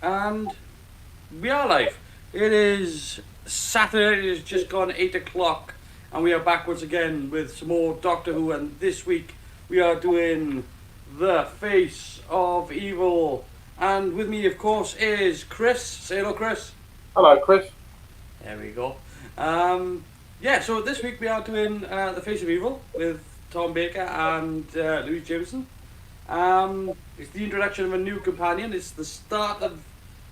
And we are live. It is Saturday, it has just gone 8 o'clock, and we are back once again with some more Doctor Who. And this week we are doing The Face of Evil. And with me, of course, is Chris. Say hello, Chris. Hello, Chris. There we go. So this week we are doing The Face of Evil with Tom Baker and Louise Jameson. It's the introduction of a new companion. It's the start of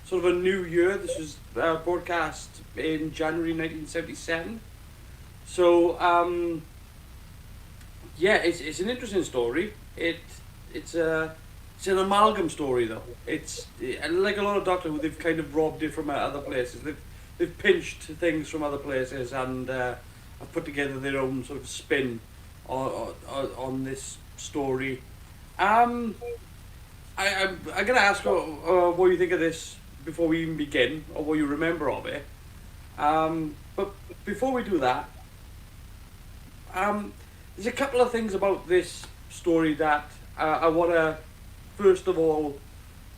sort of a new year. This was broadcast in January 1977. So, it's an interesting story. It's an amalgam story though. It's like a lot of Doctor Who. They've kind of robbed it from other places. They've pinched things from other places and have put together their own sort of spin on this story. I'm gonna ask what you think of this before we even begin, or what you remember of it. But before we do that, there's a couple of things about this story that I wanna first of all.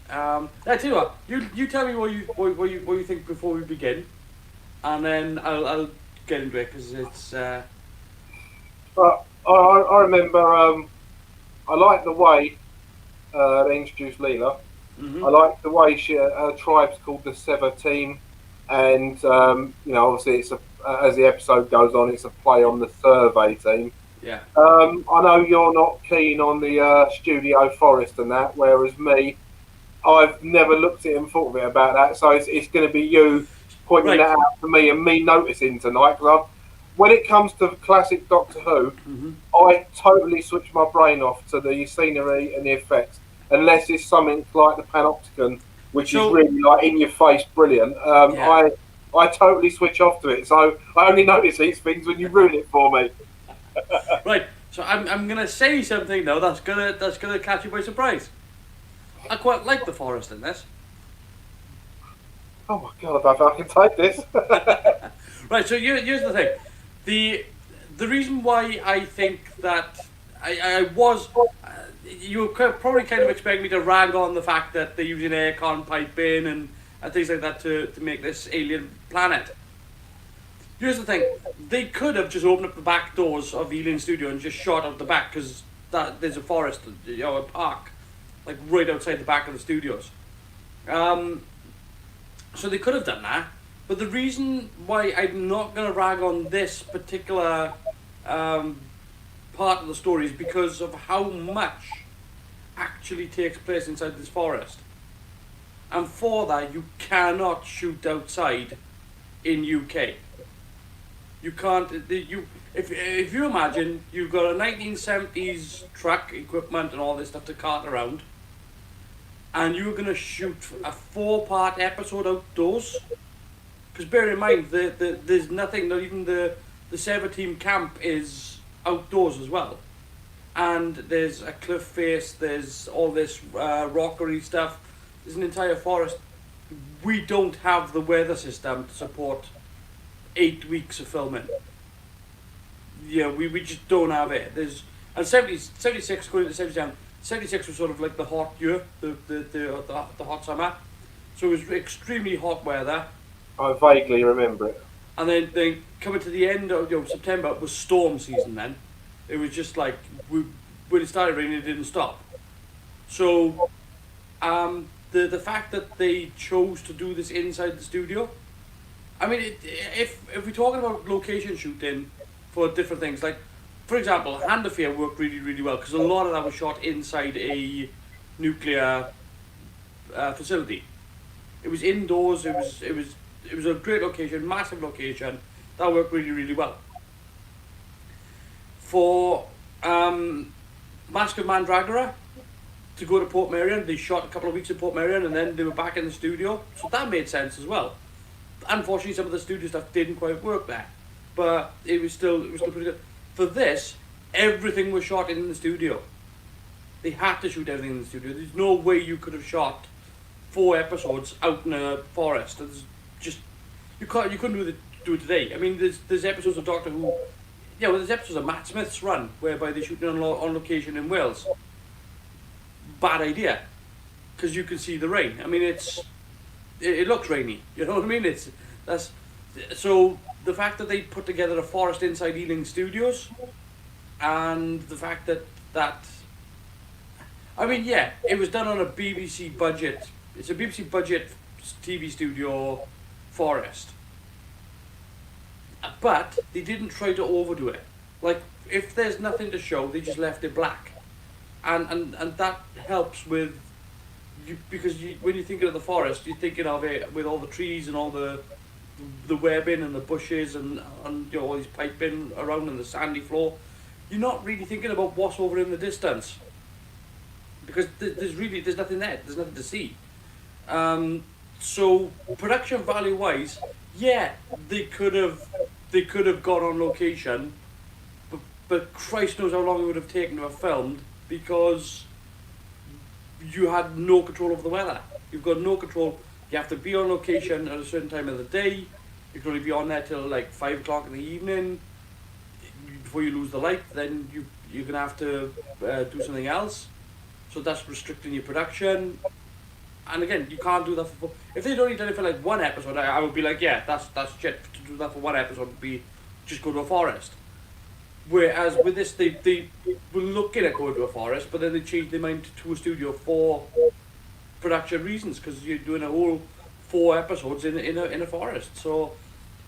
I tell you what, you tell me what you think before we begin, and then I'll get into it because it's. I remember. I like the way they introduced Leela. Mm-hmm. I like the way her tribe's called the Sever Team, and obviously it's as the episode goes on, it's a play on the Survey Team. Yeah. I know you're not keen on the Studio Forest and that, whereas me, I've never looked at it and thought of it about that. So it's going to be you pointing that out to me and me noticing tonight. Because when it comes to classic Doctor Who, Mm-hmm. I totally switch my brain off to the scenery and the effects, unless it's something like the Panopticon, which is really like in your face, brilliant. I totally switch off to it. So I only notice these things when you ruin it for me. Right. So I'm gonna say something now that's gonna catch you by surprise. I quite like the forest in this. Oh my god! I don't know if I can take this. Right. So here's the thing. The reason why I think that I was you were probably kind of expect me to rag on the fact that they're using aircon piping and things like that to make this alien planet. Here's the thing: they could have just opened up the back doors of the Alien Studio and just shot out the back, because there's a forest, a park, like right outside the back of the studios. So they could have done that, but the reason why I'm not going to rag on this particular part of the story is because of how much actually takes place inside this forest. And for that, you cannot shoot outside in UK. You can't. If you imagine you've got a 1970s truck equipment and all this stuff to cart around, and you're gonna shoot a 4-part episode outdoors. Because bear in mind, there's nothing. Not even the Sever Team camp is outdoors as well, and there's a cliff face. There's all this rockery stuff. There's an entire forest. We don't have the weather system to support 8 weeks of filming. Yeah, we just don't have it. There's and 76 going into 77. 76 was sort of like the hot year, the hot summer. So it was extremely hot weather. I vaguely remember it. And then coming to the end of September, it was storm season then. It was just like when it started raining, it didn't stop. So the fact that they chose to do this inside the studio, I mean, if we're talking about location shooting for different things, like, for example, Hand of Fear worked really, really well, because a lot of that was shot inside a nuclear facility. It was indoors, it was a great location, massive location, that worked really, really well. For Mask of Mandragora, to go to Port Merion, they shot a couple of weeks in Port Merion and then they were back in the studio, so that made sense as well. Unfortunately, some of the studio stuff didn't quite work there, but it was still pretty good. For this, everything was shot in the studio. They had to shoot everything in the studio. There's no way you could have shot 4 episodes out in a forest. It's just you couldn't do it today. I mean, there's episodes of Doctor Who. Yeah, well, there's episodes of Matt Smith's Run whereby they're shooting on location in Wales. Bad idea, because you can see the rain. I mean, it's it looks rainy. You know what I mean? That's so the fact that they put together a forest inside Ealing Studios, and the fact that I mean, yeah, it was done on a BBC budget. It's a BBC budget TV studio forest, but they didn't try to overdo it. Like, if there's nothing to show, they just left it black, and that helps with you, because when you're thinking of the forest, you're thinking of it with all the trees and all the webbing and the bushes and all these piping around and the sandy floor. You're not really thinking about what's over in the distance, because there's nothing there. There's nothing to see. So production value wise, yeah, they could have gone on location, but Christ knows how long it would have taken to have filmed, because you had no control over the weather. You've got no control. You have to be on location at a certain time of the day. You can only be on there till like 5 o'clock in the evening. Before you lose the light, then you're gonna have to do something else. So that's restricting your production. And again, you can't do that for. If they'd only done it for like one episode, I would be like, yeah, that's shit. To do that for one episode would be just go to a forest. Whereas with this, they were looking at going to a forest, but then they changed their mind to a studio for production reasons, because you're doing a whole 4 episodes in a forest. So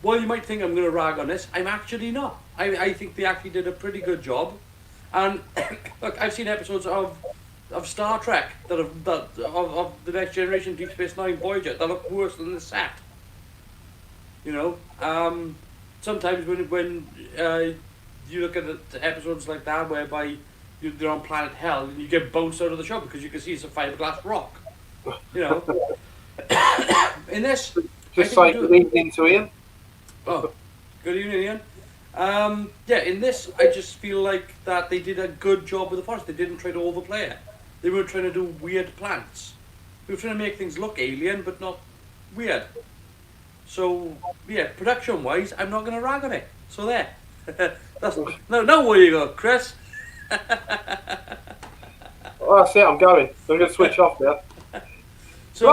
while you might think I'm going to rag on this, I'm actually not. I think they actually did a pretty good job. And look, I've seen episodes of Star Trek of the Next Generation, Deep Space Nine, Voyager that look worse than the set. You know, sometimes when you look at the episodes like that whereby they're on planet Hell and you get bounced out of the show because you can see it's a fiberglass rock. You know, in this, just like good evening to Ian. Oh, good evening, Ian. Yeah, in this, I just feel like that they did a good job with the forest. They didn't try to overplay it. They weren't trying to do weird plants. They were trying to make things look alien, but not weird. So, yeah, production-wise, I'm not going to rag on it. So there. That's no, where you go, Chris. Well, that's it, I'm going. I'm going to switch off now. So,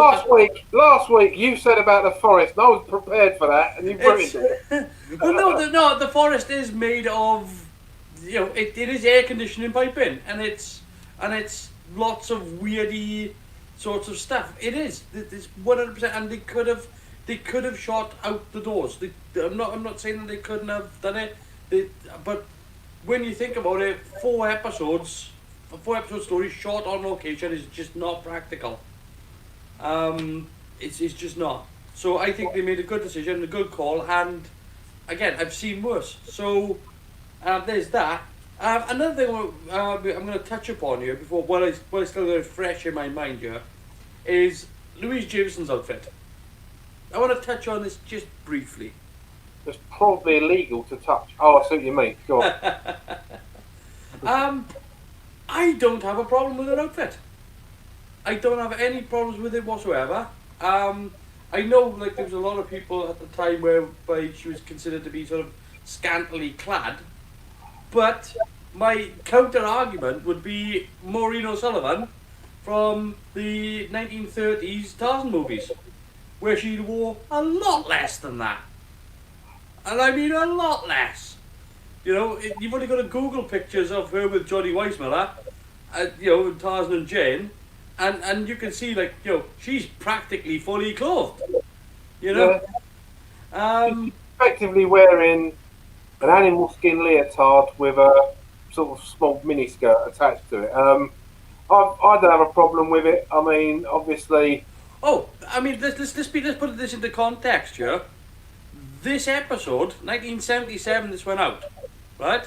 last week you said about the forest, and I was prepared for that, and you ruined it. Well, no, the forest is made of, you know, it is air conditioning piping, and it's lots of weirdy sorts of stuff. It is. It's 100%, and they could have shot out the doors. I'm not saying that they couldn't have done it. But when you think about it, 4 episodes, a 4-episode story shot on location is just not practical. It's just not. So I think they made a good decision, a good call, and again, I've seen worse. So there's that. Another thing I'm going to touch upon here before, while I still got it fresh in my mind here, is Louise Jameson's outfit. I want to touch on this just briefly. It's probably illegal to touch. Oh, I see what you mean. Go on. I don't have a problem with her outfit. I don't have any problems with it whatsoever. I know, like, there was a lot of people at the time whereby she was considered to be sort of scantily clad, but my counter argument would be Maureen O'Sullivan from the 1930s Tarzan movies, where she wore a lot less than that. And I mean a lot less. You know, you've only got to Google pictures of her with Johnny Weissmuller, you know, Tarzan and Jane, and you can see, like, you know, she's practically fully clothed. You know? Yeah. She's effectively wearing an animal skin leotard with a sort of small miniskirt attached to it. I don't have a problem with it. I mean, obviously... Oh, I mean, let's put this into context here. This episode, 1977, this went out, right?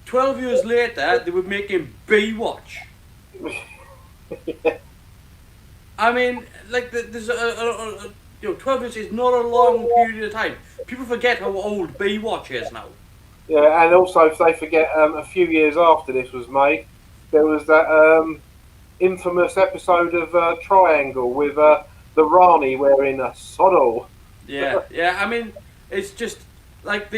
12 years later, they were making Baywatch. I mean, like, there's you know, 12 years is not a long period of time. People forget how old Baywatch is now. Yeah, and also if they forget, a few years after this was made, there was that infamous episode of Triangle with the Rani wearing a sodal. Yeah, I mean, it's just like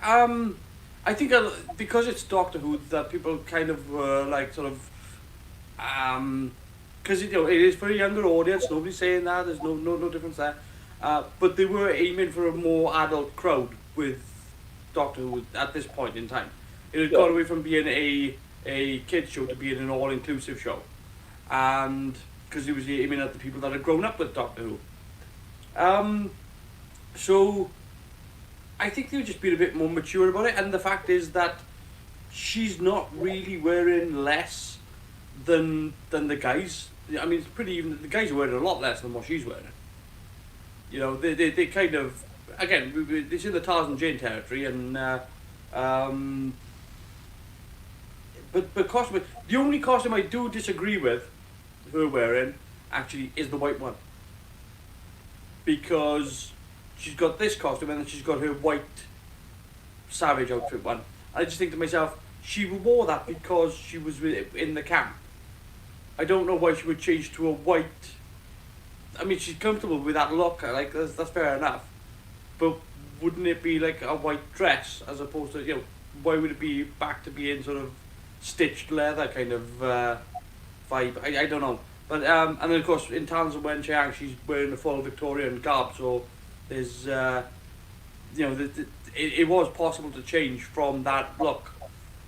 I think because it's Doctor Who that people kind of like sort of because it is for a younger audience. Nobody's saying that. There's no difference there. But they were aiming for a more adult crowd with Doctor Who at this point in time. It had got away from being a kids show to being an all-inclusive show, and because it was aiming at the people that had grown up with Doctor Who. So I think they were just being a bit more mature about it, and the fact is that she's not really wearing less than the guys. I mean, it's pretty even. The guys are wearing a lot less than what she's wearing. You know, they kind of, again, it's in the Tarzan Jane territory, and but costume. The only costume I do disagree with her wearing actually is the white one, because she's got this costume and then she's got her white Savage outfit one. I just think to myself, she wore that because she was in the camp. I don't know why she would change to a white. I mean, she's comfortable with that look. Like that's fair enough, but wouldn't it be like a white dress as opposed to, you know, why would it be back to being sort of stitched leather kind of vibe? I don't know. But and then of course in Talons of Wen-Chiang she's wearing the full Victorian garb, so there's you know it was possible to change from that look.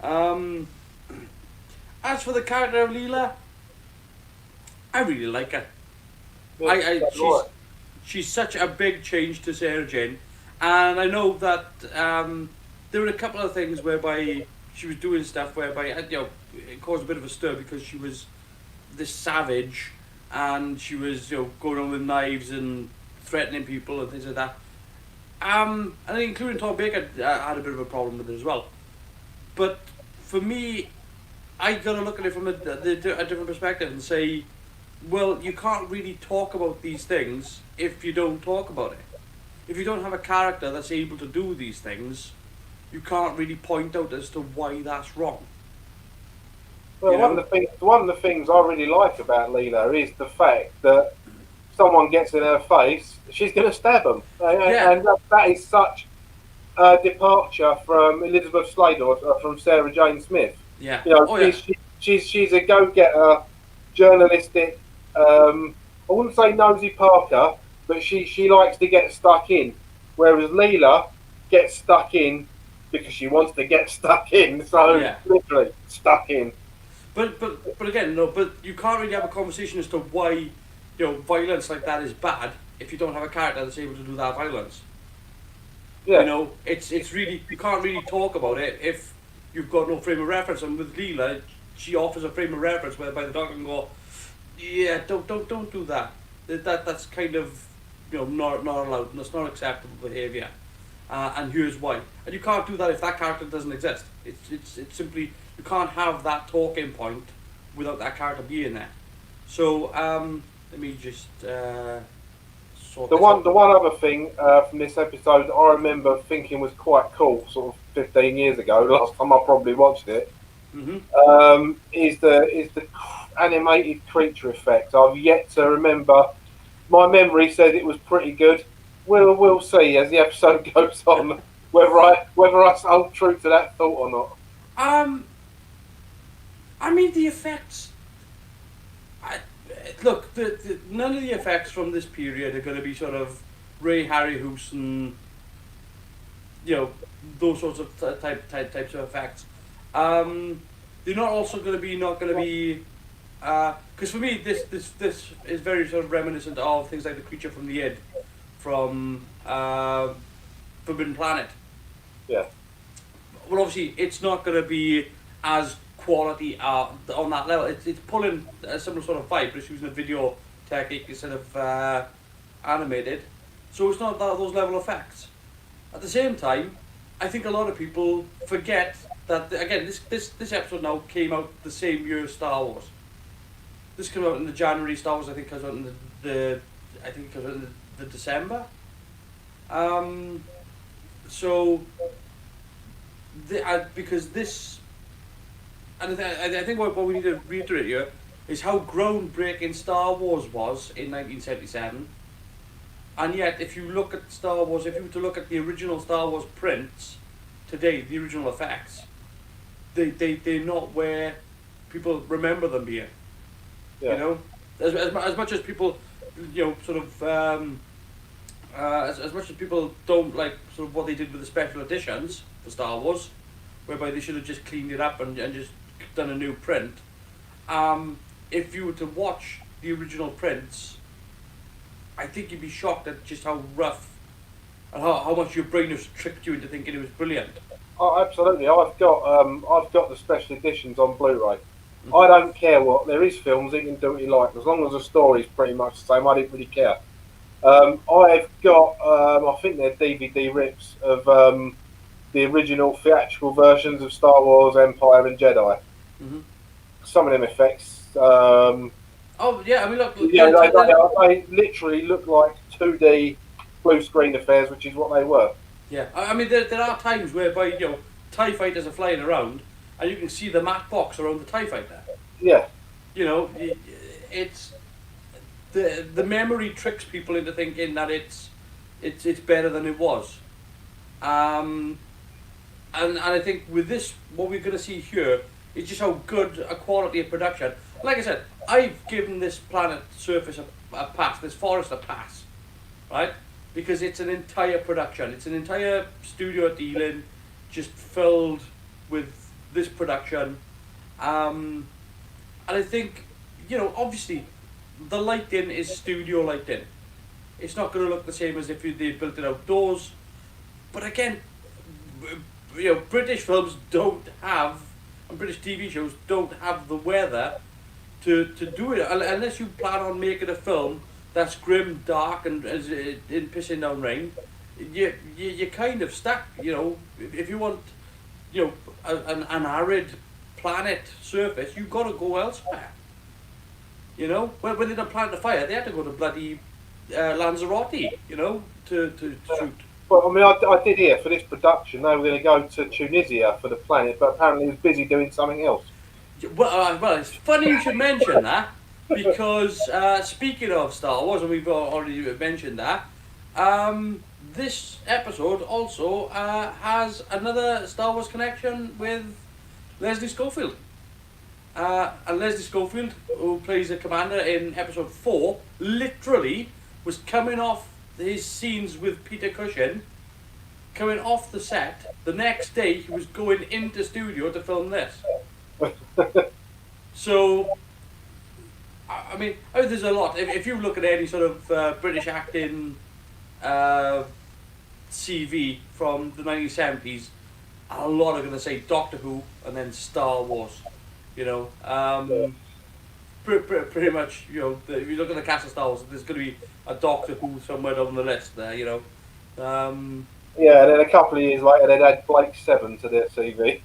As for the character of Leela, I really like her. She's such a big change to Sarah Jane, and I know that there were a couple of things whereby she was doing stuff whereby it caused a bit of a stir because she was this savage and she was going on with knives and threatening people and things like that. And including Tom Baker had a bit of a problem with it as well. But for me, I gotta look at it from a different perspective and say, well, you can't really talk about these things if you don't talk about it. If you don't have a character that's able to do these things, you can't really point out as to why that's wrong. Well, one of the things I really like about Leela is the fact that someone gets in her face, she's going to stab them, and that is such a departure from Elizabeth Slater or from Sarah Jane Smith. Yeah. She's a go-getter, journalistic. I wouldn't say nosy Parker, but she likes to get stuck in, whereas Leela gets stuck in because she wants to get stuck in. So literally stuck in. But again, no. But you can't really have a conversation as to why violence like that is bad if you don't have a character that's able to do that violence. Yeah. It's really, you can't really talk about it if you've got no frame of reference. And with Leela, she offers a frame of reference whereby the Doctor can go, yeah, don't do that. That's kind of not allowed. That's not acceptable behaviour. And here's why. And you can't do that if that character doesn't exist. It's simply, you can't have that talking point without that character being there. So let me just sort the one other thing from this episode I remember thinking was quite cool, sort of 15 years ago, last time I probably watched it. Mm-hmm. Is the animated creature effect. I've yet to remember. My memory says it was pretty good. We'll see as the episode goes on whether I hold true to that thought or not. I mean, the effects. Look, none of the effects from this period are going to be sort of Ray Harryhausen, those sorts of types of effects. They're not also going to be because for me this is very sort of reminiscent of things like the creature from the Id from Forbidden Planet. Yeah. Well, obviously it's not going to be as quality on that level. It's pulling a similar sort of vibe, but it's using a video technique instead of animated. So it's not those level effects. At the same time, I think a lot of people forget that again this episode now came out the same year as Star Wars. This came out in the January. Star Wars I think comes out in the December. So because this, and I think what we need to reiterate here is how groundbreaking Star Wars was in 1977. And yet, if you look at Star Wars, if you were to look at the original Star Wars prints today, the original effects, they're not where people remember them being. Yeah. as much as people, sort of, as much as people don't like sort of what they did with the special editions for Star Wars, whereby they should have just cleaned it up and just done a new print. If you were to watch the original prints, I think you'd be shocked at just how rough and how much your brain has tricked you into thinking it was brilliant. Oh, absolutely. I've got the special editions on Blu-ray. I don't care what there is films. You can do what you like as long as the story's pretty much the same. I didn't really care. I've got I think they're DVD rips of the original theatrical versions of Star Wars, Empire, and Jedi. Mm-hmm. Some of them effects. Oh yeah, I mean look. They literally look like 2D blue screen affairs, which is what they were. Yeah, I mean there are times whereby TIE fighters are flying around and you can see the matte box around the TIE fighter. Yeah. It's the memory tricks people into thinking that it's better than it was. And I think with this, what we're going to see here is just how good a quality of production. Like I said, I've given this planet surface a pass, this forest a pass, right? Because it's an entire production. It's an entire studio at Ealing, just filled with this production. And I think, obviously, the lighting is studio lighting. It's not going to look the same as if they built it outdoors. But again, British films don't have, and British TV shows don't have the weather to do it. Unless you plan on making a film that's grim, dark, and in pissing down rain, you're kind of stuck. If you want, an arid planet surface, you've got to go elsewhere. When they done Planet of Fire, they had to go to bloody Lanzarote, to shoot. Well, I mean, I did hear for this production they were going to go to Tunisia for the planet, but apparently he was busy doing something else. Well, it's funny you should mention that, because speaking of Star Wars, and we've already mentioned that, this episode also has another Star Wars connection with Leslie Schofield. And Leslie Schofield, who plays the commander in episode 4, literally was coming off his scenes with Peter Cushing, coming off the set. The next day, he was going into studio to film this. So, I mean, there's a lot. If you look at any sort of British acting CV from the 1970s, a lot are going to say Doctor Who and then Star Wars. Pretty much, if you look at the cast of Star Wars, there's going to be a Doctor Who somewhere down the list there, Yeah, and then a couple of years later, they'd add Blake Seven to their CV.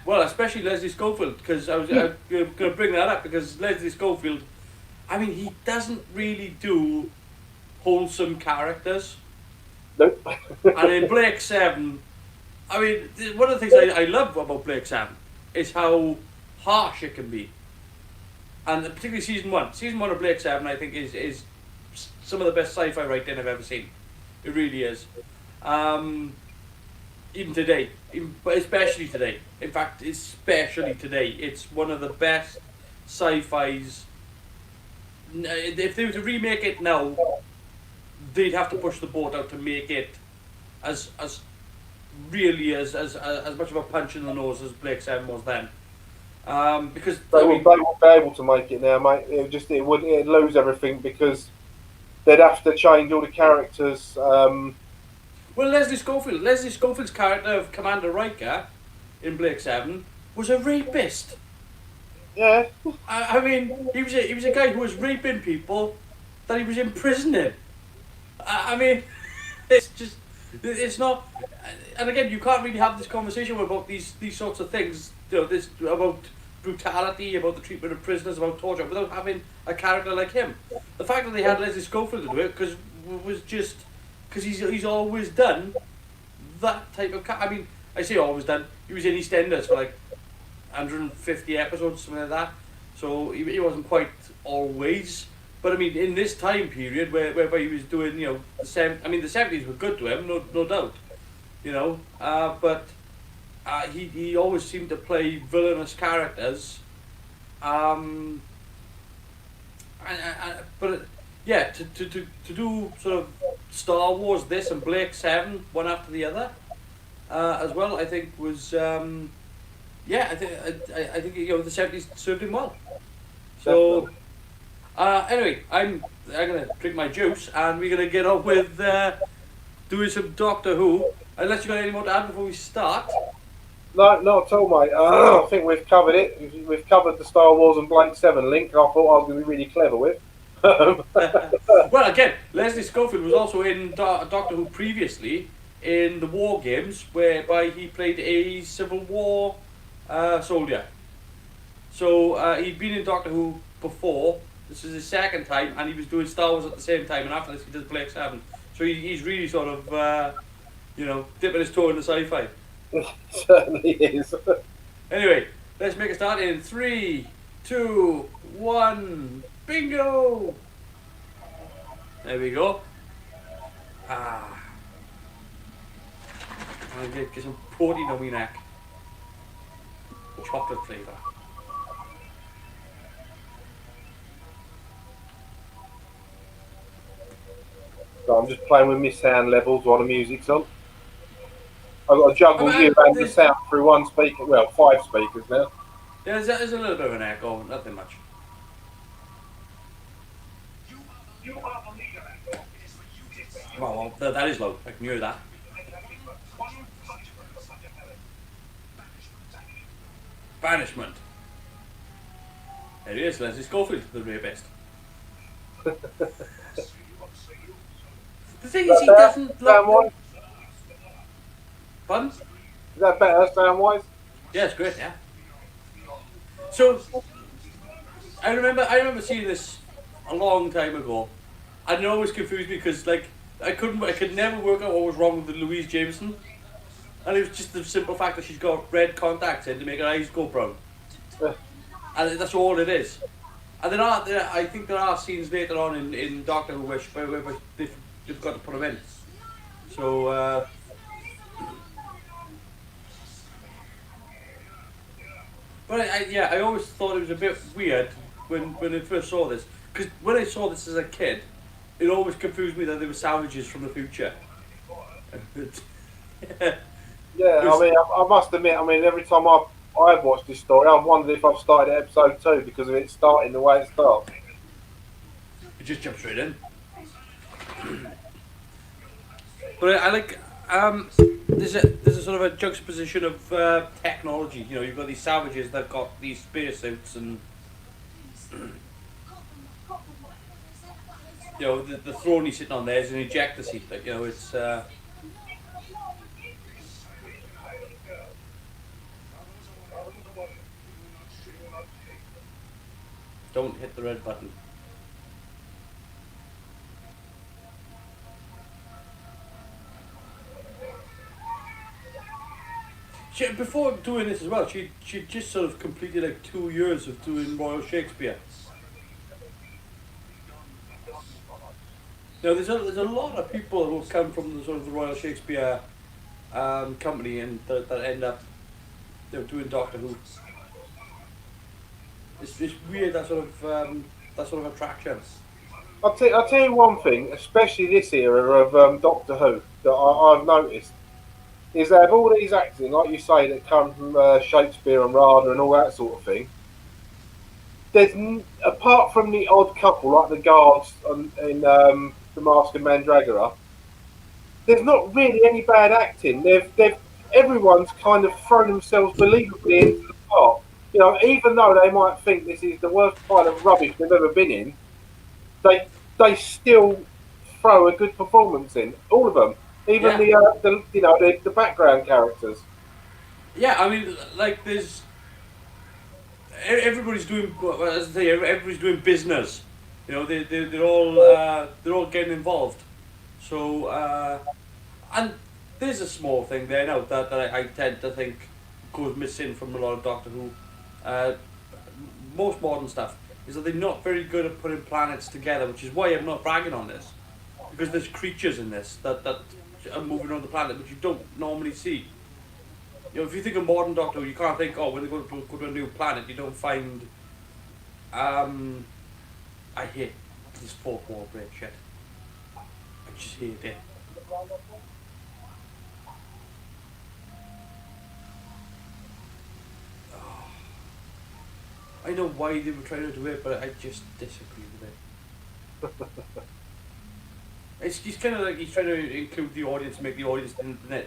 Well, especially Leslie Schofield, because I was going to bring that up, because Leslie Schofield, I mean, he doesn't really do wholesome characters. Nope. And in Blake Seven, I mean, one of the things I love about Blake Seven is how harsh it can be. And particularly season 1. Season 1 of Blake Seven, I think, is some of the best sci-fi writing I've ever seen. It really is. Even today, but especially today. In fact, especially today, it's one of the best sci-fis. If they were to remake it now, they'd have to push the boat out to make it as really as much of a punch in the nose as Blake Seven was then. Because they won't be able to make it now, mate. It'd lose everything because they'd have to change all the characters. Well, Leslie Schofield's character of Commander Riker in Blake Seven was a rapist. Yeah. I mean, he was a guy who was raping people that he was imprisoning. I mean, it's not. And again, you can't really have this conversation about these sorts of things. This about brutality, about the treatment of prisoners, about torture, without having a character like him. The fact that they had Leslie Schofield to do it was just because he's always done that type of. I mean, I say always done. He was in EastEnders for like 150 episodes, something like that. So he wasn't quite always. But I mean, in this time period whereby he was doing, the 70s were good to him, no doubt, but he always seemed to play villainous characters, But yeah, to do sort of Star Wars this and Blake 7 one after the other, as well, I think was yeah, I think the 70s served him well. So Definitely. anyway, I'm gonna drink my juice and we're gonna get on with doing some Doctor Who. Unless you got any more to add before we start. No, not at all, mate. I think we've covered it. We've covered the Star Wars and Blake 7 link. I thought I was going to be really clever with. Well, again, Leslie Schofield was also in Doctor Who previously in the War Games, whereby he played a Civil War soldier. So he'd been in Doctor Who before. This is his second time, and he was doing Star Wars at the same time. And after this, he does Blake 7. So he's really sort of, dipping his toe in the sci-fi. Certainly is. Anyway, let's make a start in 3, 2, 1. Bingo! There we go. I'm gonna get some protein on my neck. Chocolate flavour. So I'm just playing with my sound levels while the music's on. I've got to juggle you and the sound through one speaker. Well, 5 speakers now. Yeah, there's a little bit of an echo, nothing much. Well, that is low. I can hear that. Banishment. There he is, Leslie Schofield, the rapist. The thing is, he doesn't look... Pardon? Is that better sound-wise? Yeah, it's great, yeah. So, I remember seeing this a long time ago, and it always confused me because, like, I could never work out what was wrong with the Louise Jameson, and it was just the simple fact that she's got red contacts in to make her eyes go brown, and that's all it is. And I think there are scenes later on in Doctor Who where they've got to put them in. So. But I always thought it was a bit weird when I first saw this, because when I saw this as a kid, it always confused me that they were savages from the future. Yeah, I mean, I must admit, every time I've watched this story, I've wondered if I've started at episode 2 because of it starting the way it starts. It just jumps straight in. But I like, there's a sort of a juxtaposition of technology. You know, you've got these savages that got these spacesuits and, you know, the throne he's sitting on there is an ejector seat. Like, you know, it's. Don't hit the red button. Before doing this as well, she just sort of completed like 2 years of doing Royal Shakespeare. Now there's a lot of people who come from the sort of the Royal Shakespeare company and that end up doing Doctor Who. It's weird that sort of attraction. I'll tell you one thing, especially this era of Doctor Who, that I've noticed, is they have all these actors, like you say, that come from Shakespeare and Rada and all that sort of thing. There's apart from the odd couple, like the guards in The Mask of Mandragora, there's not really any bad acting. Everyone's kind of thrown themselves believably into the part. You know, even though they might think this is the worst pile of rubbish they've ever been in, they still throw a good performance in. All of them, even the background characters. Yeah, I mean, like there's everybody's doing, as I say, everybody's doing business. You know, they're all getting involved. So and there's a small thing there now that I tend to think goes missing from a lot of Doctor Who. Most modern stuff is that they're not very good at putting planets together, which is why I'm not bragging on this, because there's creatures in this that are moving on the planet which you don't normally see. You know, if you think of modern Doctor Who, you can't think, oh, when they go to a new planet, you don't find a I hate this fourth wall break shit. I just hate it. Oh, I know why they were trying to do it, but I just disagree with it. It's just kind of like he's trying to include the audience, make the audience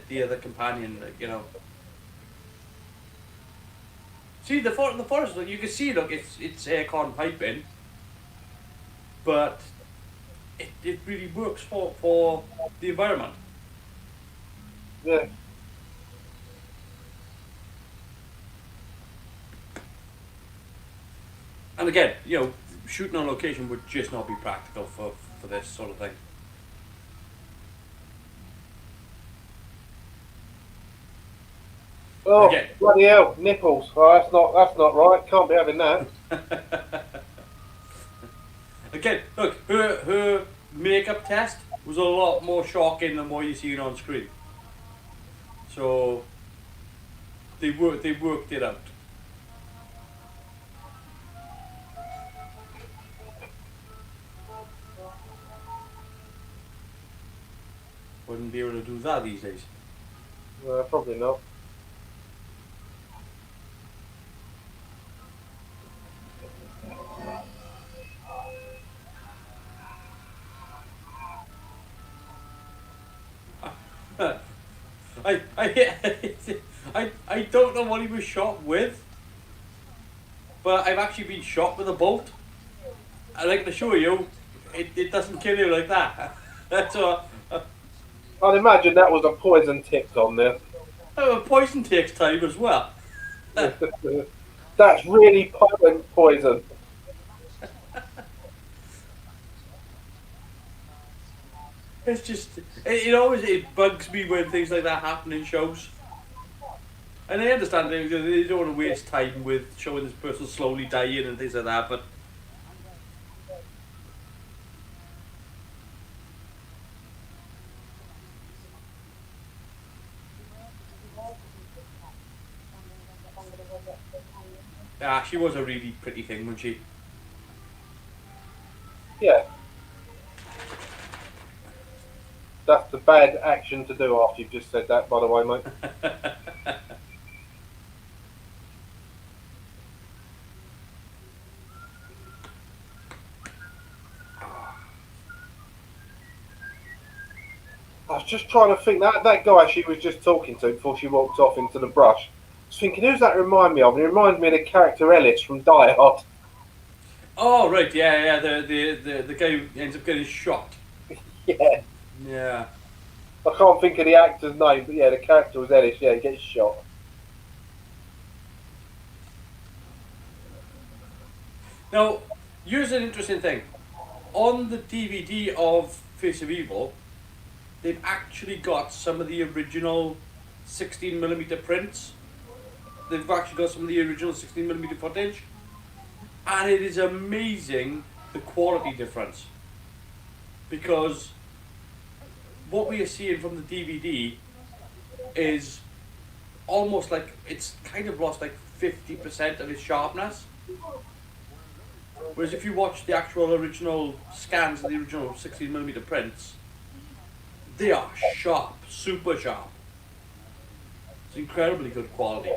the other companion, like, you know. See the forest, you can see, look, it's aircon piping, but it really works for the environment. Yeah. And again, you know, shooting on location would just not be practical for this sort of thing. Oh, Again. bloody hell, nipples. Oh, that's not right. Can't be having that. Again, look, her makeup test was a lot more shocking than what you're seeing on screen. So they worked it out. Wouldn't be able to do that these days. Probably not. I I don't know what he was shot with, but I've actually been shot with a bolt. I like to show you, it doesn't kill you like that. That's I'd imagine that was a poison tipped on there. poison takes time as well. That's really potent poison. It's just it bugs me when things like that happen in shows. And I understand they don't want to waste time with showing this person slowly dying and things like that, but yeah, she was a really pretty thing, wasn't she? Yeah. That's the bad action to do after you've just said that, by the way, mate. I was just trying to think that guy she was just talking to before she walked off into the brush. I was thinking, who's that remind me of? And it reminds me of the character Ellis from Die Hard. Oh right, yeah, the guy who ends up getting shot. Yeah. Yeah. I can't think of the actor's name, but yeah, the character was Ellis. Yeah, he gets shot. Now, here's an interesting thing. On the DVD of Face of Evil, they've actually got some of the original 16mm prints. They've actually got some of the original 16mm footage. And it is amazing the quality difference. Because what we are seeing from the DVD is almost like it's kind of lost like 50% of its sharpness. Whereas if you watch the actual original scans of the original 16mm prints, they are sharp, super sharp. It's incredibly good quality.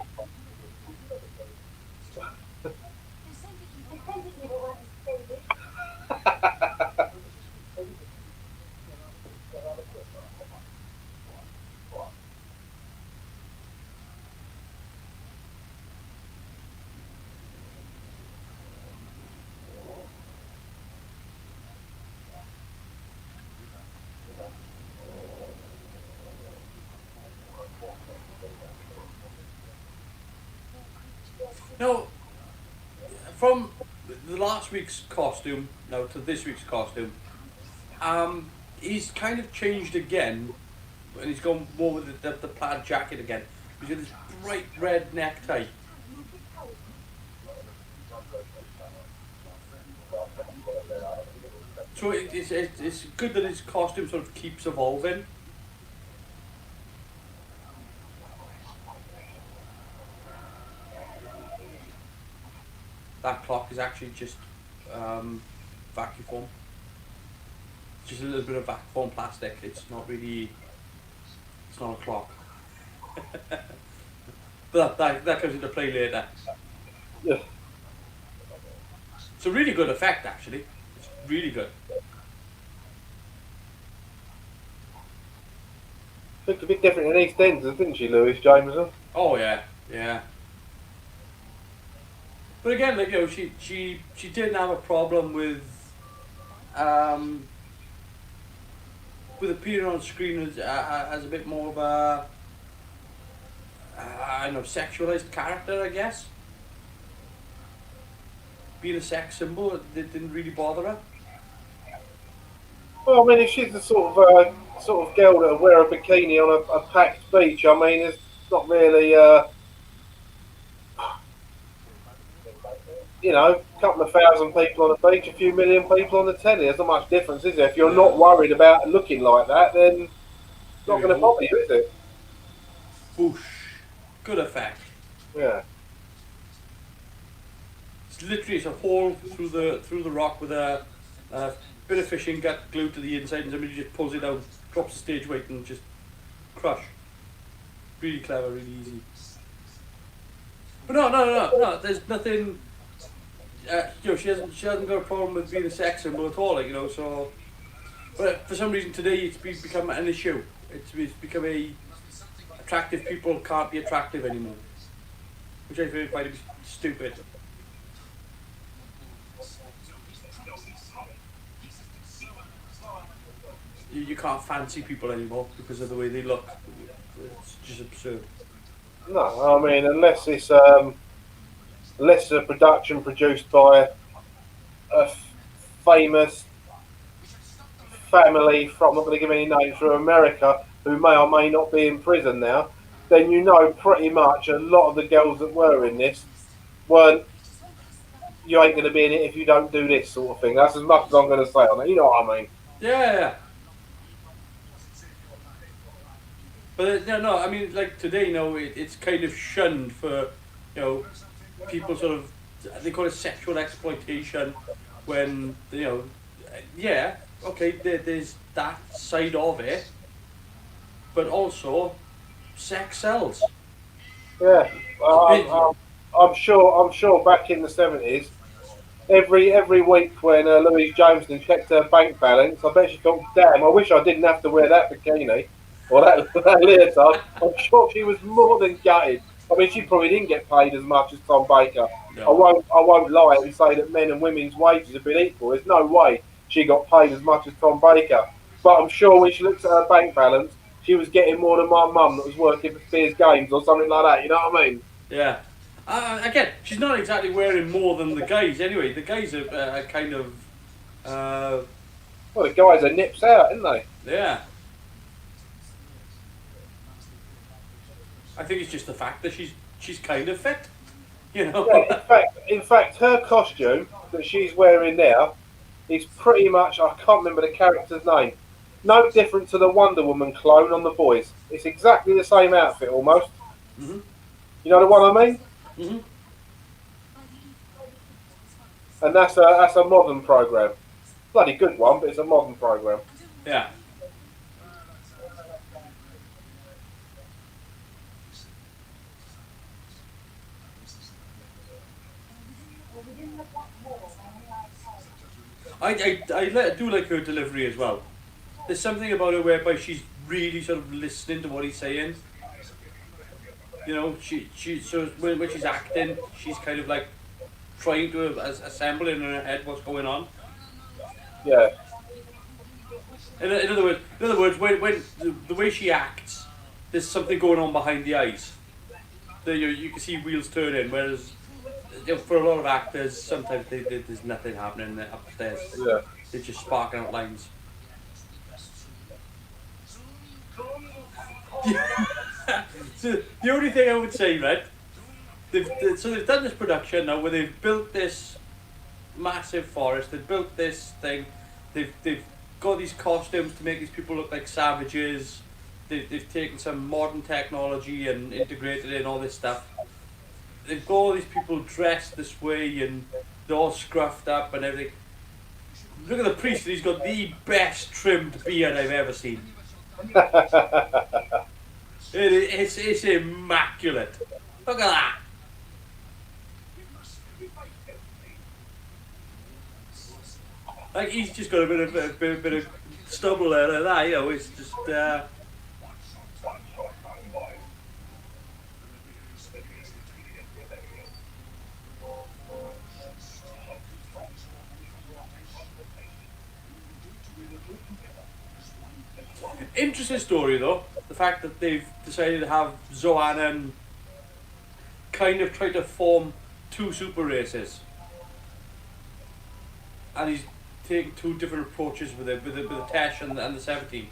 Now, from the last week's costume now to this week's costume, he's kind of changed again, and he's gone more with the plaid jacket again. He's got this bright red necktie. So it's good that his costume sort of keeps evolving. That clock is actually just vacuum foam. Just a little bit of vacuum foam plastic. It's not really. It's not a clock. But that comes into play later. Yeah. It's a really good effect, actually. It's really good. Looked a bit different in EastEnders, didn't she, Louis Jameson? Oh yeah, yeah. But again, like, you know, she didn't have a problem with appearing on screen as a bit more of a I don't know, sexualized character, I guess. Being a sex symbol, it didn't really bother her. Well, I mean, if she's the sort of girl that'll wear a bikini on a packed beach, I mean, it's not really, you know, a couple of thousand people on the beach, a few million people on the telly. There's not much difference, is there? If you're not worried about looking like that, then it's not going to bother you, is it? Whoosh. Good effect. Yeah. It's literally a hole through the rock with a bit of fishing gut glued to the inside, and somebody just pulls it out, drops the stage weight, and just crush. Really clever, really easy. But no. There's nothing. You know, she hasn't got a problem with being a sex symbol at all. Like, you know, so. But for some reason today it's become an issue. It's become attractive people can't be attractive anymore, which I find to be stupid. You can't fancy people anymore because of the way they look. It's just absurd. No, I mean, unless it's a production produced by a famous family from, I'm not going to give any names, from America, who may or may not be in prison now, then you know pretty much a lot of the girls that were in this weren't, you ain't going to be in it if you don't do this sort of thing. That's as much as I'm going to say on it, you know what I mean? Yeah. But no, I mean, like today, you know, it's kind of shunned for, you know, people sort of, they call it sexual exploitation when, you know, yeah, okay, there's that side of it, but also sex sells. Yeah, I'm sure back in the 70s, every week when Louise Jameson checked her bank balance, I bet she thought, damn, I wish I didn't have to wear that bikini or that leotard. I'm sure she was more than gutted. I mean, she probably didn't get paid as much as Tom Baker. No. I won't lie and say that men and women's wages have been equal. There's no way she got paid as much as Tom Baker. But I'm sure when she looked at her bank balance, she was getting more than my mum that was working for Spears Games or something like that. You know what I mean? Yeah. Again, she's not exactly wearing more than the guys. Anyway, the guys are kind of. Well, the guys are nips out, aren't they? Yeah. I think it's just the fact that she's kind of fit, you know. Yeah, in fact, her costume that she's wearing now is pretty much, I can't remember the character's name. No different to the Wonder Woman clone on The Boys. It's exactly the same outfit almost. Mhm. You know the one I mean? Mhm. And that's a modern program. Bloody good one, but it's a modern program. Yeah. I do like her delivery as well. There's something about her whereby she's really sort of listening to what he's saying. You know, so when she's acting, she's kind of like trying to assemble in her head what's going on. Yeah. In other words, when the way she acts, there's something going on behind the eyes. You can see wheels turning, whereas for a lot of actors, sometimes there's nothing happening upstairs. Yeah. They're just sparking out lines. So the only thing I would say, right? They've done this production now where they've built this massive forest. They've built this thing. They've got these costumes to make these people look like savages. They've taken some modern technology and integrated in all this stuff. They've got all these people dressed this way and they're all scruffed up and everything. Look at the priest, he's got the best trimmed beard I've ever seen. It's immaculate. Look at that. Like, he's just got a bit of stubble there like that, you know, it's just, interesting story though, the fact that they've decided to have Zoanna kind of try to form two super races. And he's taking two different approaches with it, with the Tesh and the 17.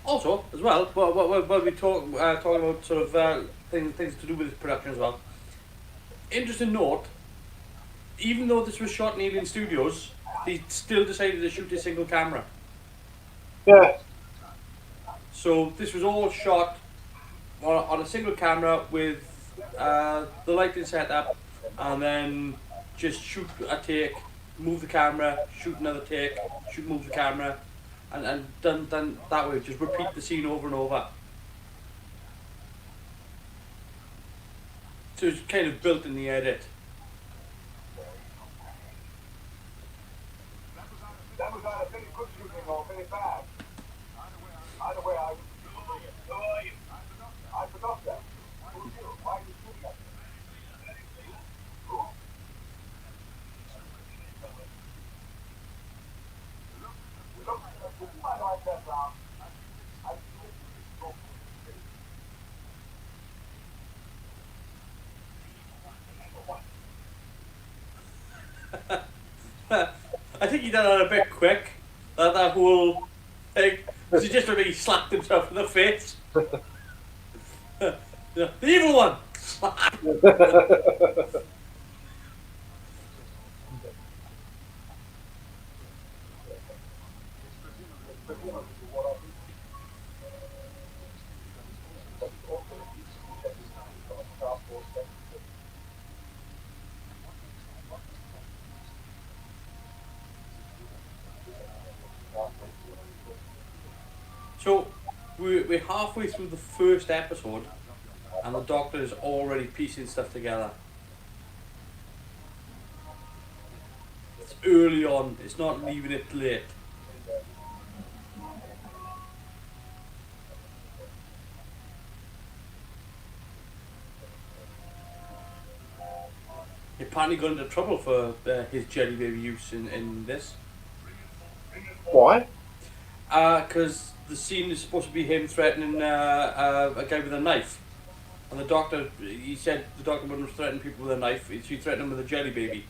Also, as well, while we talking about sort of things to do with this production as well. Interesting note, even though this was shot in Alien Studios, they still decided to shoot a single camera. Yeah. So this was all shot on a single camera with the lighting setup, and then just shoot a take, move the camera, shoot another take, move the camera, and done that way. Just repeat the scene over and over. So it's kind of built in the edit. That was either very good shooting or very bad. Either way, I forgot that. Why did you do that? Look, I like that round. I think he done that a bit quick. That whole thing. Because he just really slapped himself in the face. The evil one! So, we're halfway through the first episode, and the Doctor is already piecing stuff together. It's early on, it's not leaving it late. He apparently got into trouble for his jelly baby use in this. Why? Because the scene is supposed to be him threatening a guy with a knife. And the Doctor, he said the Doctor wouldn't threaten people with a knife, he threatened them with a jelly baby.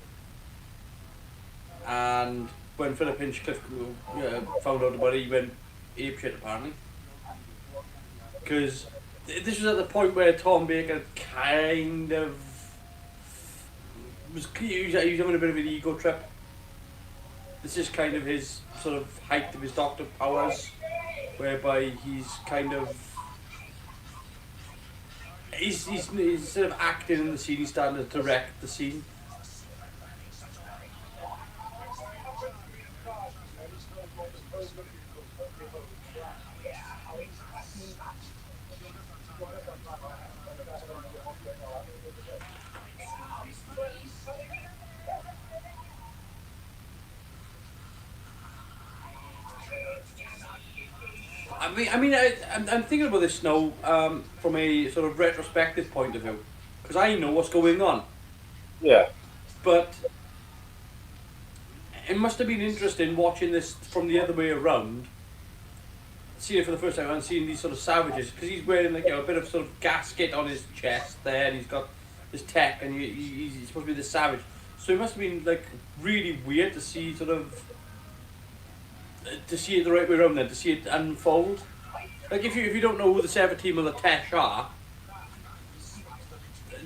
And when Philip Hinchcliffe found out about it, he went apeshit apparently. Because this was at the point where Tom Baker kind of he was having a bit of an ego trip. This is kind of his sort of height of his Doctor powers, whereby he's kind of he's instead of acting in the scene, he's starting to direct the scene. I'm thinking about this now from a sort of retrospective point of view, because I know what's going on. Yeah. But it must have been interesting watching this from the other way around, seeing it for the first time and seeing these sort of savages, because he's wearing like a bit of sort of gasket on his chest there, and he's got this tech, and he's supposed to be this savage. So it must have been like really weird to see it the right way around then, to see it unfold. Like if you don't know who the 17 or the Tesh are,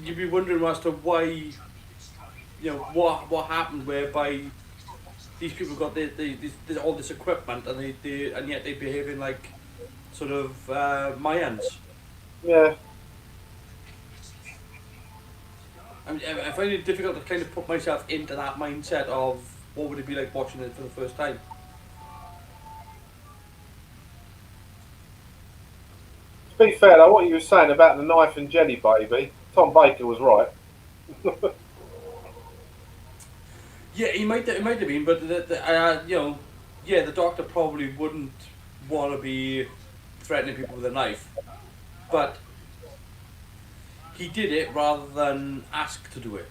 you'd be wondering as to why, you know, what happened whereby these people got all this equipment and and yet they behaving like sort of Mayans. Yeah. I find it difficult to kind of put myself into that mindset of what would it be like watching it for the first time. To be fair, though, what you were saying about the knife and jelly baby, Tom Baker was right. Yeah, it might have been, but you know, yeah, the Doctor probably wouldn't want to be threatening people with a knife, but he did it rather than ask to do it.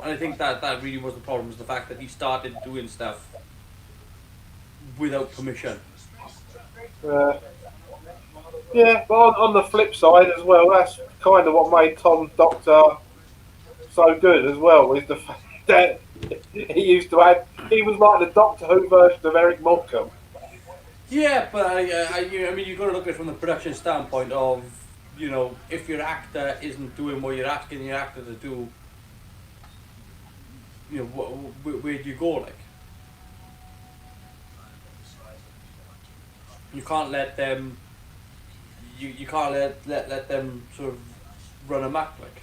And I think that really was the problem, was the fact that he started doing stuff without permission. Uh, yeah, but on the flip side as well, that's kind of what made Tom Doctor so good as well, is the fact that he was like the Doctor Who version of Eric Morecambe. Yeah, but I mean, you've got to look at it from the production standpoint of, you know, if your actor isn't doing what you're asking your actor to do, you know, where do you go, like? You can't let them, you can't let them sort of run amok, like.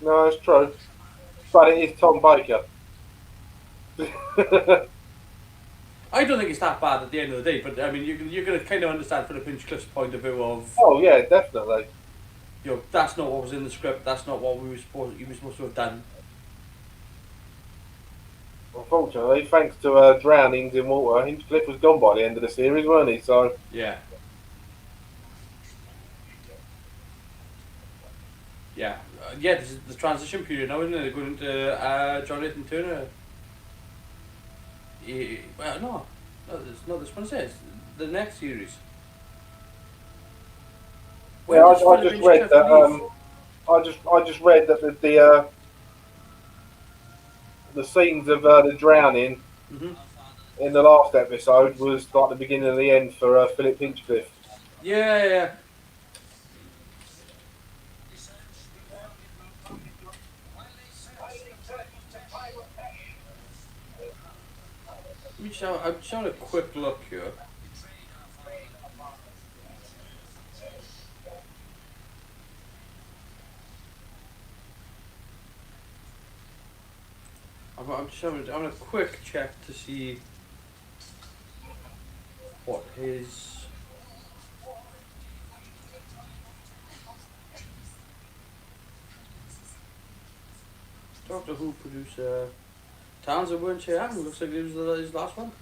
No, it's true. But it is Tom Baker. I don't think it's that bad at the end of the day, but I mean, you're going to kind of understand Philip Hinchcliffe's point of view of, Oh yeah, definitely. you know, that's not what was in the script, that's not what he was supposed to have done. Unfortunately, thanks to drownings in water, Hinchcliffe was gone by the end of the series, weren't he? So Yeah. Yeah. Yeah, this is the transition period now, isn't it? They're going into John Nathan Turner. Well, no, this one's it. The next series. yeah, When does I Philip just read Hinchcliffe that. leave? I just read that the scenes of the drowning Mhm. in the last episode was like the beginning of the end for Philip Hinchcliffe. Yeah. I'm just having a quick look here. I'm just having a quick check to see what his. Doctor Who producer Townsend weren't you? Looks like it was his last one.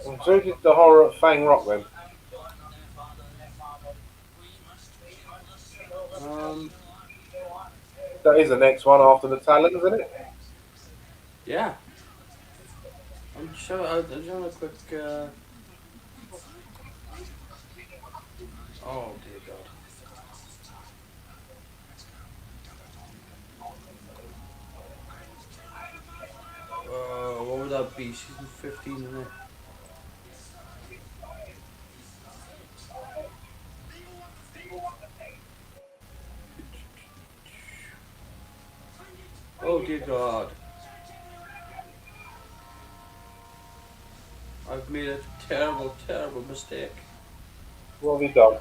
And so did the horror at Fang Rock then. Um, That is the next one after the Talon, isn't it? yeah. I'm just having a quick. Oh dear God. What would that be? Season 15, isn't it? Oh dear God. I've made a terrible, terrible mistake. What have you done?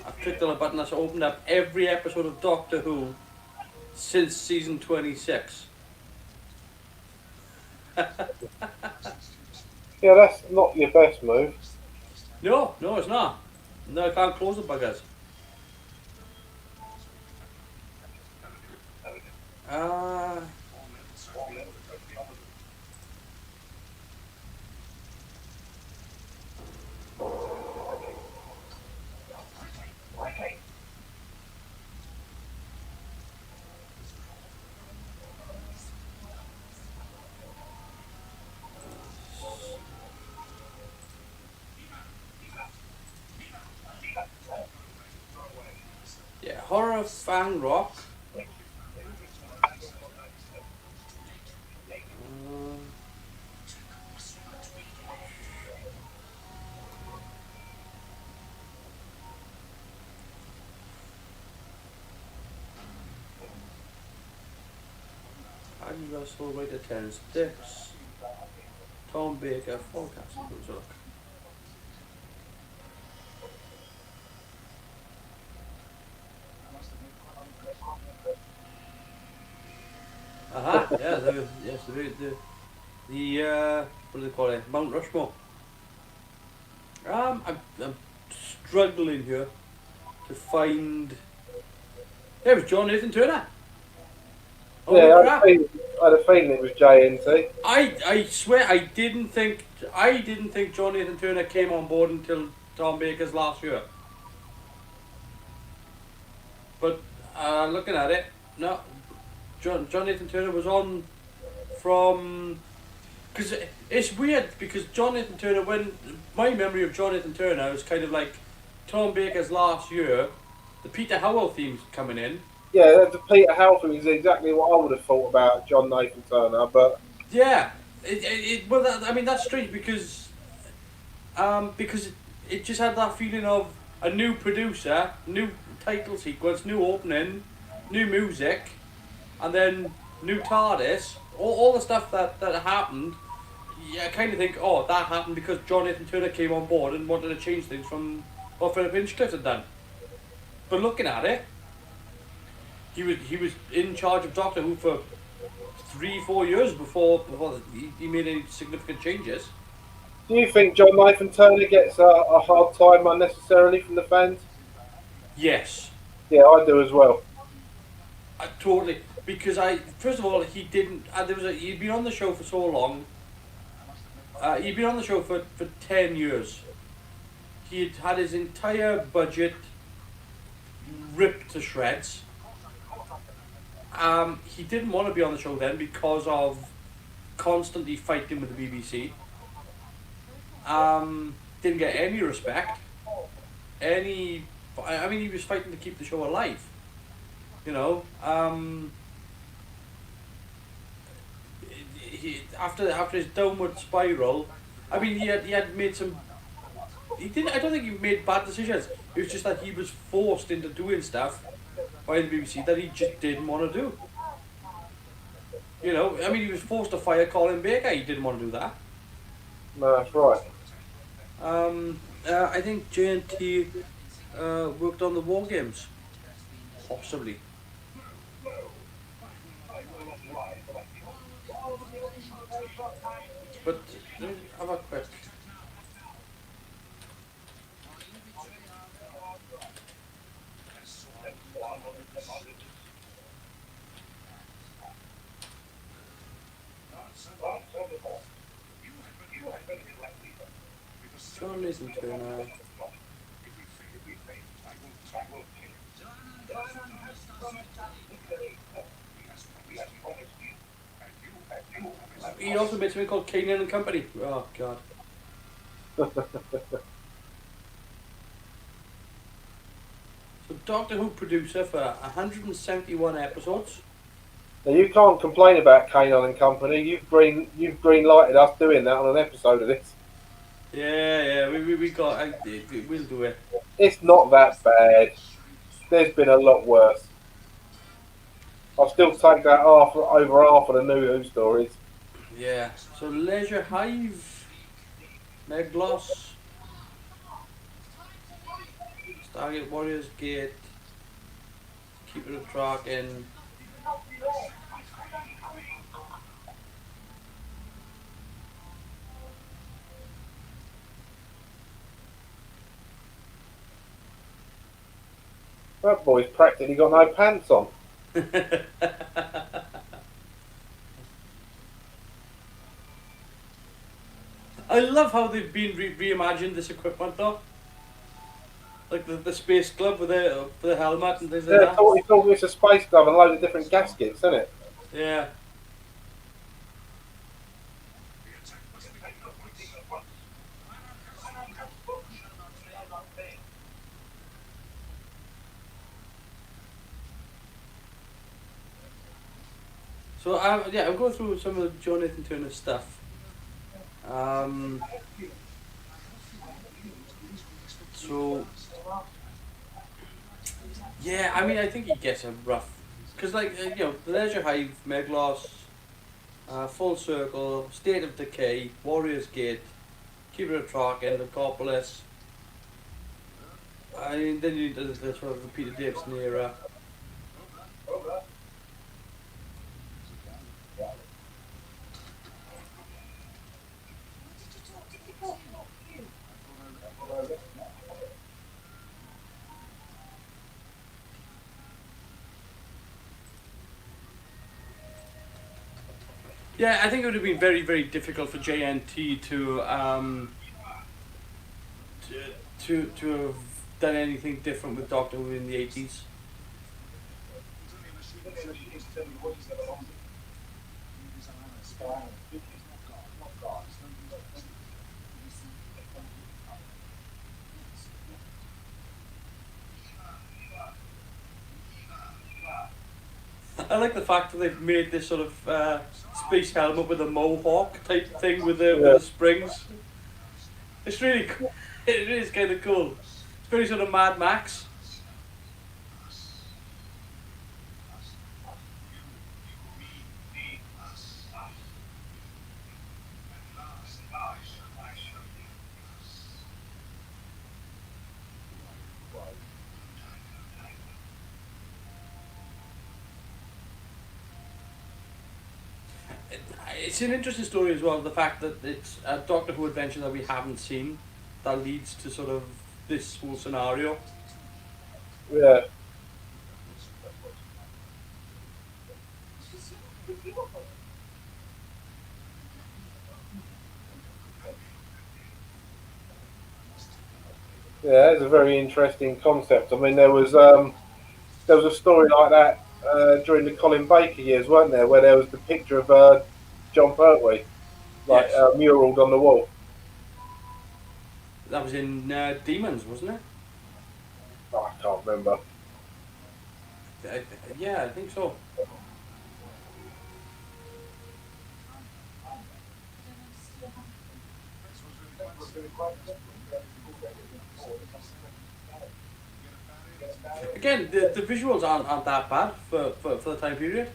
I've clicked on a button that's opened up every episode of Doctor Who since season 26. Yeah, that's not your best move. No, it's not. No, I can't close the buggers. Uh, yeah, Horror Fan Rock. Andy Russell, Rita Terrence Dix, Tom Baker, Forecast. Let's look. Yeah, yes, the what do they call it? Mount Rushmore. I'm struggling here to find. There was John Nathan Turner. Holy Yeah, crap! I had a feeling it was JNT. I swear I didn't think John Nathan Turner came on board until Tom Baker's last year. But looking at it, no, John Nathan Turner was on from. Because it's weird because John Nathan Turner, when my memory of John Nathan Turner is kind of like Tom Baker's last year, the Peter Howell theme's coming in. Yeah, the Peter Halford is exactly what I would have thought about John Nathan Turner, but Yeah, well, I mean that's strange because it just had that feeling of a new producer, new title sequence, new opening, new music, and then new TARDIS. All the stuff that happened. Yeah, I kind of think, oh, that happened because John Nathan Turner came on board and wanted to change things from what Philip Hinchcliffe had done. But looking at it, he was in charge of Doctor Who for 3-4 years before he made any significant changes. do you think John Nathan Turner gets a hard time unnecessarily from the fans? Yes, Yeah, I do as well. totally. Because first of all, he didn't. He'd been on the show for so long. He'd been on the show for 10 years. He'd had his entire budget ripped to shreds. He didn't want to be on the show then because of constantly fighting with the BBC. Didn't get any respect. I mean, he was fighting to keep the show alive. You know. After his downward spiral, I mean, he had made some. He didn't. I don't think he made bad decisions. It was just that he was forced into doing stuff by the BBC that he just didn't want to do. You know, I mean, he was forced to fire Colin Baker. He didn't want to do that. No, that's right. I think JNT worked on the war games, possibly. But let me have a quick. John Nathan Turner. He also made something called Kanan and Company. Oh God. So Doctor Who producer for 171 episodes. Now you can't complain about Kanon and Company. You've green lighted us doing that on an episode of this. Yeah, we got. We'll do it. It's not that bad. There's been a lot worse. I'll still take that over half of the new Who stories. Yeah. So Leisure Hive, Meglos, Stargate Warriors Gate, Keeper of Dragon. That boy's practically got no pants on. I love how they've been reimagined this equipment though. Like the space glove with the helmet and things like that. It's a space glove and loads of different gaskets, isn't it? Yeah. So I'm going through some of the John Nathan Turner stuff. So yeah, I mean, I think he gets a rough, because like the Leisure Hive, Meglos, Full Circle, State of Decay, Warriors Gate, Keeper of Traken, Lecopolis. I mean, then you need the sort of the Peter Davison era. Yeah, I think it would have been very, very difficult for JNT to have done anything different with Doctor Who in the 80s. I like the fact that they've made this sort of space helmet with a mohawk type thing with the springs. It's really cool. It is kind of cool. It's very sort of Mad Max. It's an interesting story as well, the fact that it's a Doctor Who adventure that we haven't seen that leads to sort of this whole scenario. Yeah. Yeah, that's a very interesting concept. I mean, there was a story like that during the Colin Baker years, weren't there, where there was the picture of John Pertwee, like Yes. muralled on the wall. That was in Demons, wasn't it? Oh, I can't remember. Yeah, I think so. Again, the visuals aren't that bad for the time period.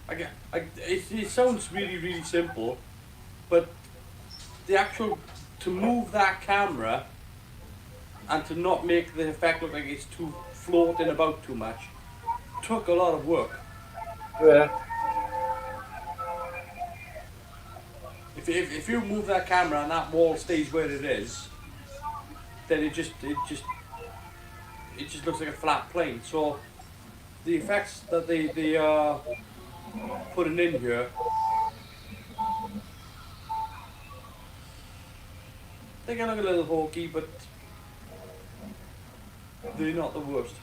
Again, it sounds really, really simple, but the actual, to move that camera and to not make the effect look like it's too floating about too much took a lot of work. Yeah. If you move that camera and that wall stays where it is, then it just looks like a flat plane. So the effects that they are putting in here, they can look a little hokey, but they're not the worst.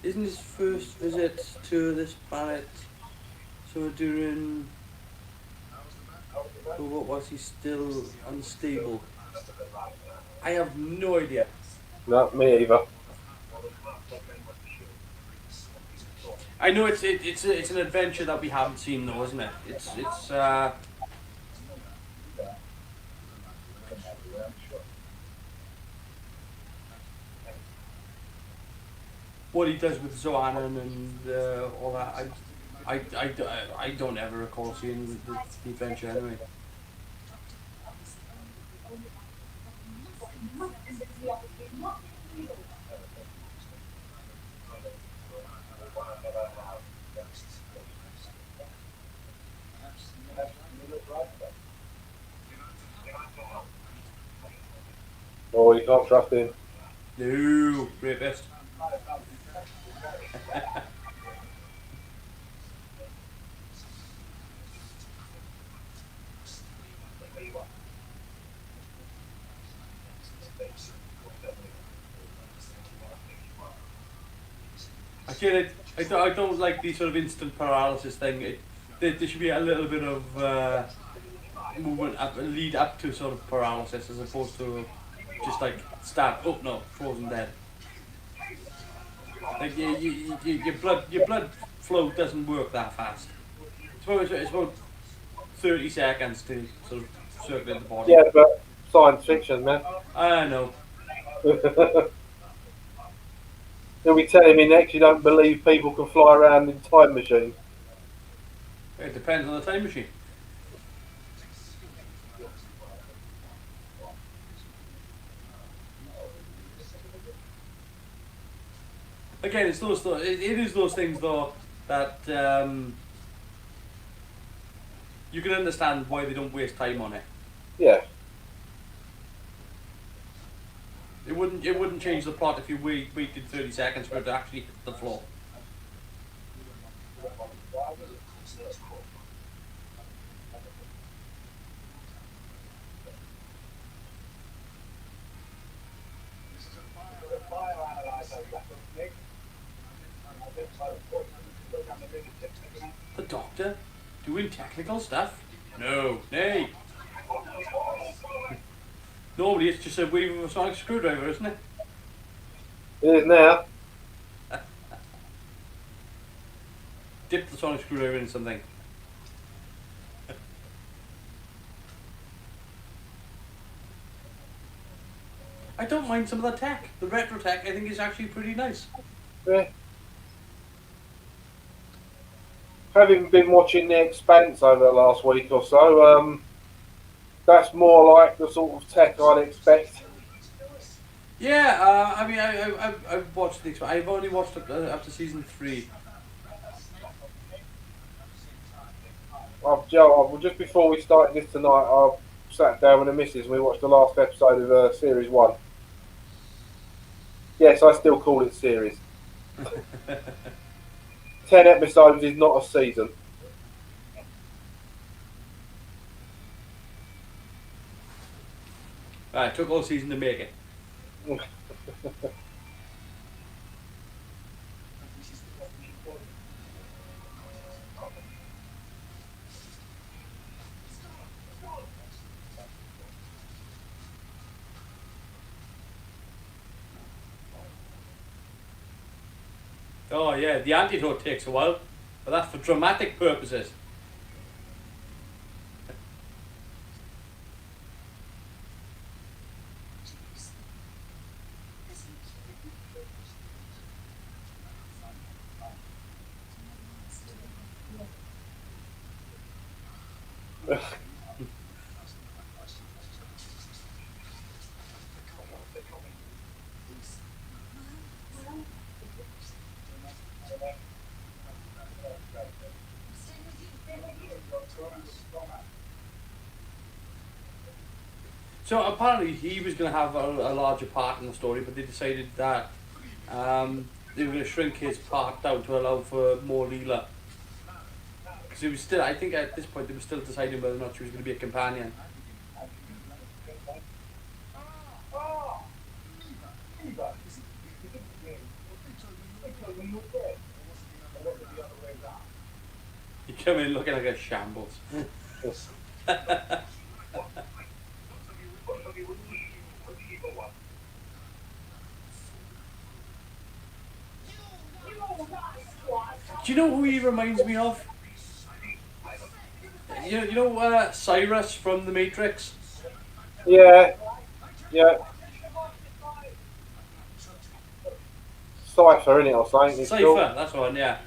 Isn't his first visit to this planet so during, or what, was he still unstable? I have no idea. Not me either. I know it's an adventure that we haven't seen though, isn't it? It's what he does with Zoanon and all that. I don't ever recall seeing the adventure anyway. Oh, you can't trust him. No, rapist. Again, I don't like the sort of instant paralysis thing. There should be a little bit of movement lead up to sort of paralysis as opposed to just like stab. Oh no, frozen dead. Like your blood flow doesn't work that fast. It's about 30 seconds to sort of circulate the body. Yeah, but science fiction, man. I know. He'll be telling me next you don't believe people can fly around in time machines. It depends on the time machine. Again, it's those. It is those things though that you can understand why they don't waste time on it. Yeah. It wouldn't change the plot if you waited 30 seconds for it to actually hit the floor. The Doctor doing technical stuff? No, nay. Normally it's just a wave of a sonic screwdriver, isn't it? It is now. Dip the sonic screwdriver in something. I don't mind some of the tech. The retro tech I think is actually pretty nice. Yeah. Having been watching The Expanse over the last week or so, that's more like the sort of tech I'd expect. Yeah, I mean, I've watched the. I've only watched up to season 3. Just before we started this tonight, I sat down with the missus and we watched the last episode of series 1. Yes, I still call it series. 10 episodes is not a season. It took all season to make it. Oh yeah, the antidote takes a while, but that's for dramatic purposes. So apparently he was going to have a larger part in the story, but they decided that they were going to shrink his part down to allow for more Leela. Because it was still, I think at this point they were still deciding whether or not she was going to be a companion. You come in looking like a shambles. Do you know who he reminds me of? You know Cyrus from The Matrix? Yeah. Cypher, innit, or something? Cypher, that's one, yeah.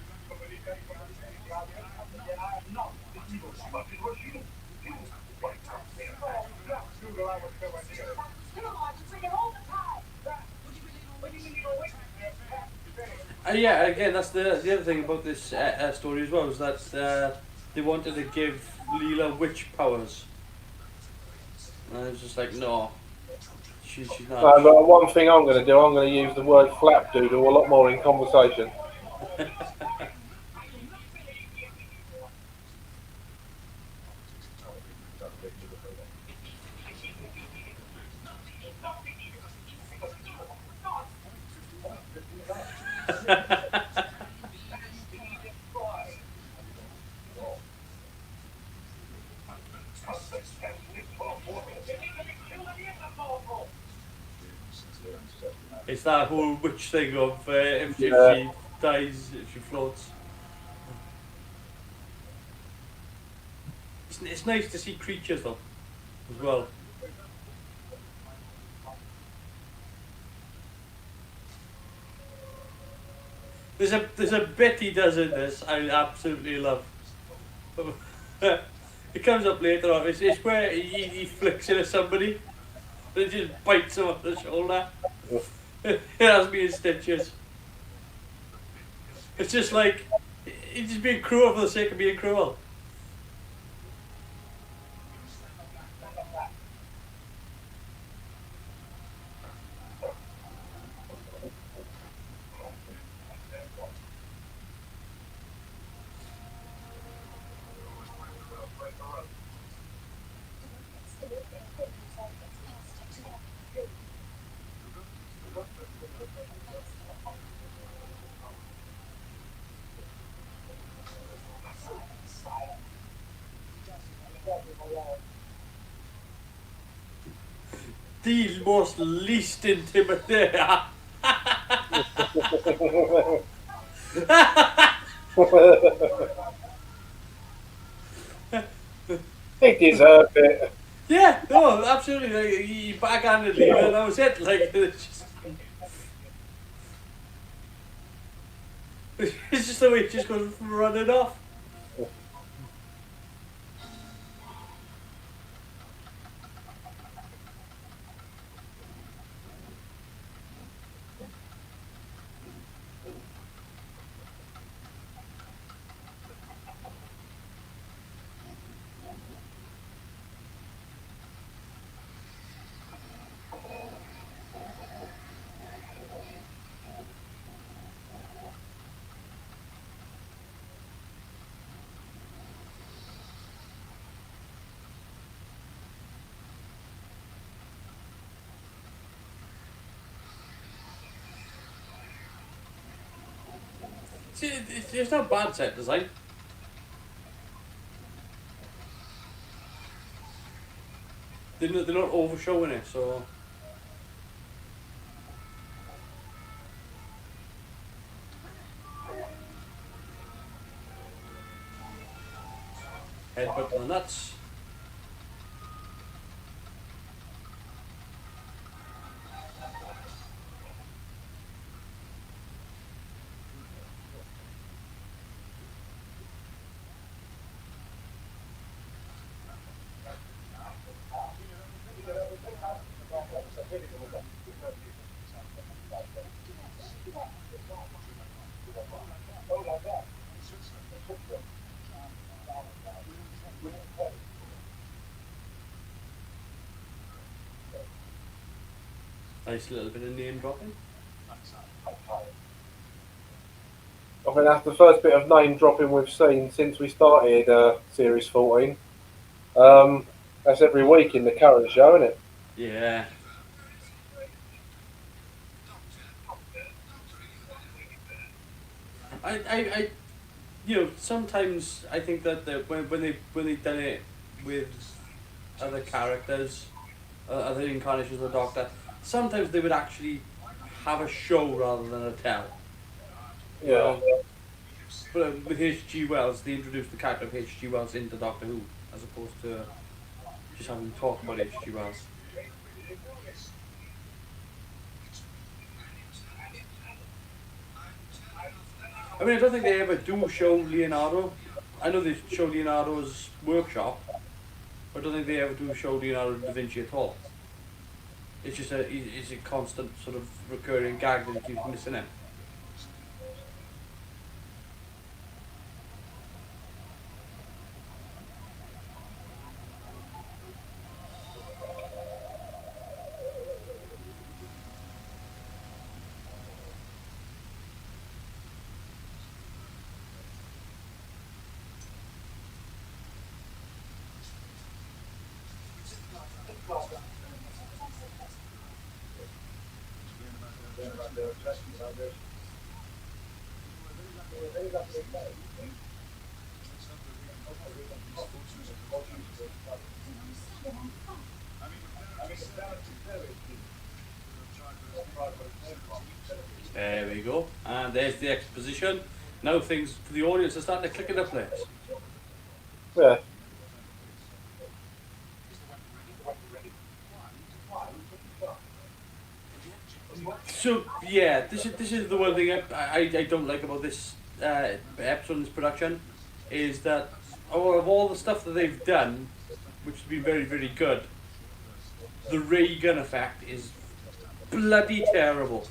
Yeah, again, that's the other thing about this story as well, is that they wanted to give Leela witch powers. And I was just like, no, she's not. But one thing I'm going to do, I'm going to use the word flapdoodle a lot more in conversation. It's that whole witch thing of if she dies, if she floats. It's nice to see creatures though, as well. There's a bit he does in this I absolutely love. It comes up later on. It's where he flicks it at somebody, and just bites him on the shoulder. It has me in stitches. It's just like he's just being cruel for the sake of being cruel. The most least intimidating. He deserved it. Yeah, no, absolutely. Like, he backhanded me, and that was it. Like, it's just the way it just goes running off. See, it's not bad set design. They're not overshowing it, so. Headbutt to the nuts. Nice little bit of name dropping. I think that's the first bit of name dropping we've seen since we started Series 14. That's every week in the current show, isn't it? Yeah. I you know, sometimes I think that when they done it with other characters, other incarnations of the Doctor, sometimes they would actually have a show rather than a tell. Yeah. But with H.G. Wells, they introduced the character of H.G. Wells into Doctor Who, as opposed to just having to talk about H.G. Wells. I mean, I don't think they ever do show Leonardo. I know they show Leonardo's workshop, but I don't think they ever do show Leonardo da Vinci at all. It's just it's a constant sort of recurring gag that keeps missing it. There we go. And there's the exposition. Now things for the audience are starting to click into place. Yeah. So yeah, this is the one thing I don't like about this episode in this production, is that of all the stuff that they've done, which has been very, very good, the ray gun effect is bloody terrible.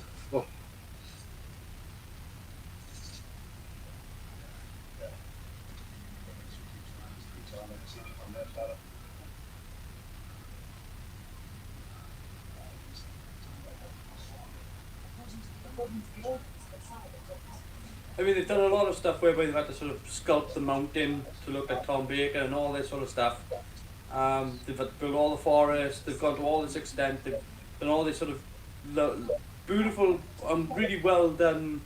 I mean, they've done a lot of stuff whereby they've had to sort of sculpt the mountain to look like Tom Baker and all this sort of stuff. They've had to build all the forests, they've gone to all this extent, they've done all this sort of beautiful, really well done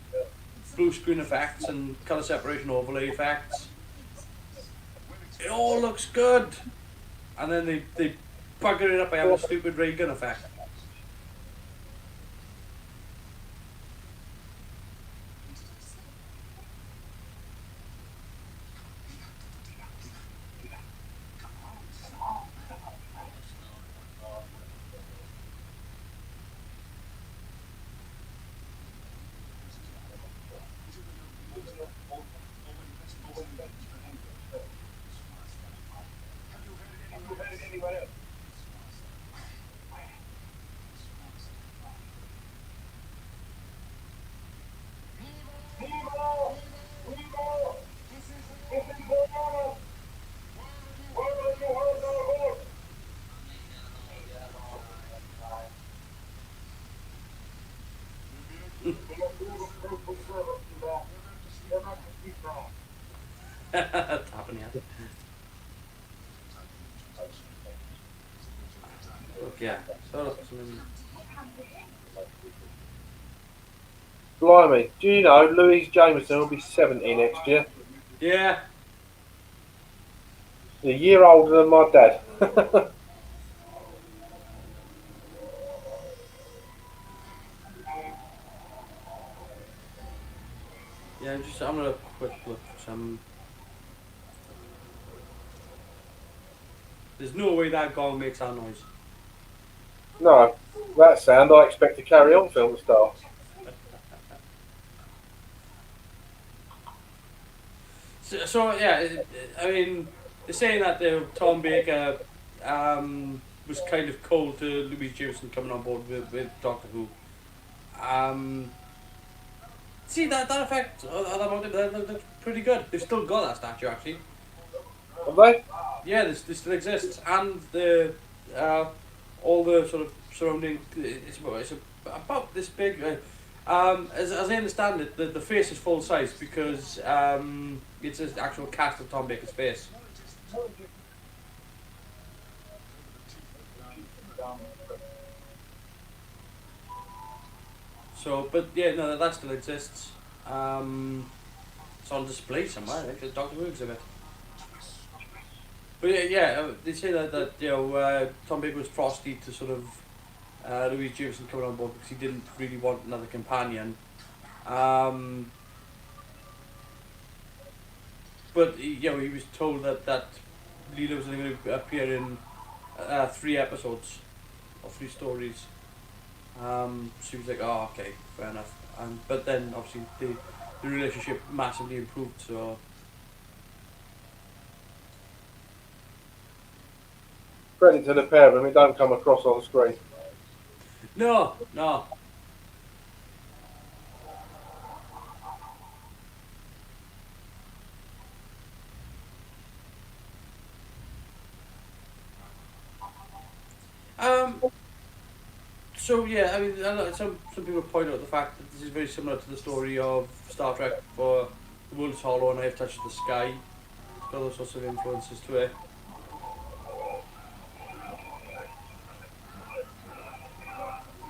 blue screen effects and colour separation overlay effects. It all looks good! And then they bugger it up by having a stupid ray gun effect. Tapping you. Look, yeah. So, Blimey, do you know Louise Jameson will be 70 next year? yeah. A year older than my dad. Yeah, I'm gonna quick look for some. There's no way that gong makes that noise. No, that sound I expect to carry on film star. So yeah, I mean, they're saying that Tom Baker was kind of cold to Louise Jameson coming on board with Doctor Who. See that effect, that looks pretty good. They've still got that statue actually. Have they? Yeah, this still exists, and the all the sort of surrounding. It's about this big. As I understand it, the face is full size because it's an actual cast of Tom Baker's face. So, but yeah, no, that still exists. It's on display somewhere. I think the Doctor Who exhibit. But yeah, they say that you know Tom Baker was frosty to sort of Louise Jameson coming on board because he didn't really want another companion. But you know, he was told that Leela was only going to appear in 3 episodes or 3 stories. So he was like, oh, okay, fair enough. But then obviously the relationship massively improved. So Credit to the pair of them, it don't come across on the screen. no. So yeah, I mean, I know some people point out the fact that this is very similar to the story of Star Trek for The World is Hollow and I Have Touched the Sky. It's got those sorts of influences to it.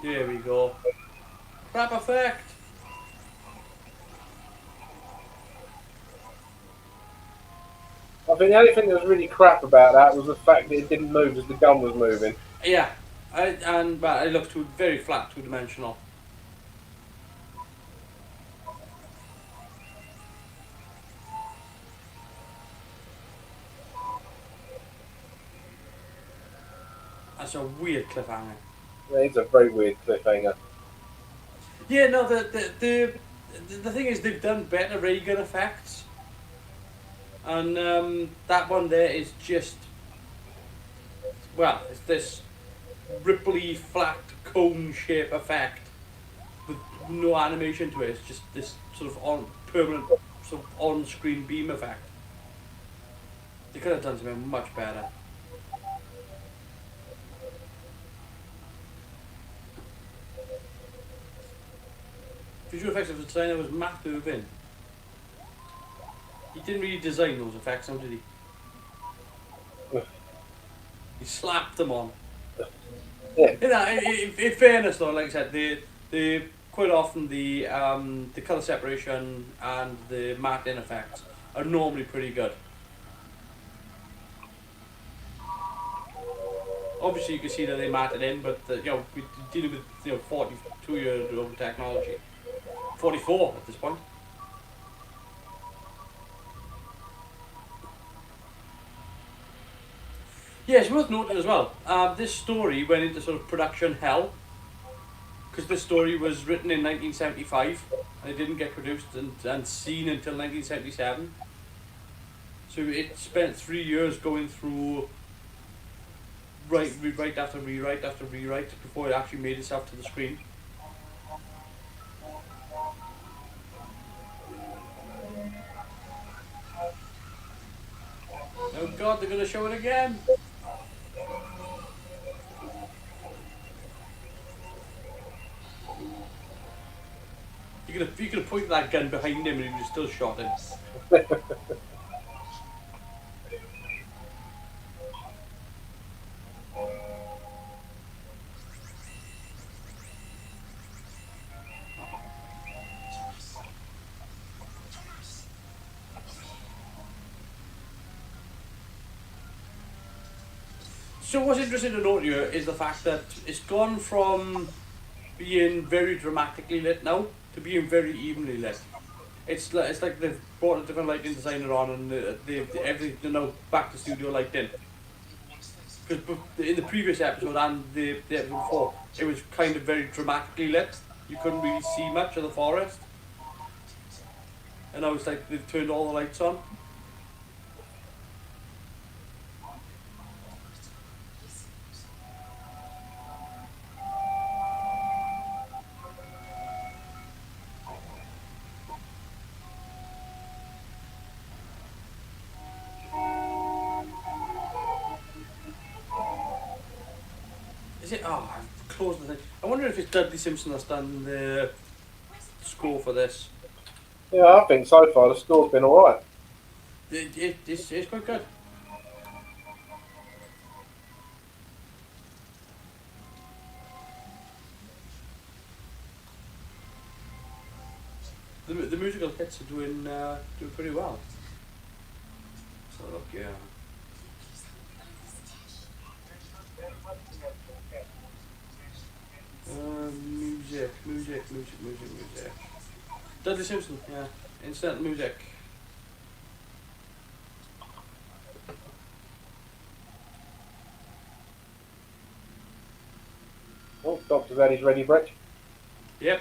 There we go. Crap effect! I think the only thing that was really crap about that was the fact that it didn't move as the gun was moving. Yeah, but it looks very flat, two-dimensional. That's a weird cliffhanger. Yeah, it's a very weird cliffhanger. Yeah, no, the thing is they've done better ray gun effects. And that one there is just, well, it's this ripply, flat, cone shape effect with no animation to it. It's just this sort of permanent, sort of on-screen beam effect. They could have done something much better. visual effects designer was Matt Irvin. He didn't really design those effects, now did he? He slapped them on. Yeah. You know, in fairness though, like I said, they quite often the colour separation and the matte in effects are normally pretty good. Obviously, you can see that they matted in, but you know, we're dealing with 42-year-old technology, 44 at this point. Yeah, it's worth noting as well. This story went into sort of production hell because this story was written in 1975 and it didn't get produced and seen until 1977. So it spent 3 years going through rewrite after rewrite after rewrite before it actually made itself to the screen. Oh God, they're going to show it again. You could have pointed that gun behind him and he would have still shot him. So what's interesting to note here is the fact that it's gone from being very dramatically lit now to being very evenly lit. It's like they've brought a different lighting designer on and they've everything now back to studio lighting. Because in the previous episode and the episode before, it was kind of very dramatically lit. You couldn't really see much of the forest. And now it's like they've turned all the lights on. Oh, I've closed the thing. I wonder if it's Dudley Simpson that's done the score for this. Yeah, I think so far the score's been alright. It's quite good. The musical hits are doing pretty well. So look, yeah. Music. Dudley Simpson, yeah. Instant music. Oh, Doctor's had his ready break. Yep.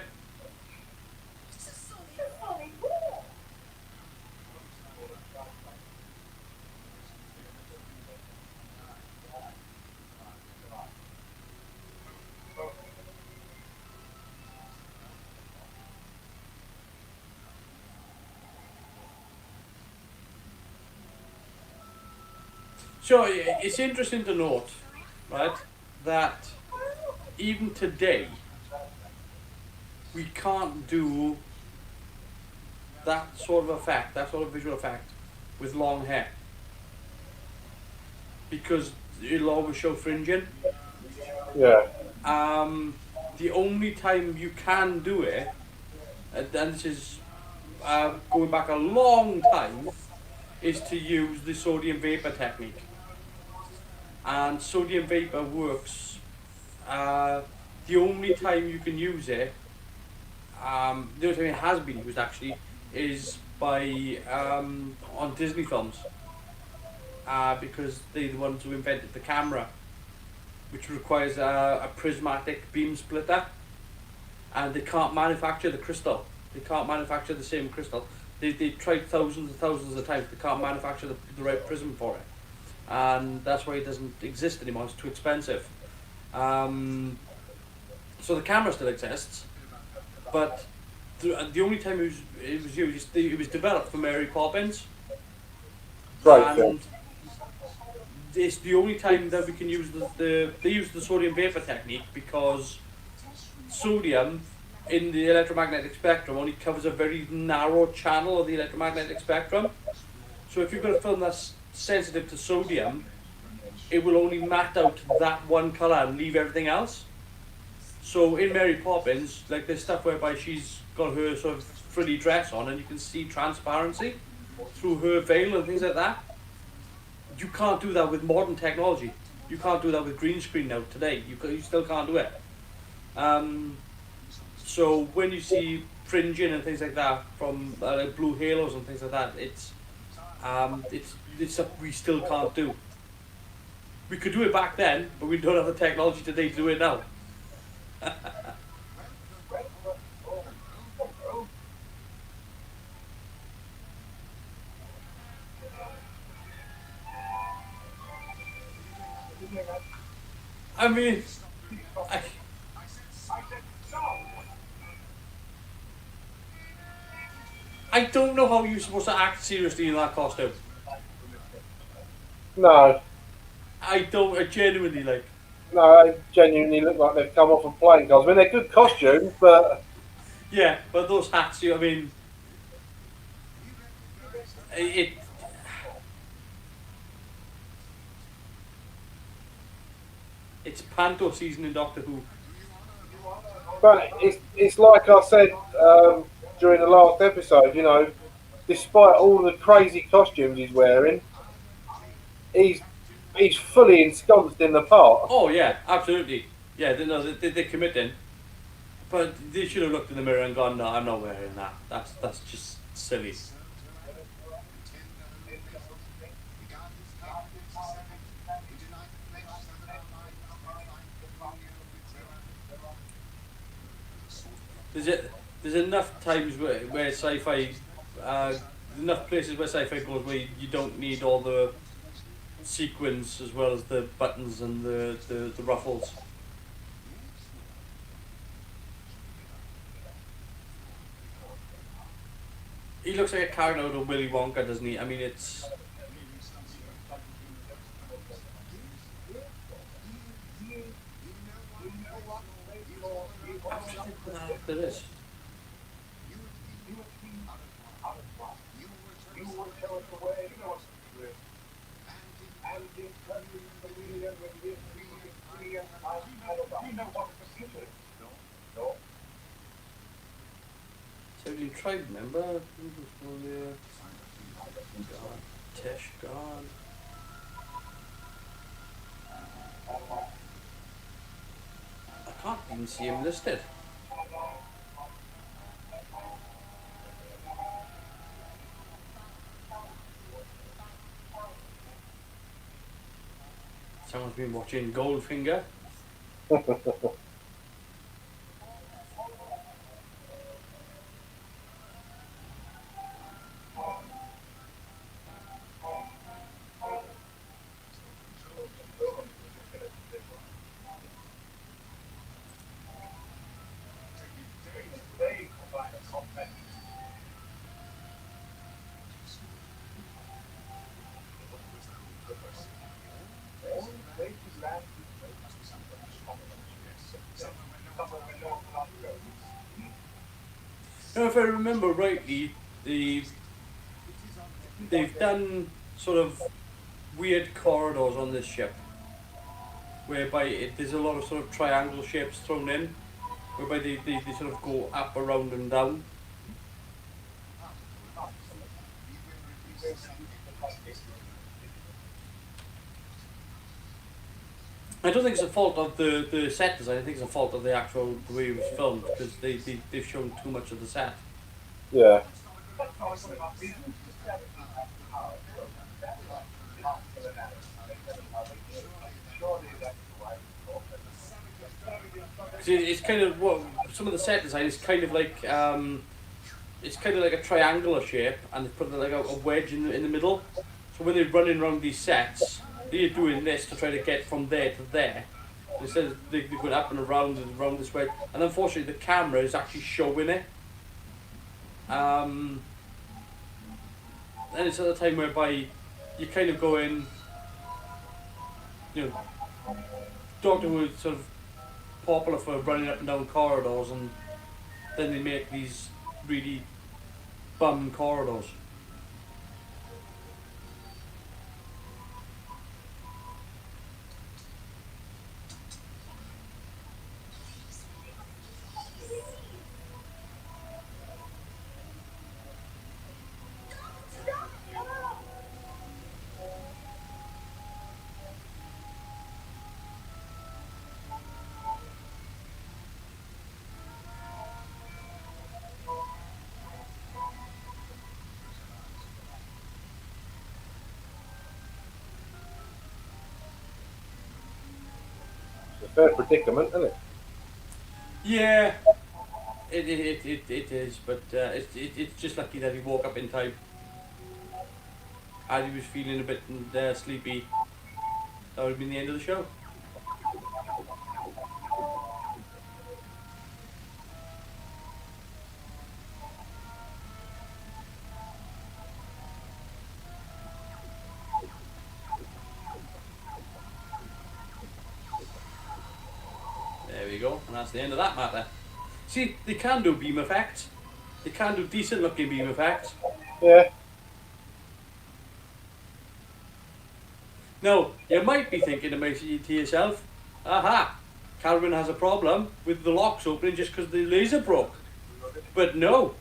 So it's interesting to note, right, that even today we can't do that sort of effect, that sort of visual effect with long hair because it'll always show fringing. Yeah. The only time you can do it, and this is going back a long time, is to use the sodium vapor technique. And sodium vapor works. The only time you can use it, the only time it has been used actually, is by on Disney films, because they're the ones who invented the camera, which requires a prismatic beam splitter, and they can't manufacture the crystal. They can't manufacture the same crystal. They tried thousands and thousands of times. They can't manufacture the right prism for it. And that's why it doesn't exist anymore. It's too expensive. So the camera still exists, but the only time it was used, it was developed for Mary Poppins. Right. And it's the only time that we can use they use the sodium vapor technique because sodium in the electromagnetic spectrum only covers a very narrow channel of the electromagnetic spectrum. So if you're going to film that's sensitive to sodium, it will only mat out that one colour and leave everything else. So in Mary Poppins, like there's stuff whereby she's got her sort of frilly dress on and you can see transparency through her veil and things like that. You can't do that with modern technology. You can't do that with green screen now today. You still can't do it. So when you see fringing and things like that from like blue halos and things like that, it's stuff we still can't do. We could do it back then, but we don't have the technology today to do it now. I mean, I don't know how you're supposed to act seriously in that costume. No. I genuinely like. No, they genuinely look like they've come off a plane, guys. I mean, they're good costumes, but... Yeah, but those hats, I mean... It's panto season in Doctor Who. But it's like I said during the last episode, you know, despite all the crazy costumes he's wearing, he's fully ensconced in the part. Oh yeah, absolutely. Yeah, they're committing. But they should have looked in the mirror and gone, no, I'm not wearing that. That's just silly. There's enough times where sci-fi, enough places where sci-fi goes where you don't need all the sequins as well as the buttons and the ruffles. He looks like a character out of Willy Wonka, doesn't he? I mean, it's... There is. So you tried, remember? God, Tish, God. I can't even see him listed. Someone's been watching Goldfinger. Now, if I remember rightly, they've done sort of weird corridors on this ship, whereby there's a lot of sort of triangle shapes thrown in, whereby they sort of go up, around and down. I don't think it's a fault of the set design. I think it's a fault of the actual the way it was filmed, because they've shown too much of the set. Yeah. It's kind of what some of the set design is kind of like. It's kind of like a triangular shape, and they put like a wedge in the middle. So when they're running around these sets, they're doing this to try to get from there to there. Instead of they're going up and around this way. And unfortunately the camera is actually showing it. And it's at a time whereby you kind of go in, you know, Doctor Who is sort of popular for running up and down corridors and then they make these really bum corridors. It's a fair predicament, isn't it? Yeah, it is, but it's just lucky that he woke up in time. As he was feeling a bit sleepy, that would have been the end of the show. There we go, and that's the end of that matter. See, they can do beam effects. They can do decent looking beam effects. Yeah. Now, you might be thinking to yourself, aha, Calvin has a problem with the locks opening just because the laser broke. But no,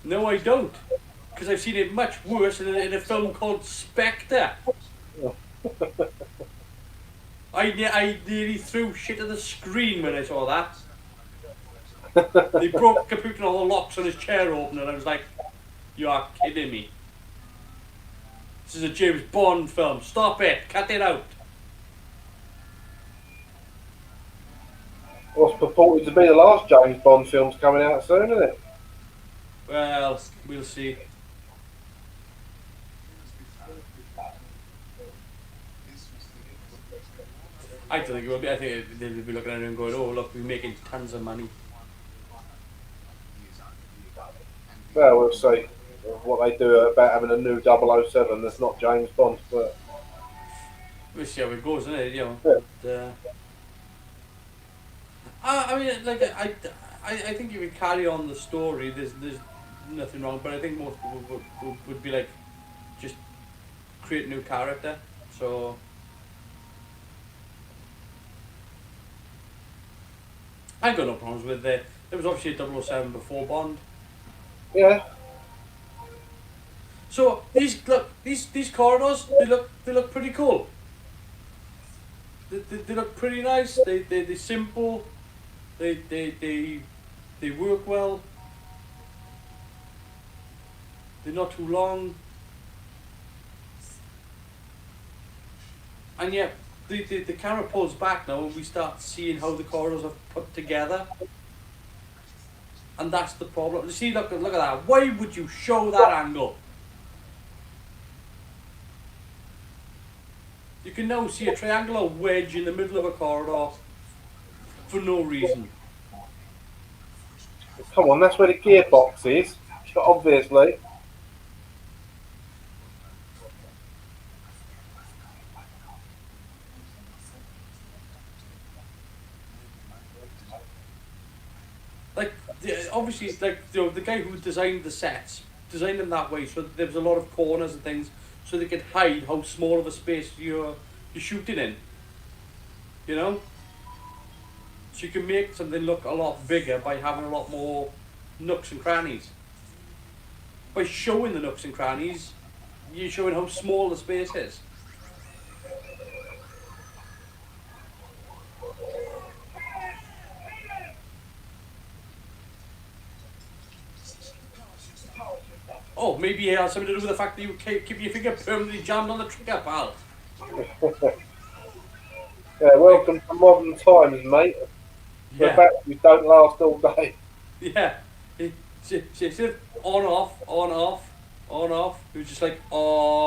I don't. Because I've seen it much worse in a film called Spectre. I nearly threw shit at the screen when I saw that. They broke completely all the locks on his chair open, and I was like, you are kidding me. This is a James Bond film. Stop it. Cut it out. What's purported to be the last James Bond film's coming out soon, isn't it? Well, we'll see. I don't think it will be. I think they'll be looking at it and going, oh, look, we're making tons of money. Well, we'll see what they do about having a new 007 that's not James Bond, but We'll see how it goes, isn't it? You know. Yeah. But, I mean, like, I think if you carry on the story, there's nothing wrong. But I think most people would be like, just create a new character. So I got no problems with it. There was obviously a 007 before Bond. yeah. So these corridors, they look pretty cool. They look pretty nice. They're simple. They work well. They're not too long. And yet the camera pulls back now and we start seeing how the corridors are put together. And that's the problem. You see, look at that. Why would you show that angle? You can now see a triangular wedge in the middle of a corridor for no reason. Come on, that's where the gearbox is, obviously. Like, obviously, like, you know, the guy who designed the sets designed them that way so that there was a lot of corners and things so they could hide how small of a space you're shooting in. You know? So you can make something look a lot bigger by having a lot more nooks and crannies. By showing the nooks and crannies, you're showing how small the space is. Oh, maybe it has something to do with the fact that you keep your finger permanently jammed on the trigger, pal. Yeah, welcome to modern times, mate. The Yeah. batteries don't last all day. Yeah. Instead of on, off, on, off, on, off, it was just like on.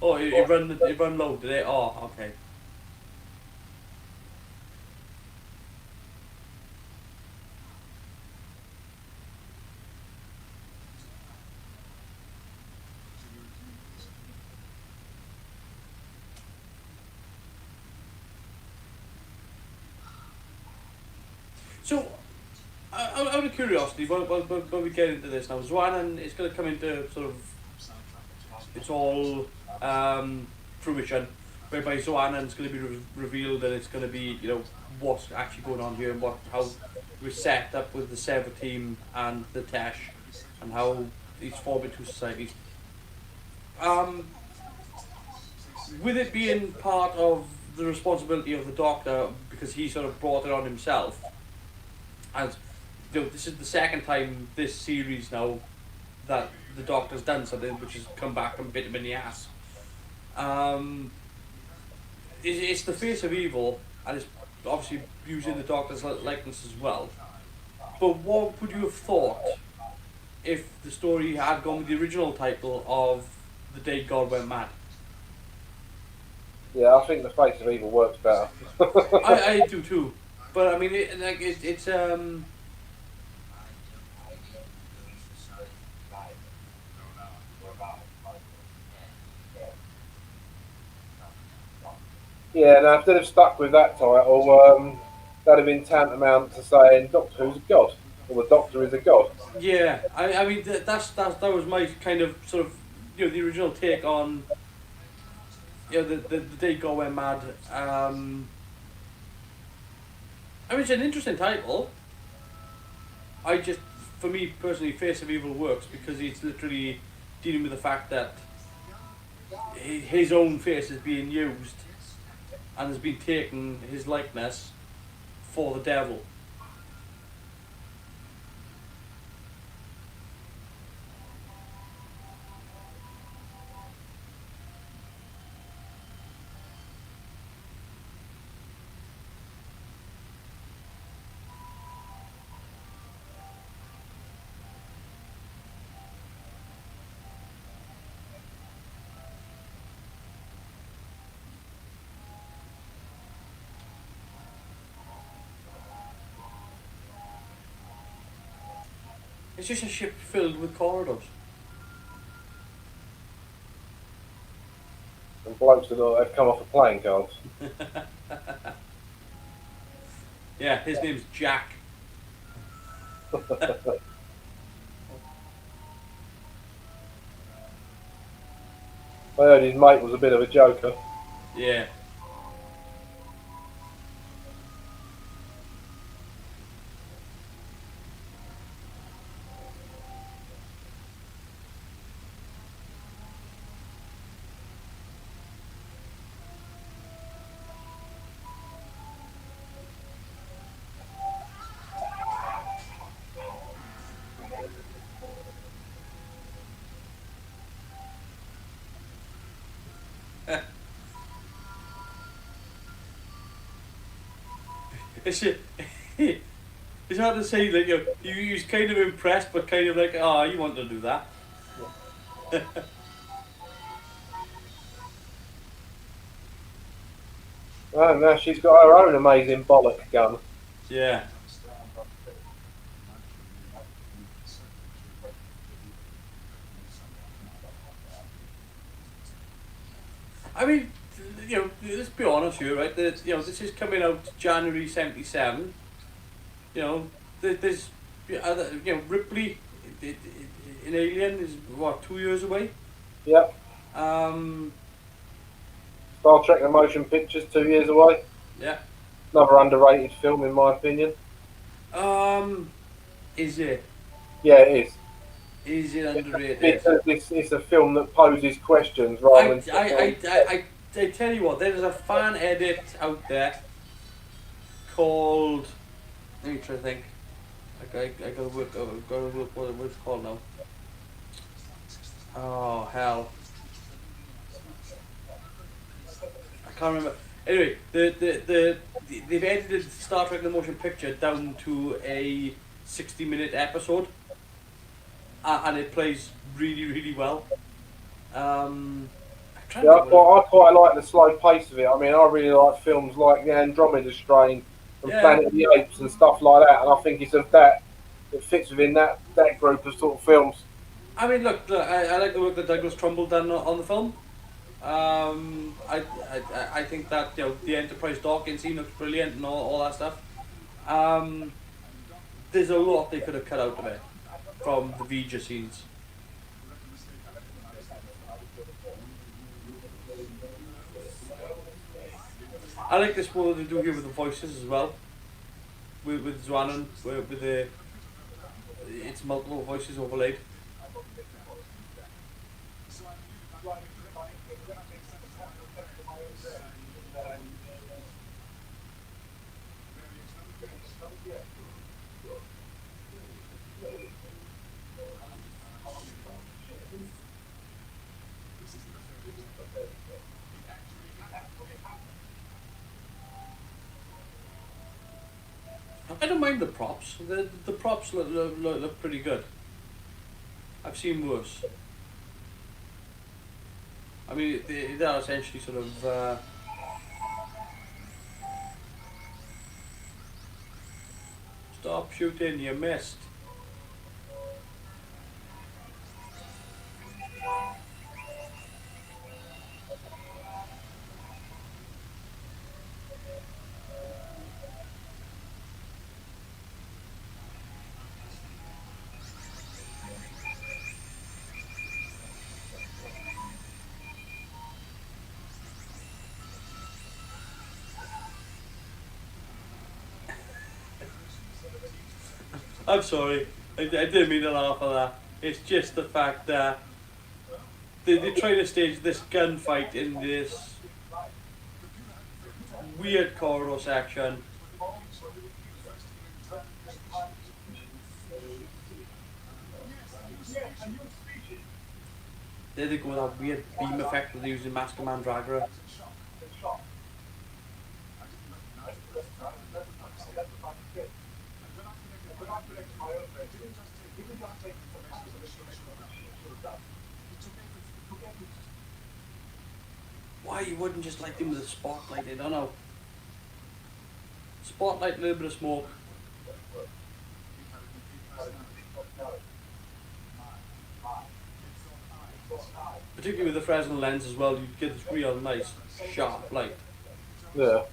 Oh, it run low, did it? Oh, okay. So, out of curiosity, when we get into this now, Zwanan is going to come into sort of it's all fruition, whereby Zoanan's going to be revealed, and it's going to be what's actually going on here and how we're set up with the Sever team and the Tesh, and how these form into societies. With it being part of the responsibility of the Doctor, because he sort of brought it on himself, and this is the second time this series now that the Doctor's done something which has come back and bit him in the ass. It's the face of evil, and it's obviously using the Doctor's likeness as well. But what would you have thought if the story had gone with the original title of The Day God Went Mad? Yeah, I think the face of evil works better. I do too, but I mean, it's Yeah, now if they'd have stuck with that title, that'd have been tantamount to saying Doctor Who's a god, or the Doctor is a god. yeah. I mean that was my kind of sort of the original take on the Day God Went Mad. I mean, it's an interesting title. For me personally, Face of Evil works because it's literally dealing with the fact that his own face is being used and has been taken, his likeness, for the devil. It's just a ship filled with corridors. And blokes that have come off a playing cards. Yeah, his name's Jack. I heard his mate was a bit of a joker. Yeah. It's hard to say that you're kind of impressed, but kind of like, oh, you want to do that. Oh, now she's got her own amazing bollock gun. Yeah. I mean, let's be honest here, right? This is coming out January '77. There's, Ripley in Alien is what, 2 years away. Yep. Star Trek: The Motion Pictures 2 years away. Yeah. Another underrated film, in my opinion. Is it? Yeah, it is. Is it underrated? It's a film that poses questions rather than. I tell you what, there's a fan edit out there called. Let me try to think. I gotta work what it's called now. Oh hell! I can't remember. Anyway, they've edited Star Trek: The Motion Picture down to a 60-minute episode, and it plays really, really well. Yeah, I quite like the slow pace of it. I mean, I really like films like The Andromeda Strain and Planet of the Apes and stuff like that, and I think it's of that it fits within that group of sort of films. I mean, look, I like the work that Douglas Trumbull done on the film. I think that the Enterprise docking scene looks brilliant and all that stuff. there's a lot they could have cut out of it from the Vija scenes. I like this one they do here with the voices as well. With Zwanon, with the it's multiple voices overlaid. I don't mind the props. The props look pretty good. I've seen worse. I mean, they are essentially sort of. Stop shooting! You missed. I'm sorry, I didn't mean to laugh at that. It's just the fact that they try to stage this gunfight in this weird corridor section. There they go with that weird beam effect that they use in Master Mandragora. Why you wouldn't just light them with a spotlight? I don't know. Spotlight, a little bit of smoke. Particularly with the Fresnel lens as well, you get this real nice, sharp light. Yeah.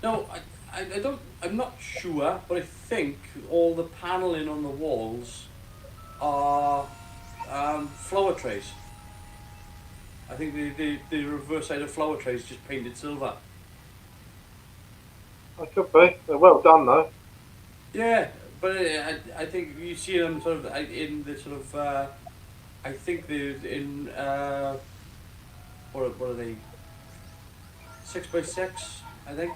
No, I don't, I'm not sure, but I think all the paneling on the walls are flower trays. I think the reverse side of flower trays just painted silver. It could be. They're well done though. Yeah, but I think you see them sort of in the sort of I think they're in what are they? 6x6, I think.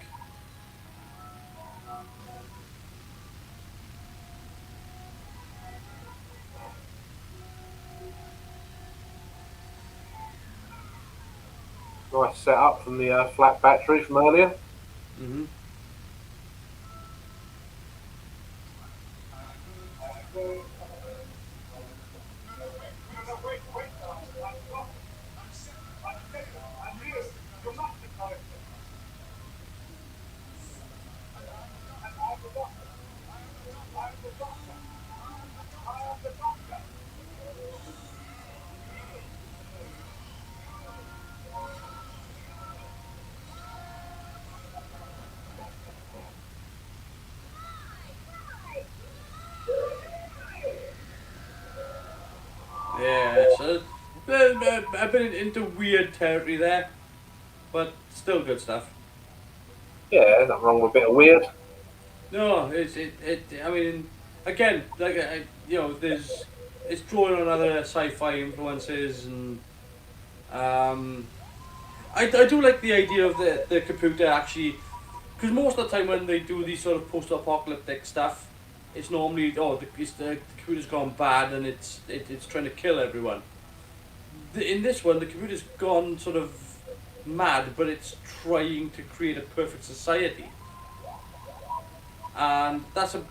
Nice setup from the flat battery from earlier. Mhm. Yeah, so a bit into weird territory there, but still good stuff. Yeah, there's nothing wrong with a bit of weird. No, I mean, again, like you know, it's drawing on other sci-fi influences, and I do like the idea of the computer actually, because most of the time when they do these sort of post-apocalyptic stuff, it's normally the computer's gone bad and it's trying to kill everyone. In this one, the computer's gone sort of mad, but it's trying to create a perfect society, and that's a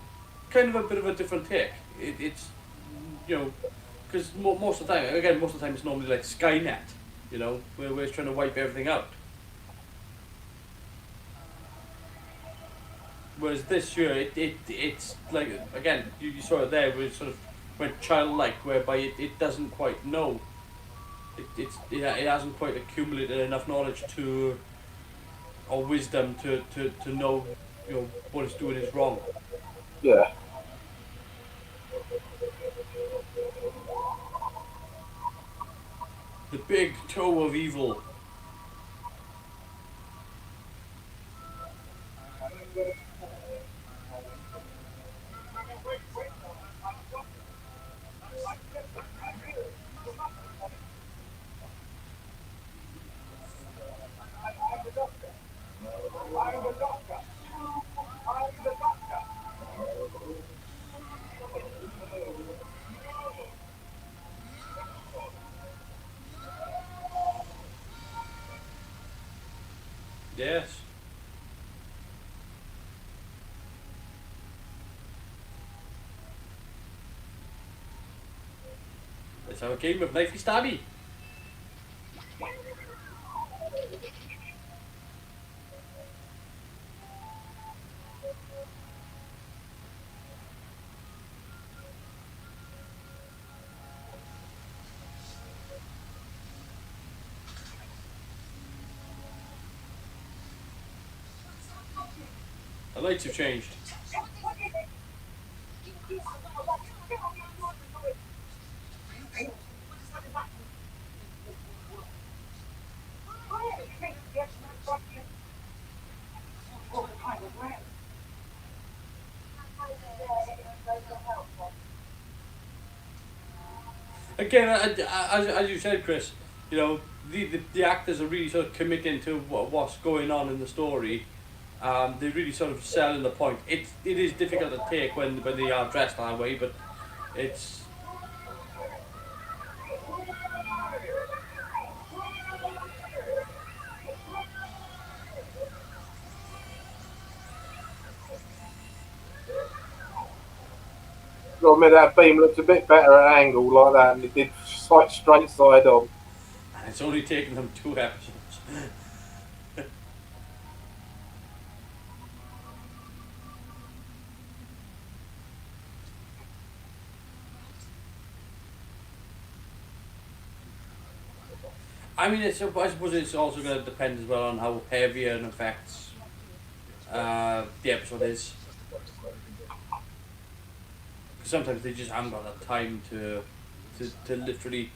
kind of a bit of a different take. It's you know, because most of the time it's normally like Skynet, you know, where it's trying to wipe everything out. Whereas this year, it's like, again, you saw it there, where it sort of went childlike, whereby it doesn't quite know. It hasn't quite accumulated enough knowledge to, or wisdom to know, what it's doing is wrong. Yeah. The big toe of evil. I'm the doctor. I'm the doctor. I'm the doctor. Yes. Let's have a game of knifey stabby. The lights have changed. Again, as you said, Chris, the actors are really sort of committing to what's going on in the story. They really sort of selling the point. It is difficult to take when they are dressed that way, but it's. Got me that beam looked a bit better at angle like that, and it did straight side on. And it's only taken them 2 episodes. I mean, I suppose it's also going to depend as well on how heavy an effects the episode is. Because sometimes they just haven't got the time to literally,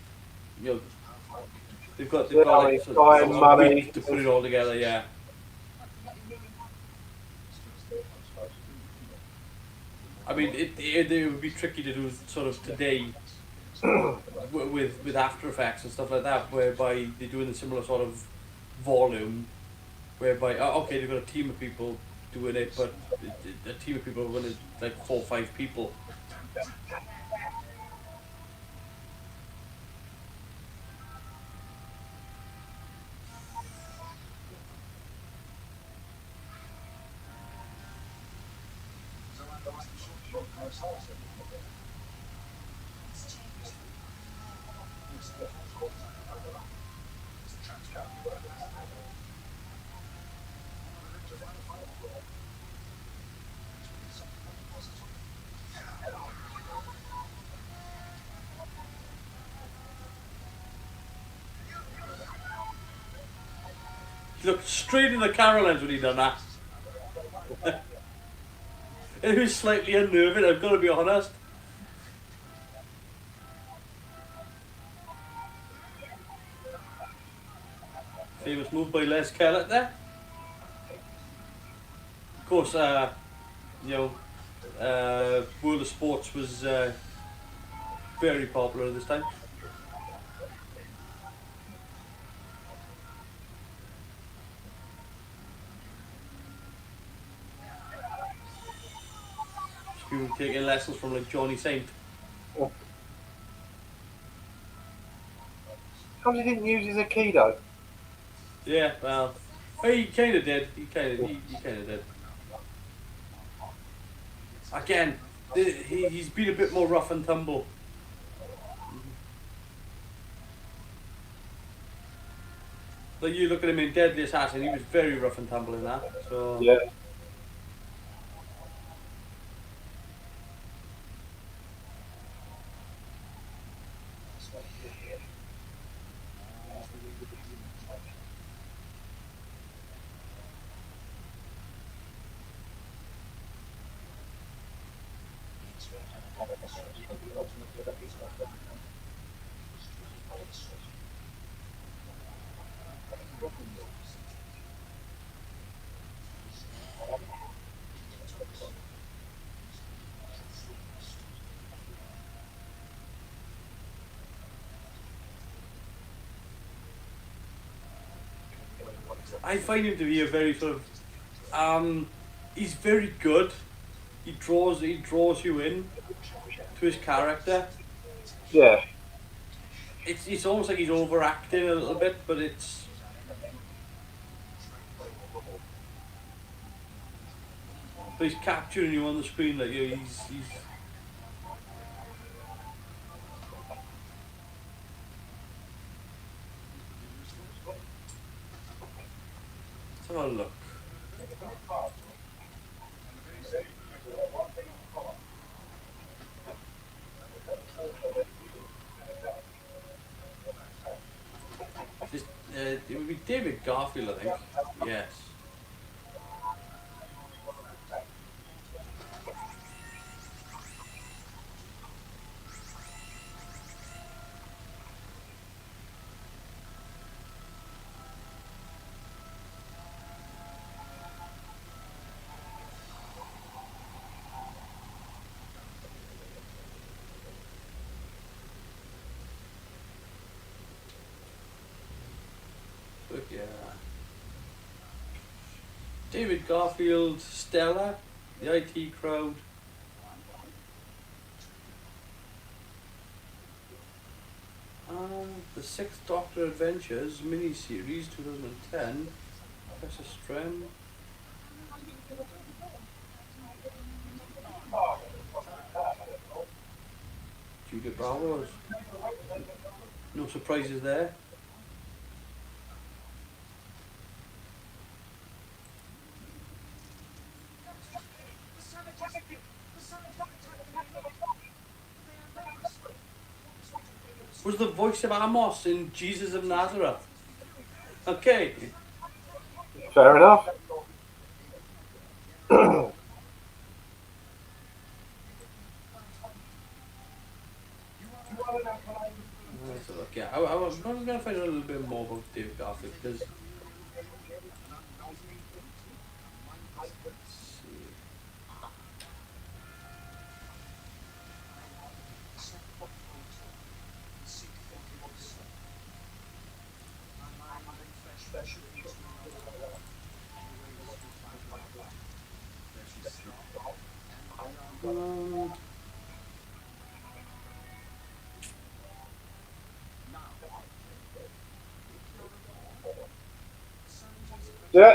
they've got like, time, money to put it all together. Yeah. I mean, it would be tricky to do sort of today with After Effects and stuff like that, whereby they're doing a similar sort of volume, whereby okay, they've got a team of people doing it, but a team of people are going to like 4 or 5 people. He looked straight in the camera lens when he done that. It was slightly unnerving, I've got to be honest. Famous move by Les Kellett there. Of course, World of Sports was very popular at this time. People taking lessons from like Johnny Saint. How come he didn't use his Aikido? Yeah, well, he kind of did. He kind of did. Again, he's been a bit more rough and tumble. Like you look at him in Deadly Assassin, he was very rough and tumble in that. So Yeah. I find him to be a very sort of he's very good. He draws you in to his character. Yeah. It's almost like he's overacting a little bit, but it's he's capturing you on the screen like he's let's have a look. Just, it would be David Garfield, I think. Yes. But yeah. David Garfield, Stella, the IT Crowd. The Sixth Doctor Adventures miniseries 2010. Professor Strem. Julia Barrows. No surprises there. Was the voice of Amos in Jesus of Nazareth. Okay. Fair enough. So, okay, I'm going to find out a little bit more about David Garfield because.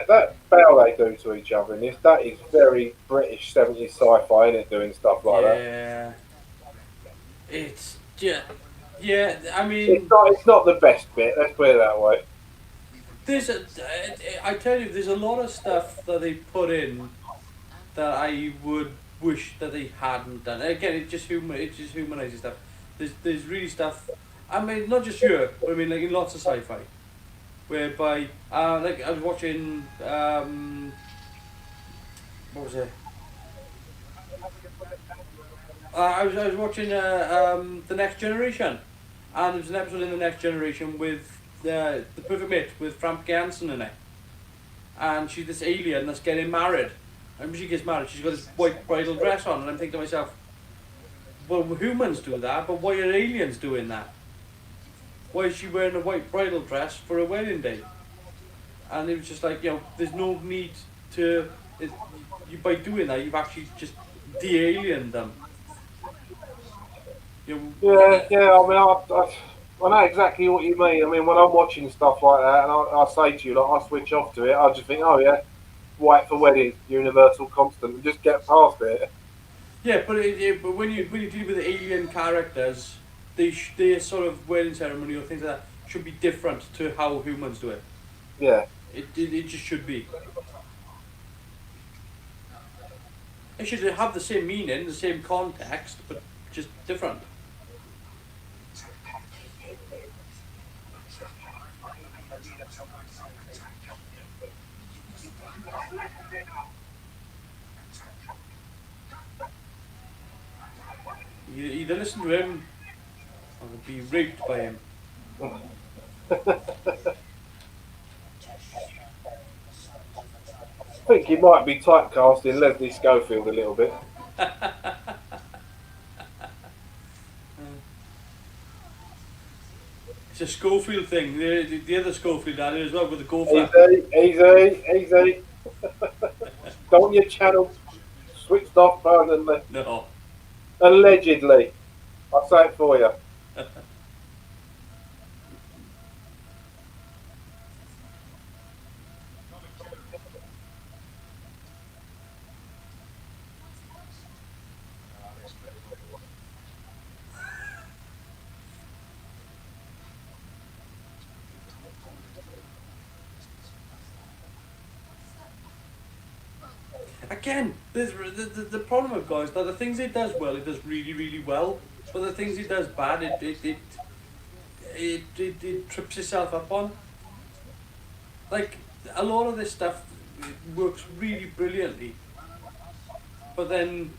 That bow they do to each other in this, that is very British 70s sci-fi, isn't it, doing stuff like that? Yeah. It's yeah. I mean, It's not the best bit. Let's put it that way. I tell you, there's a lot of stuff that they put in that I would wish that they hadn't done. Again, it just humanizes stuff. There's really stuff. I mean, not just here, but I mean, like in lots of sci-fi, whereby like I was watching what was it? I was watching the Next Generation, and there was an episode in the Next Generation with the Perfect Mate with Frank Jansen in it, and she's this alien that's getting married, and when she gets married, she's got this white bridal dress on, and I'm thinking to myself, well, humans do that, but why are aliens doing that? Why is she wearing a white bridal dress for a wedding day? And it was just like, there's no need to. By doing that, you've actually just de-aliened them. Yeah. I mean, I know exactly what you mean. I mean, when I'm watching stuff like that, and I say to you, like, I switch off to it, I just think, oh yeah, white for wedding, universal constant, and just get past it. Yeah, but when you deal with the alien characters, their sort of wedding ceremony or things like that should be different to how humans do it. Yeah. It just should be. It should have the same meaning, the same context, but just different. You either listen to him or be raped by him. I think he might be typecasting Leslie Schofield a little bit. It's a Schofield thing. The other Schofield had it as well with the gopher. Easy. Don't want your channel switched off permanently. No. Allegedly. I'll say it for you. Again, the problem with guys that the things he does well, he does really, really well. But the things he does bad, it trips itself up on. Like, a lot of this stuff works really brilliantly. But then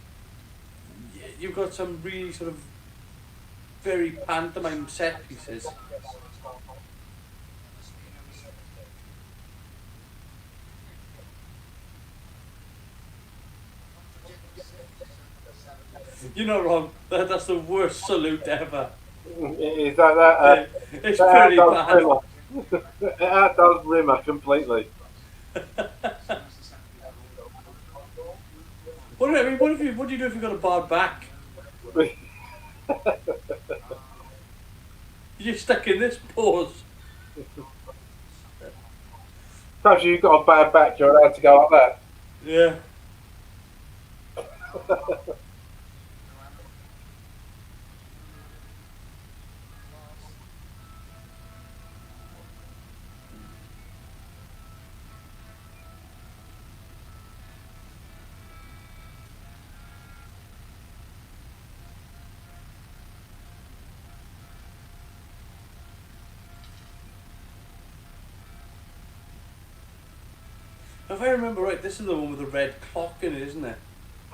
you've got some really sort of very pantomime set pieces. You're not wrong. That's the worst salute ever. Is that It's that pretty outdoes bad. Rimmer. It outdoes Rimmer completely. What do you do if you've got a bad back? You're stuck in this pose. Perhaps you've got a bad back, you're allowed to go like that. Yeah. If I remember right, this is the one with the red clock in it, isn't it?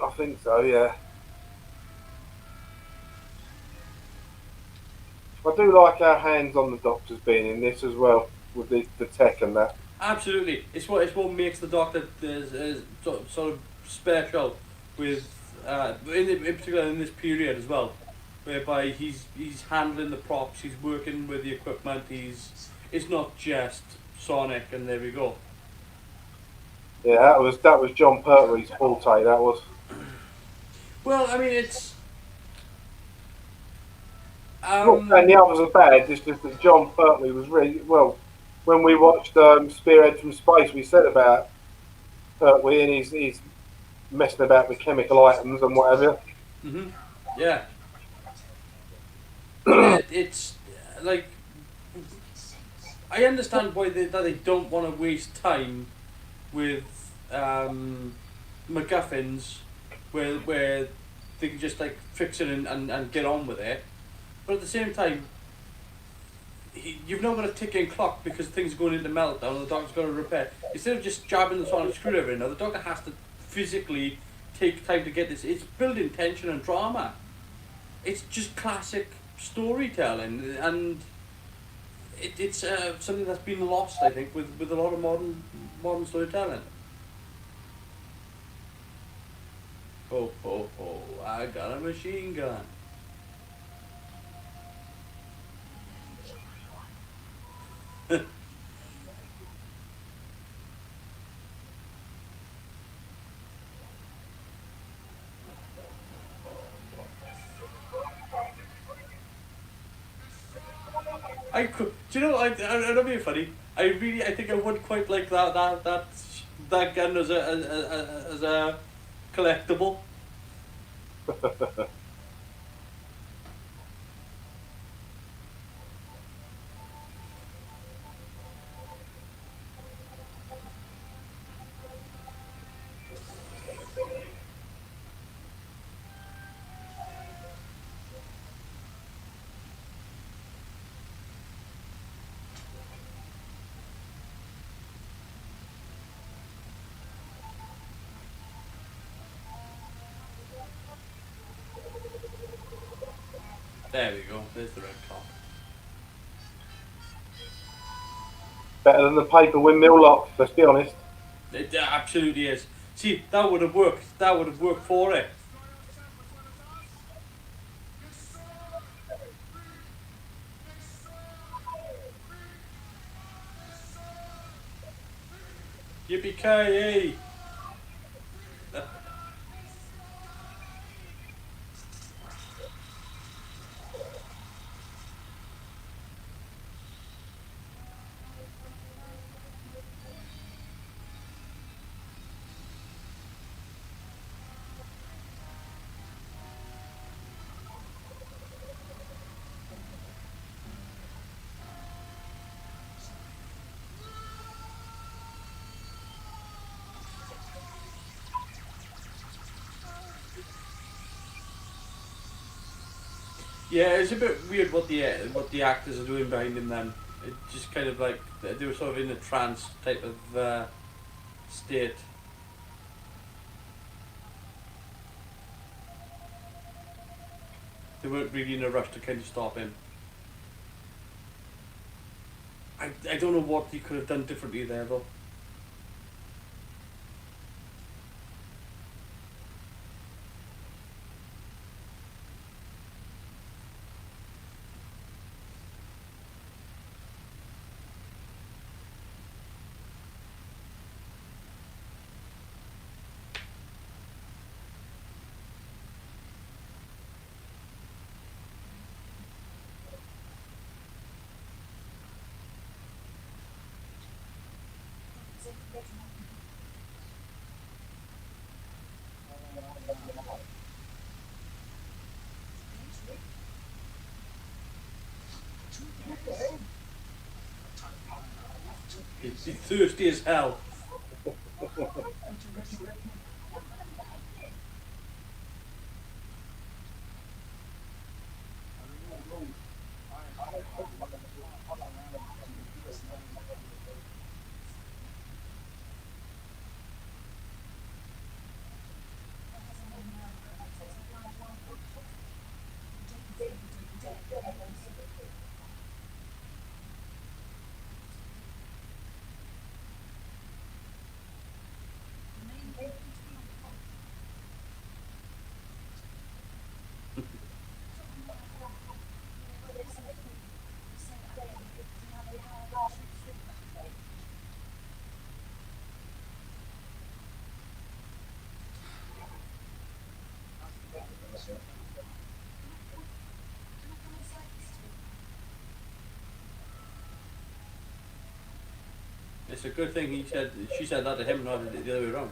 I think so, yeah. I do like our hands on the Doctor's being in this as well, with the tech and that. Absolutely. It's what makes the Doctor sort of special with in particular in this period as well, whereby he's handling the props, he's working with the equipment, it's not just Sonic and there we go. Yeah, that was John Pertwee's forte. That was. Well, I mean it's. Not saying the others are bad. It's just that John Pertwee was really well. When we watched Spearhead from Space, we said about Pertwee and he's messing about with chemical items and whatever. Yeah. But it's like I understand why that they don't want to waste time with MacGuffins where they can just like fix it and get on with it. But at the same time, you've now got a ticking clock because things are going into meltdown and the Doctor's got to repair. Instead of just jabbing the sonic screwdriver in, now the Doctor has to physically take time to get this. It's building tension and drama. It's just classic storytelling, and it's something that's been lost, I think, with a lot of modern storytelling. Ho ho ho! I got a machine gun. I could. Do you know? It'll be funny. I think I would quite like that gun as a collectible. There we go. There's the red clock. Better than the paper windmill lock, let's be honest. It absolutely is. See, that would have worked. That would have worked for it. Yippee-ki-yay! Yeah, it's a bit weird what the actors are doing behind him. Then it just kind of like they were sort of in a trance type of state. They weren't really in a rush to kind of stop him. I don't know what he could have done differently there though. He's thirsty as hell. It's a good thing she said that to him, not the other way around.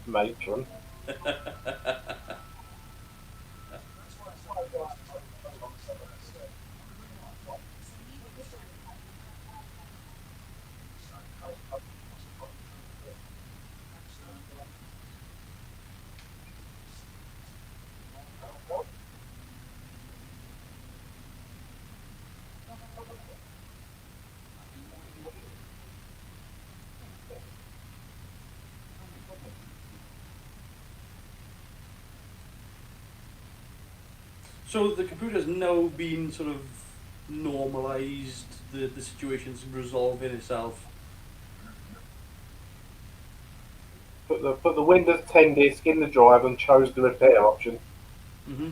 Matron. So the computer's now been sort of normalised, the situation's resolving itself. Put the Windows 10 disk in the drive and chose the repair option. Mm-hmm.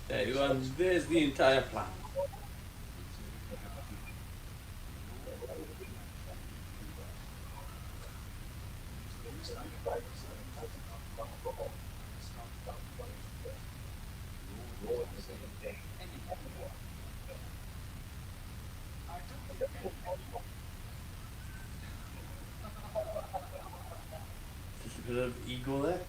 There you go, and there's the entire plan. Just a bit of ego there.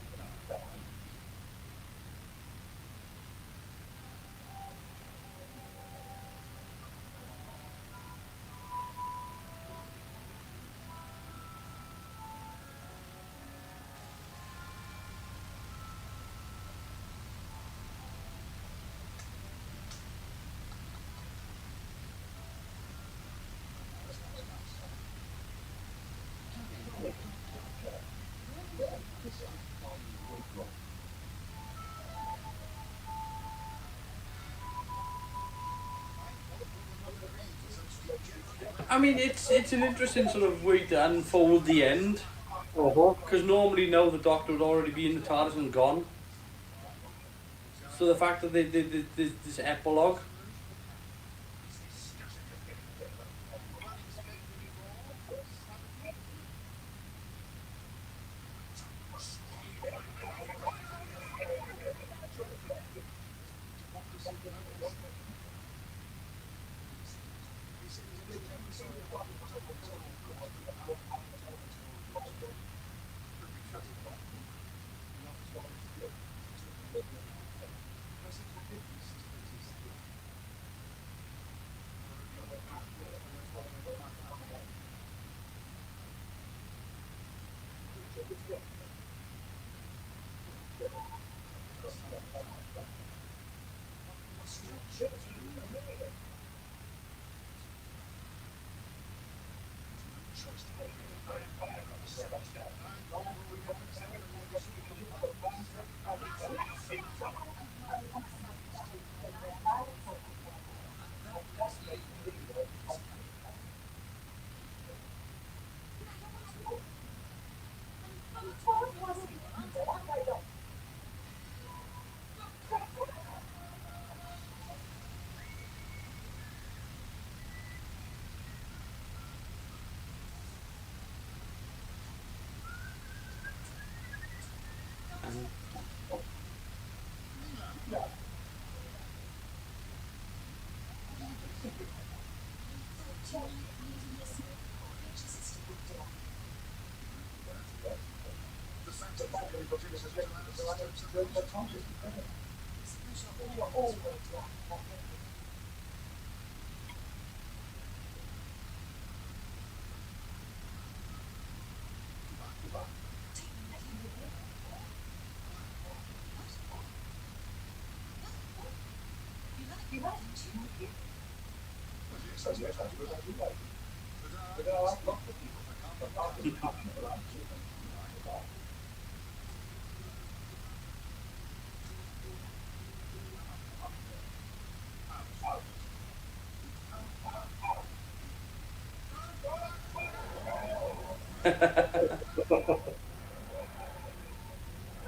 I mean, it's an interesting sort of way to unfold the end, because normally now the Doctor would already be in the TARDIS and gone. So the fact that they did this epilogue.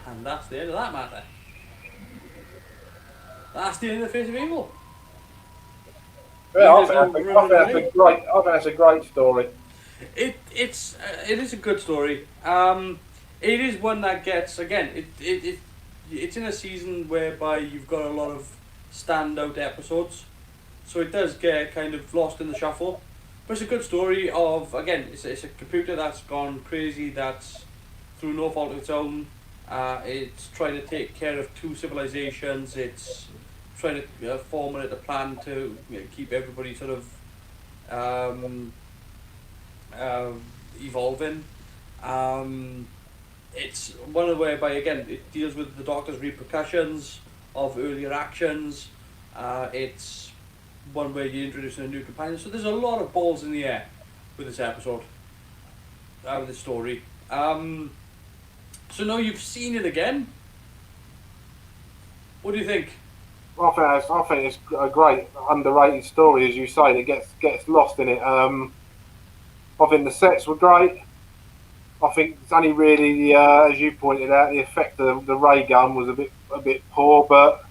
And that's the end of that matter. That's the end of the Face of Evil. Yeah, I think that's a great story. It is a good story. It is one that gets, again, it's in a season whereby you've got a lot of standout episodes, so it does get kind of lost in the shuffle. But it's a good story of, again, it's a computer that's gone crazy, that's through no fault of its own. It's trying to take care of two civilizations. It's trying to formulate a plan to keep everybody sort of evolving. It's one whereby, again, it deals with the Doctor's repercussions of earlier actions. It's one where you introduce a new companion. So there's a lot of balls in the air with this episode, with this story. So now you've seen it again. What do you think? I think it's a great underrated story, as you say. That gets lost in it. I think the sets were great. I think it's only really, as you pointed out, the effect of the ray gun was a bit poor, but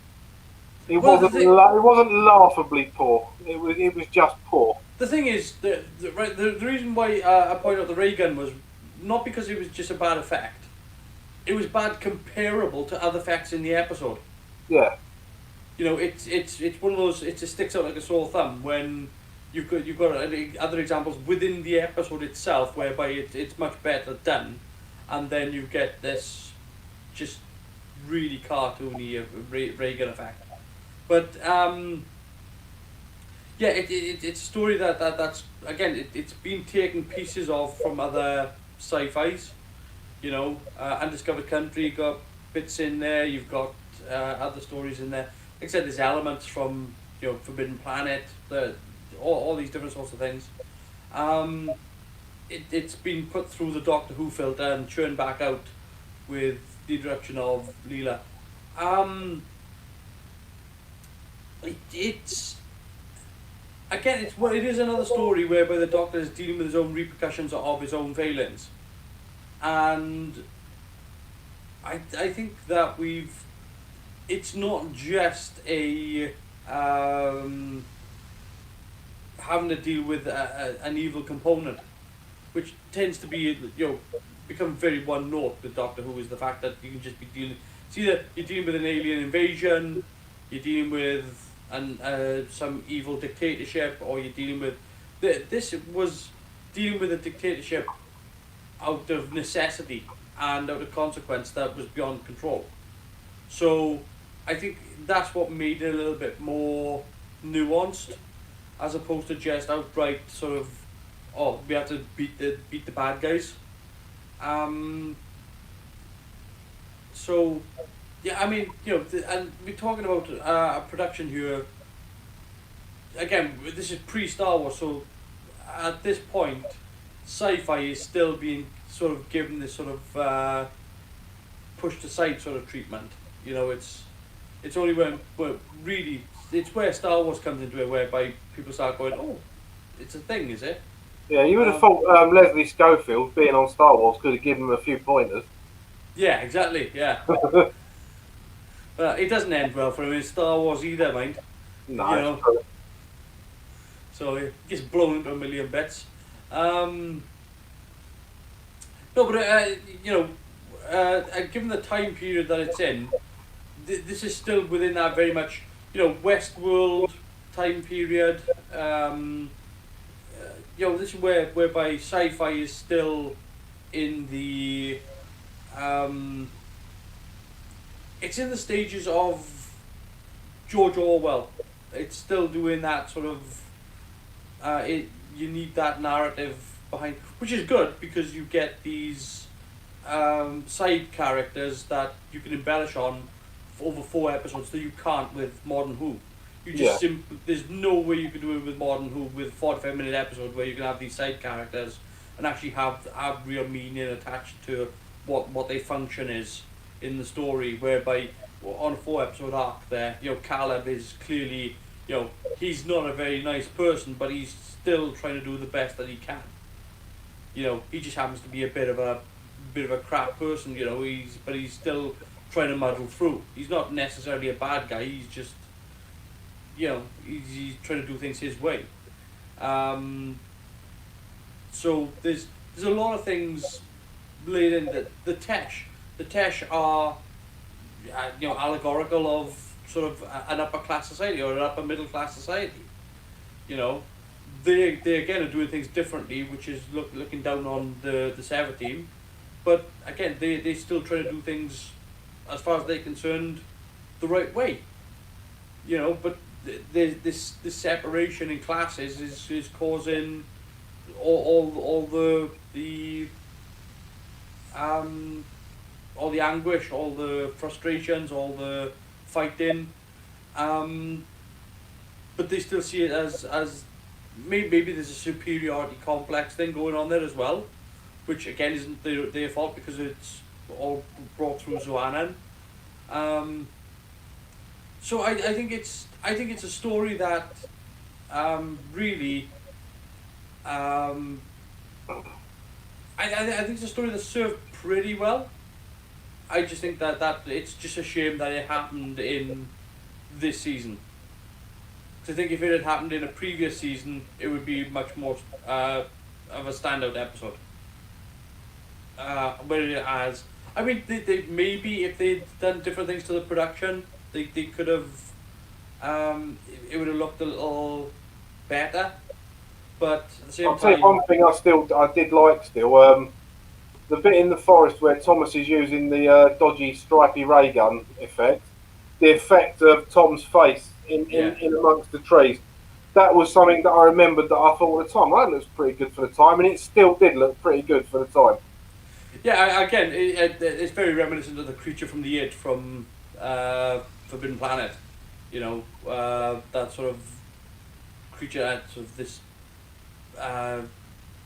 it wasn't laughably poor. It was just poor. The thing is, the reason why I point out the ray gun not because it was just a bad effect. It was bad comparable to other effects in the episode. Yeah. You know, it's one of those. It just sticks out like a sore thumb when you've got other examples within the episode itself whereby it's much better done, and then you get this just really cartoony Reagan effect. But yeah, it's a story that's again it's been taken pieces of from other sci-fis. You know, Undiscovered Country got bits in there. You've got other stories in there. Like I said, there's elements from Forbidden Planet, all these different sorts of things. It's been put through the Doctor Who filter and churned back out with the introduction of Leela. It's again, it is another story whereby the Doctor is dealing with his own repercussions of his own failings, and I think that it's not just a having to deal with an evil component, which tends to be become very one note with Doctor Who, is the fact that you can just be dealing. It's either you're dealing with an alien invasion, you're dealing with some evil dictatorship, or you're dealing with this was dealing with a dictatorship out of necessity and out of consequence that was beyond control. So I think that's what made it a little bit more nuanced, as opposed to just outright sort of, oh, we have to beat the bad guys. So yeah, I mean, and we're talking about a production here. Again, this is pre-Star Wars, so at this point, sci-fi is still being sort of given this sort of pushed aside sort of treatment. It's only when really it's where Star Wars comes into it, whereby people start going, oh, it's a thing, is it? Yeah, you would have thought Leslie Schofield being on Star Wars could have given him a few pointers. Yeah, exactly. Yeah. But it doesn't end well for him in Star Wars either, mind. No. So it gets blown into a million bits. No, but given the time period that it's in, this is still within that very much Westworld time period. This is whereby sci-fi is still in the it's in the stages of George Orwell. It's still doing that sort of you need that narrative behind, which is good because you get these side characters that you can embellish on over 4 episodes that you can't with Modern Who. You just there's no way you could do it with Modern Who with 45-minute episode where you can have these side characters and actually have real meaning attached to what their function is in the story, whereby on a 4-episode arc there, Caleb is clearly, he's not a very nice person, but he's still trying to do the best that he can. He just happens to be a bit of a crap person, but he's still trying to muddle through. He's not necessarily a bad guy, he's just, he's trying to do things his way. So there's a lot of things laid in that the Tesh are, allegorical of sort of an upper class society or an upper middle class society. They again are doing things differently, which is looking down on the Sever team, but again they still try to do things as far as they're concerned the right way. But this separation in classes is causing all the anguish, all the frustrations, all the fighting, but they still see it as maybe there's a superiority complex thing going on there as well, which again isn't their fault because it's all brought through Zoanan. So I think it's a story that really I think it's a story that served pretty well. I just think that it's just a shame that it happened in this season. I think if it had happened in a previous season, it would be much more of a standout episode. where it has. I mean, they maybe if they'd done different things to the production, they could have. It would have looked a little better, but at the same I'll tell you time, one thing I did like still. The bit in the forest where Thomas is using the dodgy stripy ray gun effect, the effect of Tom's face yeah. in amongst the trees, that was something that I remembered that I thought at the time, well, that looks pretty good for the time, and it still did look pretty good for the time. Yeah, again, it's very reminiscent of the creature from the Id from Forbidden Planet. You know, that sort of creature, sort of this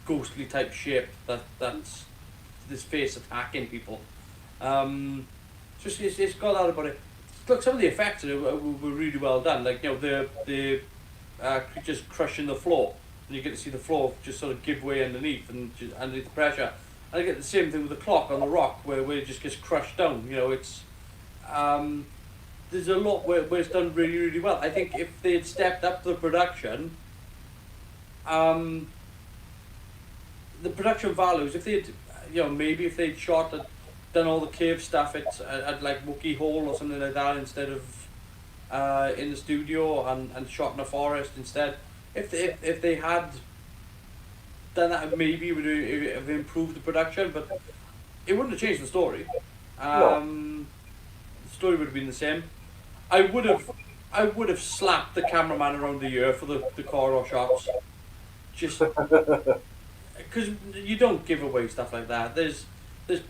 ghostly type shape that's this face attacking people. It's got that about it. Look, some of the effects were really well done. Like, you know, the creatures crushing the floor, and you get to see the floor just sort of give way underneath and just underneath the pressure. And I get the same thing with the clock on the rock where it just gets crushed down. You know, it's there's a lot where it's done really, really well. I think if they had stepped up the production, the production values, if they'd, you know, maybe if they'd done all the cave stuff at like Wookiee Hole or something like that instead of in the studio and shot in a forest instead. If they had done that, maybe it would have improved the production, but it wouldn't have changed the story. The story would have been the same. I would have slapped the cameraman around the ear for the corridor shots, just because you don't give away stuff like that. There's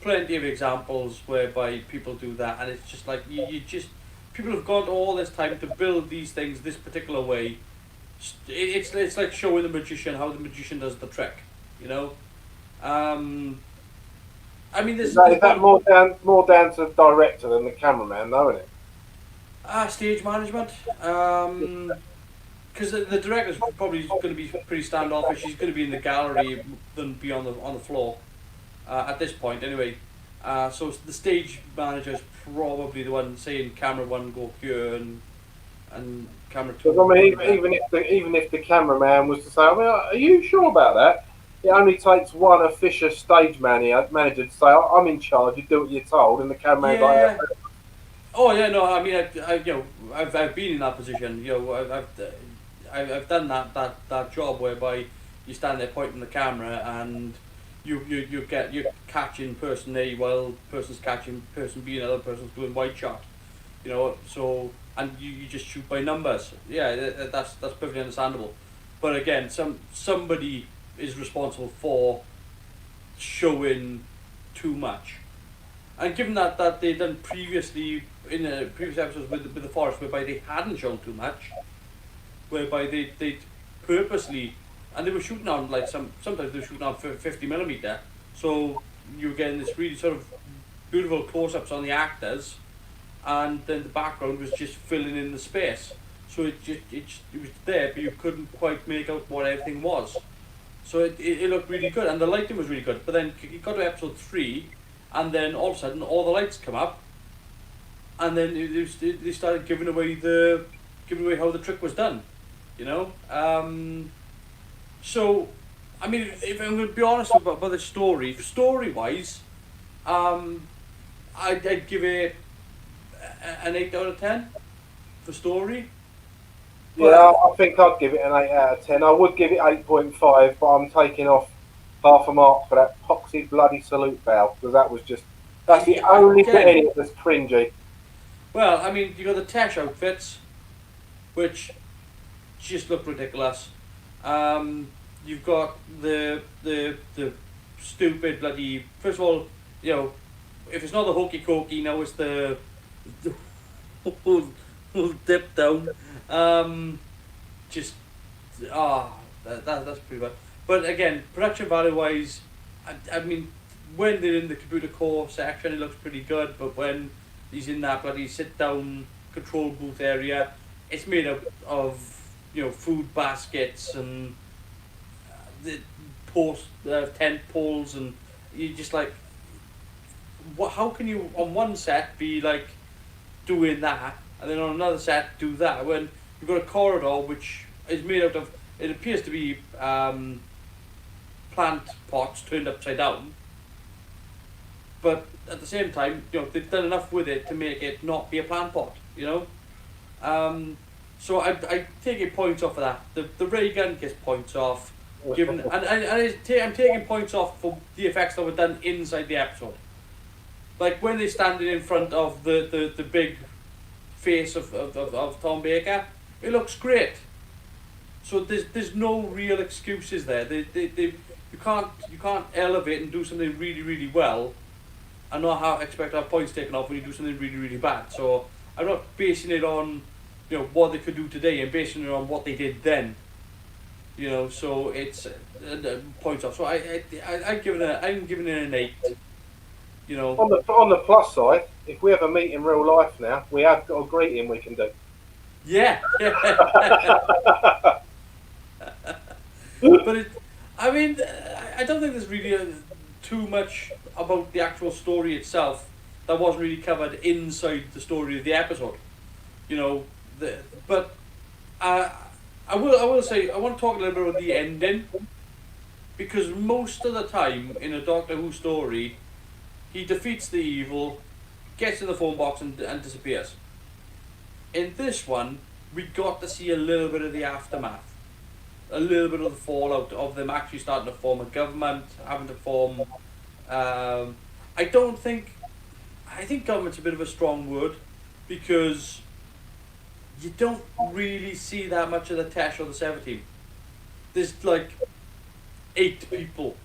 plenty of examples whereby people do that, and it's just like you just people have gone all this time to build these things this particular way. It's like showing the magician how the magician does the trick, you know. I mean, Is that more down to the director than the cameraman, though, isn't it? Stage management. Because the director's probably going to be pretty standoffish. He's going to be in the gallery than be on the floor at this point, anyway. So the stage manager's probably the one saying camera one go here and camera two. Because I mean, even if the cameraman was to say, I mean, are you sure about that? It only takes one officious stage manager to say, I'm in charge. You do what you're told, and the cameraman's like, oh yeah, no. I mean, I've been in that position. You know, I've done that job whereby you stand there pointing the camera and you're catching person A while person's catching person B and other person's doing wide shot. You know, so and you just shoot by numbers. Yeah, that's perfectly understandable. But again, somebody is responsible for showing too much. And given that they'd done previously in previous episodes with the forest whereby they hadn't shown too much, whereby they purposely, and they were shooting on like sometimes they were shooting on 50mm, so you were getting this really sort of beautiful close-ups on the actors, and then the background was just filling in the space. So it was there, but you couldn't quite make out what everything was. So it looked really good, and the lighting was really good. But then you got to episode 3, and then all of a sudden all the lights come up, and then they started giving away how the trick was done, you know. So, I mean, if I'm going to be honest about the story wise, I'd give it an 8 out of 10 for story. Yeah, I think I'd give it an 8 out of 10. I would give it 8.5, but I'm taking off half a mark for that poxy bloody salute bow, because that's the only bit in it that's cringy. Well, I mean, you got the Tesh outfits, which just look ridiculous. You've got the stupid bloody. First of all, you know, if it's not the hokey cokey, now it's the whole dip down. That's pretty bad. But again, production value wise, I mean, when they're in the computer core section, it looks pretty good. But when he's in that bloody sit down control booth area, it's made up of, you know, food baskets and the tent poles, and you just like, how can you on one set be like doing that and then on another set do that when you've got a corridor which is made out of, it appears to be plant pots turned upside down, but at the same time, they've done enough with it to make it not be a plant pot. So I taking points off of that. The ray gun gets points off, given I'm taking points off for the effects that were done inside the episode. Like when they're standing in front of the big face of Tom Baker, it looks great. So there's no real excuses there. You can't elevate and do something really, really well and not expect to have points taken off when you do something really, really bad. So I'm not basing it on what they could do today. I'm basing it on what they did then. So it's points off. So I'm giving it an 8. On the plus side, if we ever meet in real life now, we have got a greeting we can do. Yeah. But I don't think there's really too much about the actual story itself that wasn't really covered inside the story of the episode. But I will say I want to talk a little bit about the ending, because most of the time in a Doctor Who story, he defeats the evil, gets in the phone box and disappears. In this one, we got to see a little bit of the aftermath. A little bit of the fallout of them actually starting to form a government, having to form... I think government's a bit of a strong word, because you don't really see that much of the Tesh or the 17. There's like 8 people.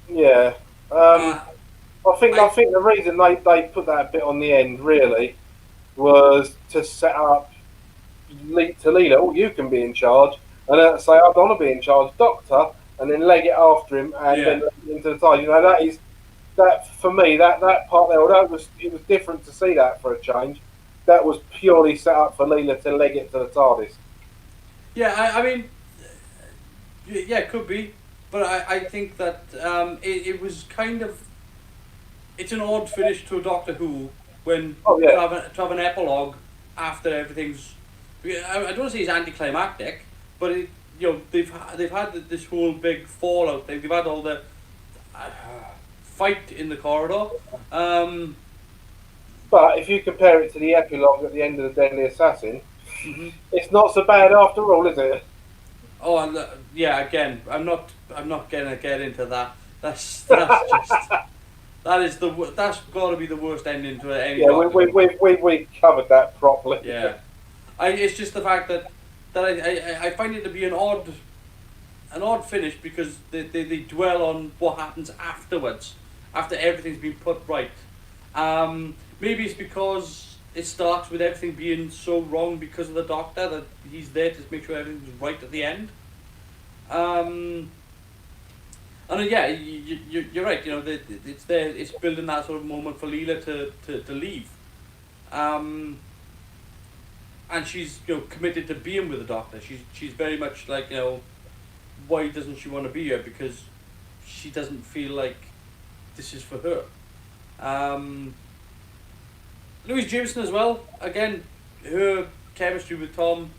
Yeah. I think the reason they put that bit on the end really was to set up to Leela, oh, you can be in charge, and then say, I don't want to be in charge, Doctor, and then leg it after him and then into the tide. That for me, that part there, although it was different to see that for a change, that was purely set up for Leela to leg it to the TARDIS. Yeah, yeah, it could be, but I think that it was kind of, it's an odd finish to a Doctor Who when to have an epilogue after everything's. I don't want to say it's anticlimactic, but they've had this whole big fallout. They've had all the fight in the corridor. But if you compare it to the epilogue at the end of the Deadly Assassin, it's not so bad after all, is it? Oh, and yeah. Again, I'm not gonna get into that. That's just that's got to be the worst ending to any. Yeah, we covered that properly. Yeah, it's just the fact that I find it to be an odd finish, because they dwell on what happens afterwards, after everything's been put right. Maybe it's because it starts with everything being so wrong because of the Doctor, that he's there to make sure everything's right at the end. And yeah, you're right. It's there. It's building that sort of moment for Leela to leave. And she's committed to being with the Doctor. She's very much like, why doesn't she want to be here? Because she doesn't feel like this is for her. Louise Jameson as well. Again, her chemistry with Tom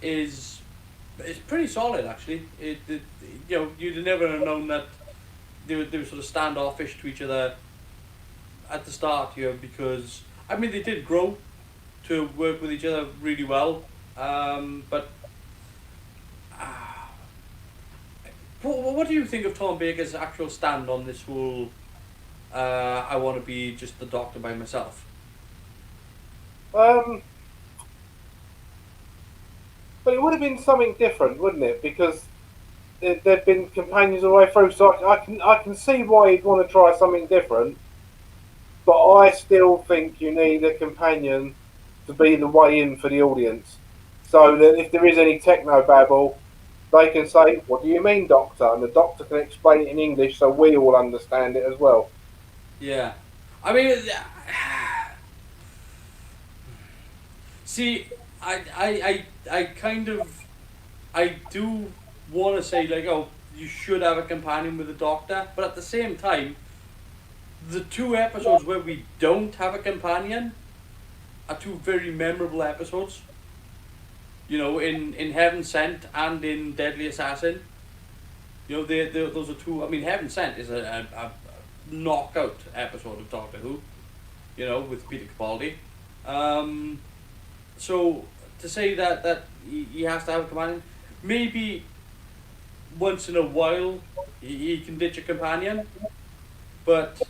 is pretty solid, actually. You'd never have known that they were sort of standoffish to each other at the start here, because they did grow to work with each other really well. But what do you think of Tom Baker's actual stand on this whole I want to be just the Doctor by myself? But it would have been something different, wouldn't it? Because there'd been companions all the way through, so I can see why you'd want to try something different. But I still think you need a companion to be the way in for the audience, so that if there is any techno babble, they can say, "What do you mean, Doctor?" and the Doctor can explain it in English, so we all understand it as well. Yeah, see, I do want to say, like, oh, you should have a companion with the Doctor, but at the same time, the 2 episodes where we don't have a companion are 2 very memorable episodes. In Heaven Sent and in Deadly Assassin. Those are 2. Heaven Sent is a knockout episode of Doctor Who, with Peter Capaldi. So to say that he has to have a companion, maybe once in a while he can ditch a companion, but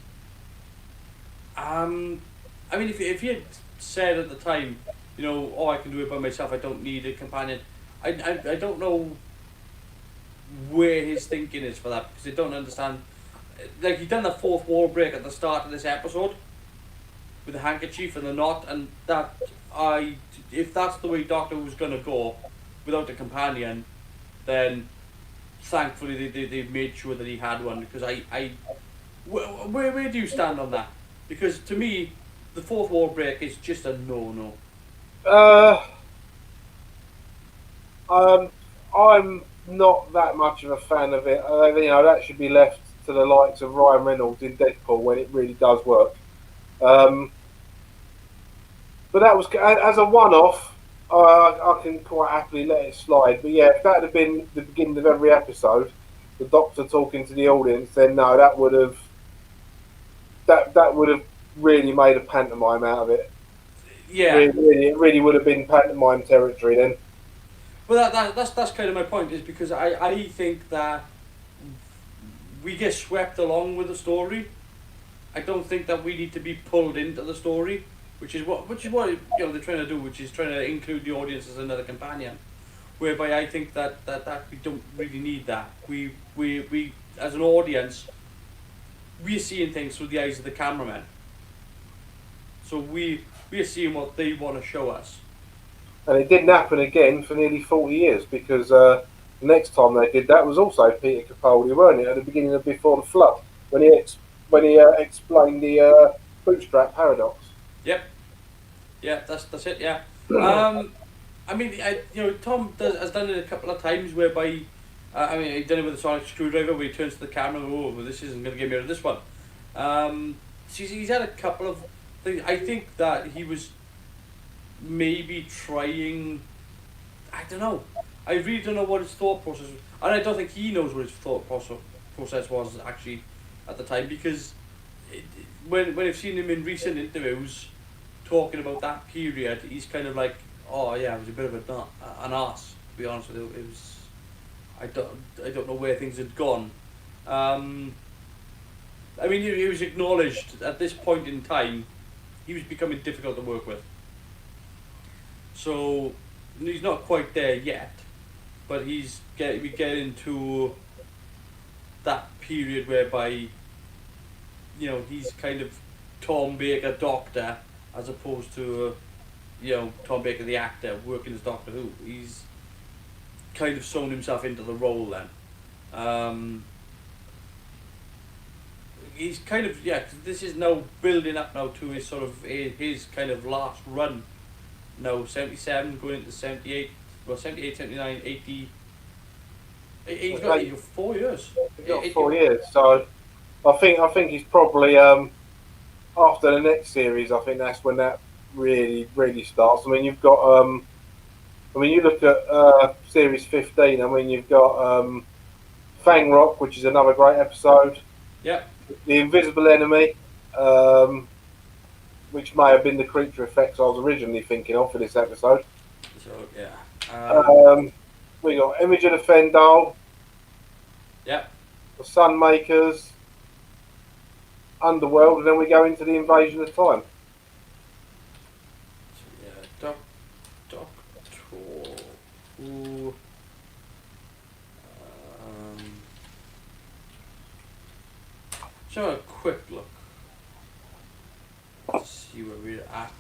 I mean, if he had said at the time, oh, I can do it by myself, I don't need a companion, I don't know where his thinking is for that, because I don't understand. Like, he done the fourth wall break at the start of this episode with the handkerchief and the knot, and if that's the way Doctor Who's gonna go without a companion, then thankfully they made sure that he had one, because where do you stand on that? Because to me, the fourth wall break is just a no. I'm not that much of a fan of it. That should be left to the likes of Ryan Reynolds in Deadpool when it really does work. But that was as a one-off. I can quite happily let it slide. But yeah, if that had been the beginning of every episode, the Doctor talking to the audience, then no, that would have really made a pantomime out of it. Yeah, it really would have been pantomime territory then. Well, that's kind of my point, is because I think that we get swept along with the story. I don't think that we need to be pulled into the story, which is what they're trying to do, which is trying to include the audience as another companion. Whereby I think that we don't really need that. We as an audience, we're seeing things through the eyes of the cameraman. So we're seeing what they want to show us. And it didn't happen again for nearly 40 years, because the next time they did that was also Peter Capaldi, weren't it? At the beginning of Before the Flood, when he explained the bootstrap paradox. Yep. Yeah, that's it. Yeah. I mean, Tom has done it a couple of times whereby, he's done it with a sonic screwdriver where he turns to the camera and goes, oh, well, this isn't going to get me out of this one. He's had a couple of things. I think that he was maybe trying, I don't know. I really don't know what his thought process was. And I don't think he knows what his thought process was actually at the time, because when I've seen him in recent interviews talking about that period, he's kind of like, oh yeah, it was a bit of an arse, to be honest with you. It was, I don't know where things had gone. I mean, he was acknowledged at this point in time, he was becoming difficult to work with. So he's not quite there yet, but we get into that period whereby, he's kind of Tom Baker Doctor, as opposed to Tom Baker the actor working as Doctor Who. He's kind of sewn himself into the role then. He's kind of, cause this is now building up now to his sort of his kind of last run. No, 77 going into 78, well 78, 79, 80. He's got 4 years. He's got 4 years, so I think he's probably after the next series. I think that's when that really starts. I mean, you've got you look at series 15. I mean, you've got Fang Rock, which is another great episode. Yeah. The Invisible Enemy. Which may have been the creature effects I was originally thinking of for this episode. So yeah. We got Image of the Fendal. Yeah. The Sunmakers. Underworld, and then we go into the Invasion of Time. So yeah, Doctor Who. So a quick look. Let's see where we're at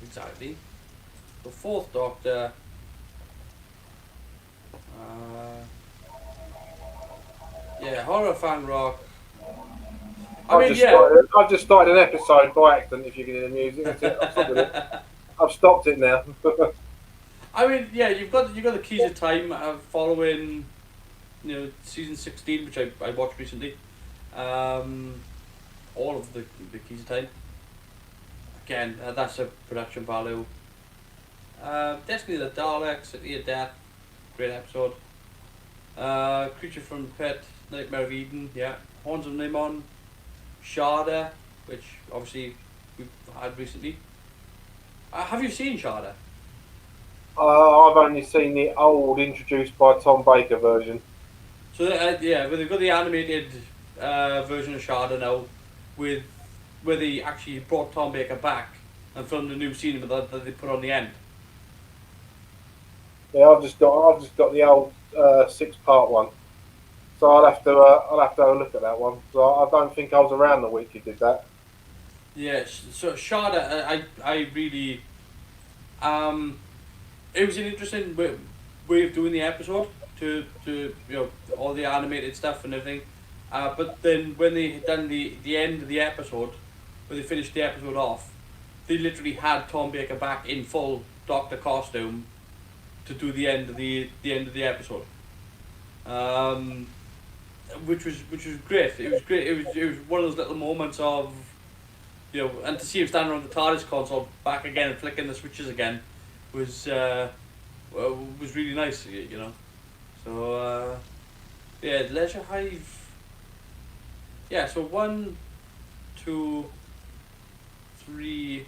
exactly. The Fourth Doctor. Horror Fan Rock. I've just started an episode by accident. If you can hear the music, that's it. I've stopped it now. I mean, yeah, you've got the Keys of Time following, season 16, which I watched recently. All of the Keys of Time. Again, that's a production value. Destiny of the Daleks, City of Death, great episode. Creature from the Pit, Nightmare of Eden, yeah. Horns of Nimon, Sharda, which obviously we've had recently. Have you seen Sharda? I've only seen the old introduced by Tom Baker version. So yeah, but they've got the animated version of Sharda now, with where they actually brought Tom Baker back and filmed a new scene that they put on the end. Yeah, I've just got the old 6-part one. So I'll have to have a look at that one. So I don't think I was around the week you did that. Yeah, so Sharda, I really, it was an interesting way of doing the episode to all the animated stuff and everything. But then when they had done the end of the episode, when they finished the episode off, they literally had Tom Baker back in full Doctor costume to do the end of the episode. Which was great. It was great. It was one of those little moments of, and to see him standing on the TARDIS console back again and flicking the switches again was really nice, So yeah, Leisure Hive. Yeah, so 1, 2, 3.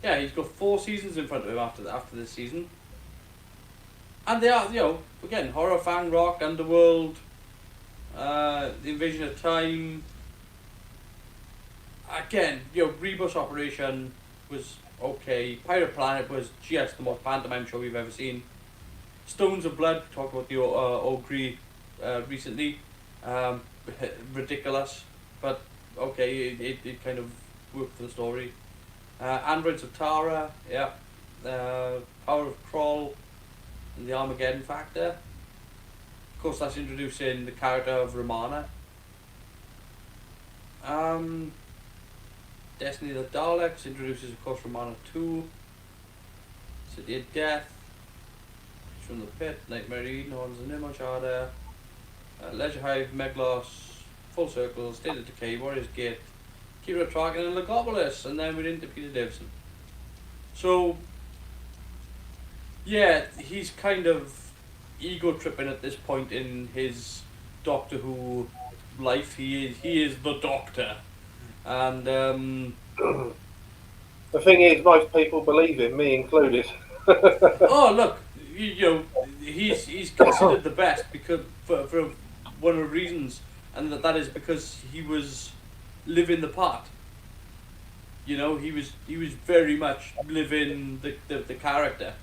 Yeah, he's got 4 seasons in front of him after this season, and they are again horror, Fang Rock, Underworld, the Invasion of Time. Again, Rebus Operation was okay. Pirate Planet was just the most pantomime show we've ever seen. Stones of Blood, talked about the Ogre recently. Ridiculous, but okay, it kind of worked for the story. Androids of Tara, yeah. Power of Kroll, and the Armageddon Factor. Of course, that's introducing the character of Romana. Destiny of the Daleks introduces, of course, Romana 2. City of Death, from the Pit, Nightmare Eden, Horns and Nimmo Sharda, Leisure Hive, Meglos, Full Circle, State of Decay, Warriors Gate, Kira Traken, and Legopolis, and then we're into Peter Davison. So, yeah, he's kind of ego tripping at this point in his Doctor Who life. He is the Doctor, and The thing is, most people believe him, me included. oh look, he's considered the best because for one of the reasons, and that is because he was living the part. He was very much living the character.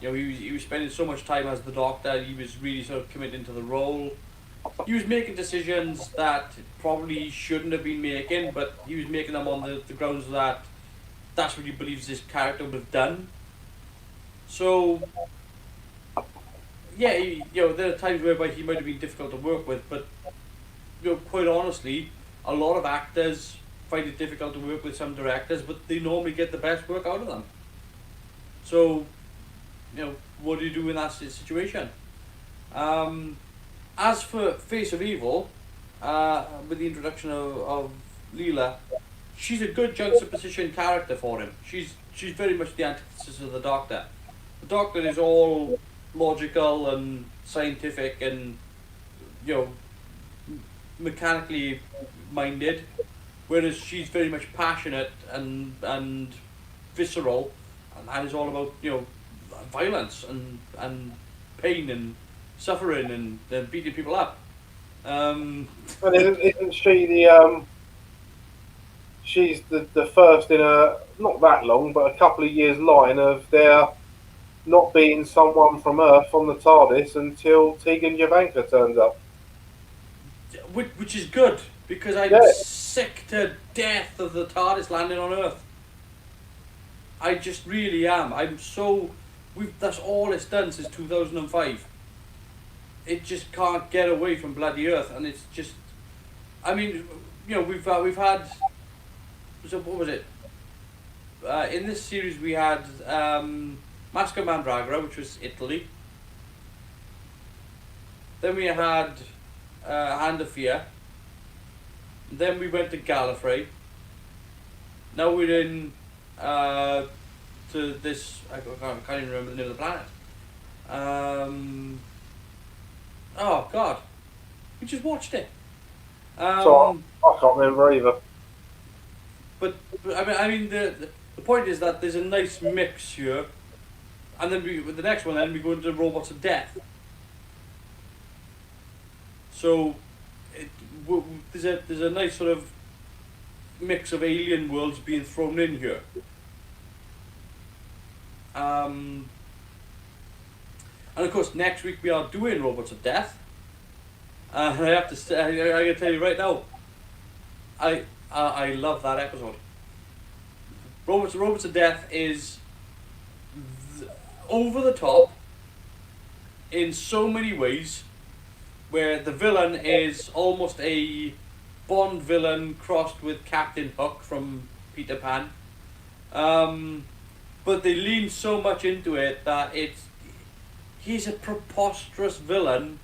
He was spending so much time as the Doctor. He was really sort of committing to the role. He was making decisions that probably he shouldn't have been making, but he was making them on the grounds that that's what he believes his character would have done. So, yeah, there are times whereby he might have been difficult to work with, but quite honestly, a lot of actors find it difficult to work with some directors, but they normally get the best work out of them. So, what do you do in that situation? As for Face of Evil, with the introduction of Leela, she's a good juxtaposition character for him. She's very much the antithesis of the Doctor. The Doctor is all logical and scientific and mechanically minded, whereas she's very much passionate and visceral, and that is all about violence and pain and suffering and beating people up. And isn't she the she's the first in a not that long but a couple of years line of there not being someone from Earth on the TARDIS until Tegan Javanka turns up. Which is good, because I'm Yeah. sick to death of the TARDIS landing on Earth. I just really am. That's all it's done since 2005. It just can't get away from bloody Earth, and it's just, I mean, we've had, so what was it? In this series we had Mask of Mandragora, which was Italy. Then we had Hand of Fear. Then we went to Gallifrey. Now we're in to this. I can't even remember the name of the planet. Oh God, we just watched it. So I can't remember either. but I mean the point is that there's a nice mix here, and then with the next one, then we go into Robots of Death. So, there's a nice sort of mix of alien worlds being thrown in here. And of course, next week we are doing Robots of Death. And I have to say, I can tell you right now, I love that episode. Robots of Death is over the top in so many ways, where the villain is almost a Bond villain crossed with Captain Hook from Peter Pan. But they lean so much into it that he's a preposterous villain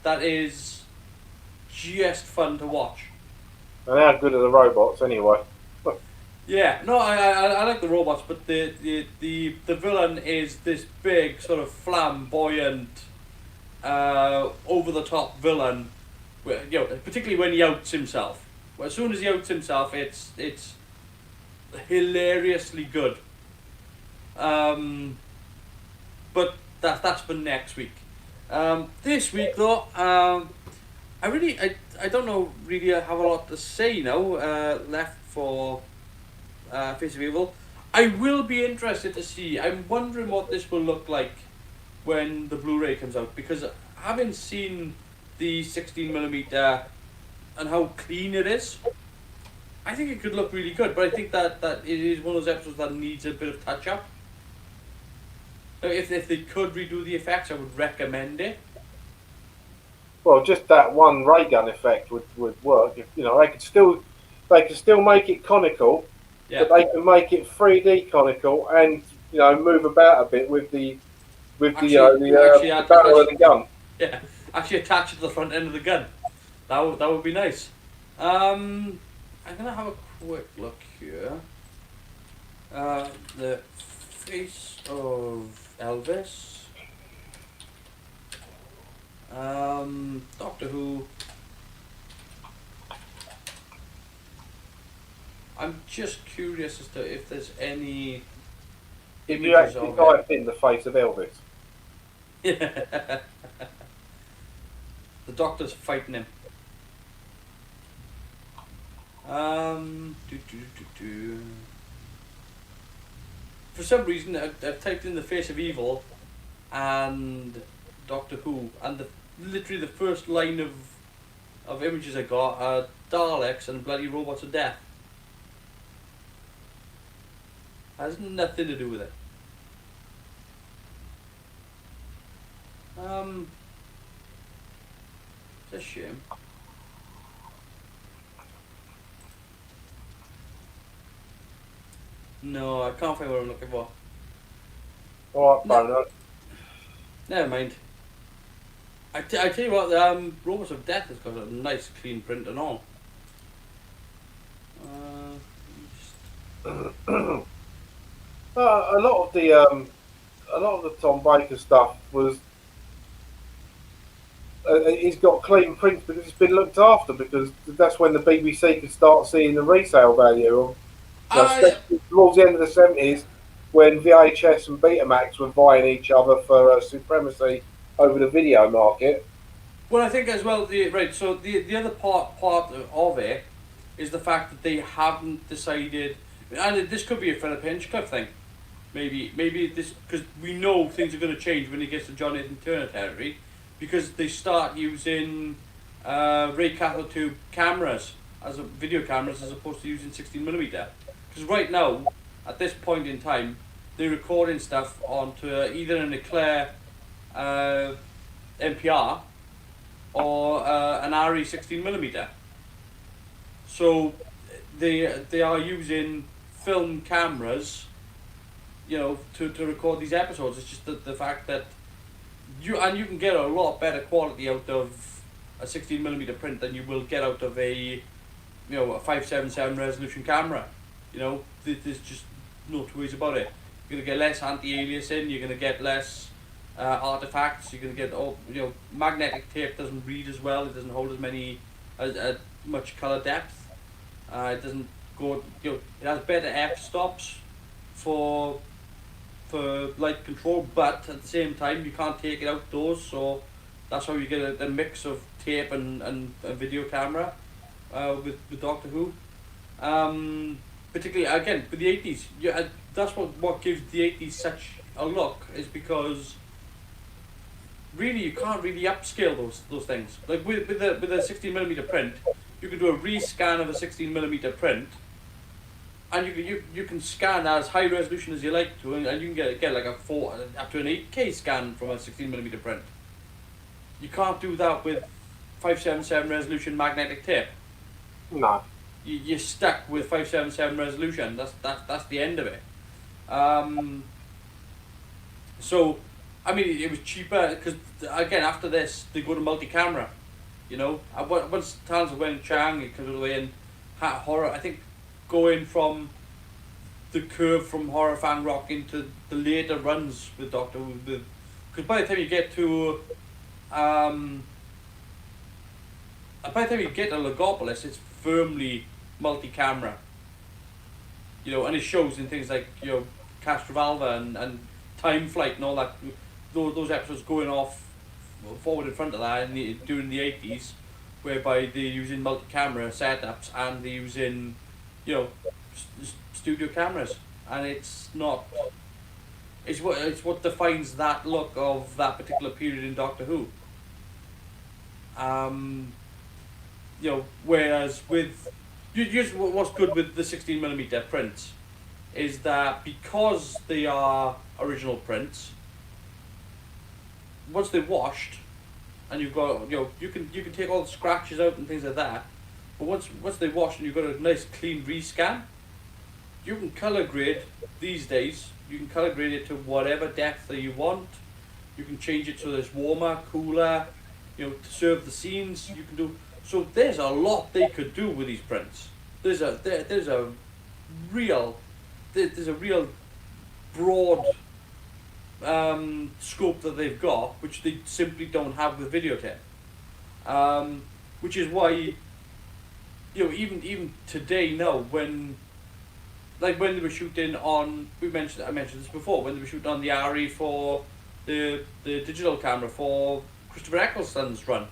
that is just fun to watch. And how good are the robots anyway? Yeah, no, I like the robots, but the villain is this big sort of flamboyant, over the top villain, where, particularly when he outs himself. Well, as soon as he outs himself, it's hilariously good. But that's for next week. This week though, I don't know really have a lot to say now left for Face of Evil. I will be interested to see. I'm wondering what this will look like when the Blu-ray comes out, because having seen the 16mm and how clean it is, I think it could look really good. But I think that it is one of those episodes that needs a bit of touch up. If they could redo the effects, I would recommend it. Well, just that one ray gun effect would work. If, they could still make it conical, yeah. But they can make it 3D conical and move about a bit with the barrel of the gun. Yeah, actually attach it to the front end of the gun. That would be nice. I'm gonna have a quick look here. The Face of Elvis. Doctor Who. I'm just curious as to if there's any If images you actually of type in the Face of Elvis. it. The Doctor's fighting him. For some reason, I've typed in the Face of Evil and Doctor Who, and literally the first line of images I got are Daleks and bloody Robots of Death. Has nothing to do with it. It's a shame. No, I can't find what I'm looking for. Alright, no. Never mind. I tell you what, Robots of Death has got a nice clean print and all. A lot of the Tom Baker stuff was. He's got clean prints because it's been looked after, because that's when the BBC could start seeing the resale value of. Towards the end of the 70s, when VHS and Betamax were vying each other for supremacy over the video market. Well, I think as well, the other part of it is the fact that they haven't decided, and this could be a Philip Hinchcliffe thing. Maybe this, because we know things are going to change when it gets to John Nathan Turner territory, because they start using ray cathode tube cameras as video cameras as opposed to using 16mm. Because right now, at this point in time, they're recording stuff onto either an Eclair NPR or an RE 16mm. So they are using film cameras, to record these episodes. It's just the fact that you can get a lot better quality out of a 16mm print than you will get out of a 577 resolution camera. There's just no two ways about it. You're gonna get less anti-aliasing. You're gonna get less artifacts. You're gonna get magnetic tape doesn't read as well. It doesn't hold as much color depth. It doesn't it has better f-stops for light control, but at the same time you can't take it outdoors, so that's how you get a mix of tape and a video camera with Doctor Who. Particularly again with the 80s, that's what gives the 80s such a look, is because really you can't really upscale those things. Like with the 16mm print, you can do a rescan of a 16mm print, and you can scan as high resolution as you like to, and you can get like up to an 8K scan from a 16mm print. You can't do that with 577 resolution magnetic tape. No. You're stuck with 577 resolution. That's the end of it. So, I mean, it was cheaper because again after this they go to multi-camera. You know, once Talons of Wen Chang it comes away and horror. I think going from the curve from Horror Fang Rock into the later runs with Doctor Who, because by the time you get to Logopolis, it's firmly multi-camera. You know, and it shows in things like, you know, Castrovalva and Time Flight and all that. Those episodes going off forward in front of that during the 80s, whereby they're using multi-camera setups and they're using, you know, studio cameras, and it's what defines that look of that particular period in Doctor Who. You know, whereas with what's good with the 16mm prints is that because they are original prints, once they're washed, and you've got, you know, you can take all the scratches out and things like that, but once they're washed and you've got a nice clean rescan, you can color grade these days. You can color grade it to whatever depth that you want. You can change it so that it's warmer, cooler, you know, to serve the scenes. You can do so. There's a lot they could do with these prints. There's a real broad scope that they've got, which they simply don't have with videotape. Which is why, you know, even today now, when they were shooting on, I mentioned this before, when they were shooting on the RE for the digital camera for Christopher Eccleston's run,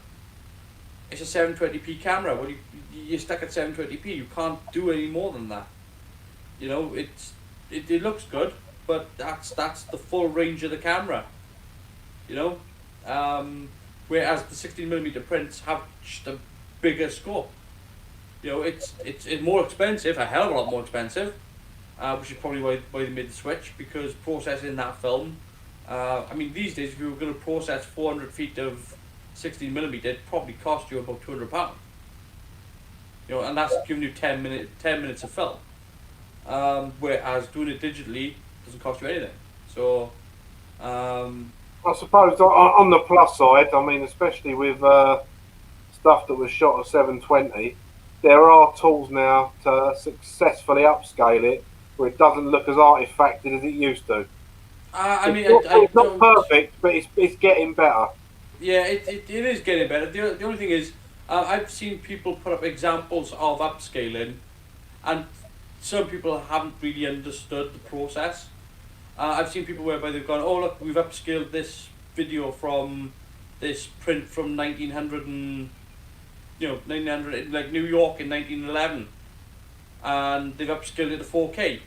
it's a 720p camera. Well, you're stuck at 720p. You can't do any more than that. You know, it looks good, but that's the full range of the camera. You know, whereas the 16mm prints have just a bigger scope. You know, it's more expensive, a hell of a lot more expensive, which is probably why they made the switch, because processing that film, I mean, these days if you were going to process 400 feet of 16mm, it'd probably cost you about £200. You know, and that's giving you 10 minutes of film. Whereas doing it digitally doesn't cost you anything. So, I suppose on the plus side, I mean, especially with stuff that was shot at 720, there are tools now to successfully upscale it where it doesn't look as artifacted as it used to. It's not perfect, but it's getting better. Yeah, it is getting better. The only thing is, I've seen people put up examples of upscaling, and some people haven't really understood the process. I've seen people whereby they've gone, oh look, we've upscaled this video from this print from 1900 and, you know, 1900, like New York in 1911, and they've upscaled it to 4K.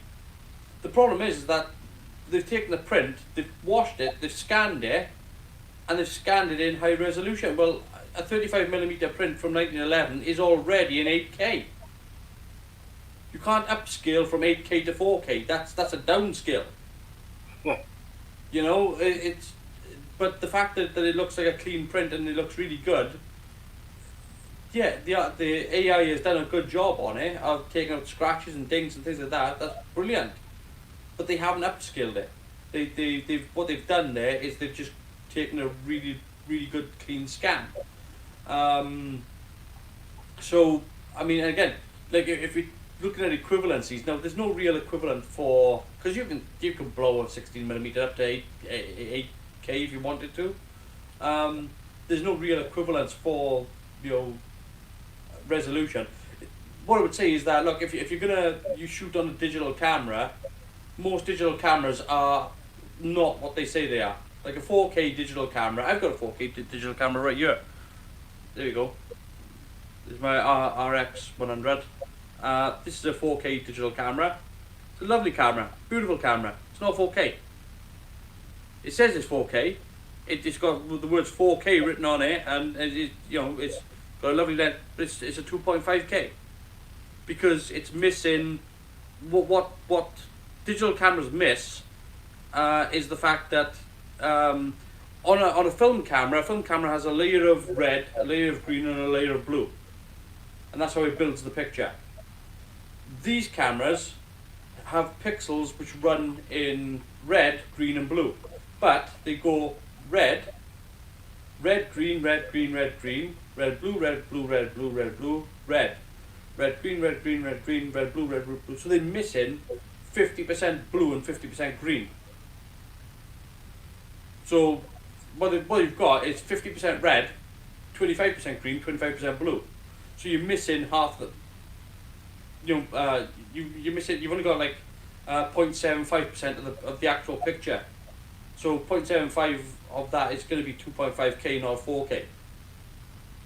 The problem is that they've taken the print, they've washed it, they've scanned it, and they've scanned it in high resolution. Well, a 35mm print from 1911 is already in 8K. You can't upscale from 8K to 4K. That's a downscale. Yeah. You know, but the fact that it looks like a clean print and it looks really good. Yeah, the AI has done a good job on it of taking out scratches and dings and things like that. That's brilliant. But they haven't upscaled it. They've what they've done there is they've just taken a really, really good clean scan. So I mean, again, like if we looking at equivalencies now, there's no real equivalent for, because you can blow a 16mm up to 8K if you wanted to. There's no real equivalence for, you know, resolution. what I would say is that, look, if you're gonna shoot on a digital camera, most digital cameras are not what they say they are. Like a 4K digital camera, I've got a 4K digital camera right here. There you go. This is my RX 100. This is a 4K digital camera. It's a lovely camera, beautiful camera. It's not 4K. It says it's 4K. It's got the words 4K written on it, and it's got a lovely length. But it's a 2.5K because it's missing what digital cameras miss is the fact that on a film camera has a layer of red, a layer of green, and a layer of blue, and that's how it builds the picture. These cameras have pixels which run in red, green, and blue, but they go red, green, red, green, red, green, red, blue, red, blue, red, blue, red, blue, red, green, red, green, red, green, red, blue, red, blue. So they're missing 50% blue and 50% green. So what you've got is 50% red, 25% green, 25% blue. So you're missing half the. You miss it. You've only got like 0.75% of the actual picture. So 0.75 of that is going to be 2.5K, not 4K.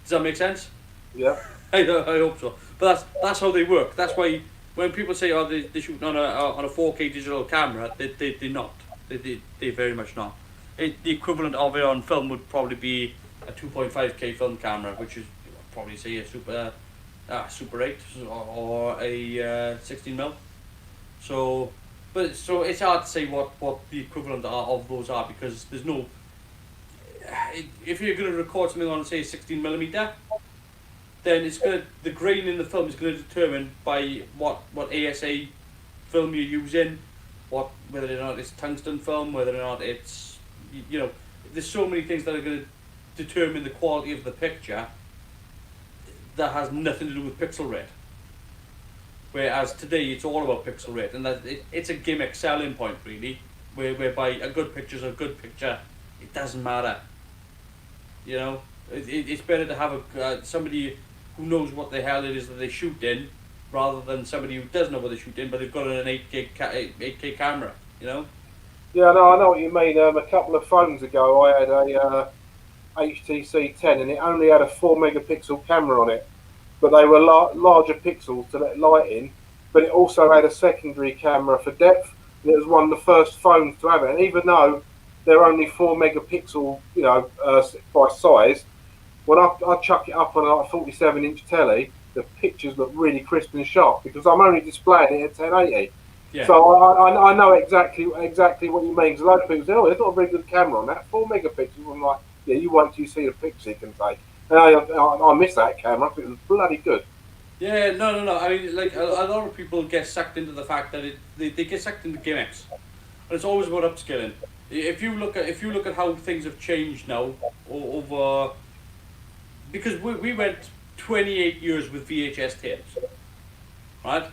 Does that make sense? Yeah. I hope so. But that's how they work. That's why when people say, "Oh, they're shooting on a 4K digital camera," they're not. They very much not. The equivalent of it on film would probably be a 2.5K film camera, which is probably say a Super 8 or a 16mm. So it's hard to say what the equivalent of those are, because there's no. If you're going to record something on, say, 16mm, then the grain in the film is going to determine by what ASA film you're using, whether or not it's tungsten film, whether or not it's there's so many things that are going to determine the quality of the picture. That has nothing to do with pixel rate. Whereas today it's all about pixel rate, and it's a gimmick selling point really, whereby a good picture's a good picture. It doesn't matter. It's better to have somebody who knows what the hell it is that they shoot in, rather than somebody who doesn't know what they shoot in, but they've got an 8K camera. Yeah, no, I know what you mean. A couple of phones ago, I had a HTC 10, and it only had a 4 megapixel camera on it, but they were larger pixels to let light in. But it also had a secondary camera for depth, and it was one of the first phones to have it. And even though they're only 4 megapixel, by size, when I chuck it up on a 47-inch telly, the pictures look really crisp and sharp because I'm only displaying it at 1080. Yeah. So I know exactly what you mean. Because a lot of people say, "Oh, there's not a very good camera on that 4 megapixels." I'm like, yeah, you wait till you see the pictures it can take. And I miss that camera. It was bloody good. Yeah, no. I mean, like a lot of people get sucked into the fact that they get sucked into gimmicks, and it's always about upskilling. If you look at how things have changed now over, because we went 28 years with VHS tapes, right?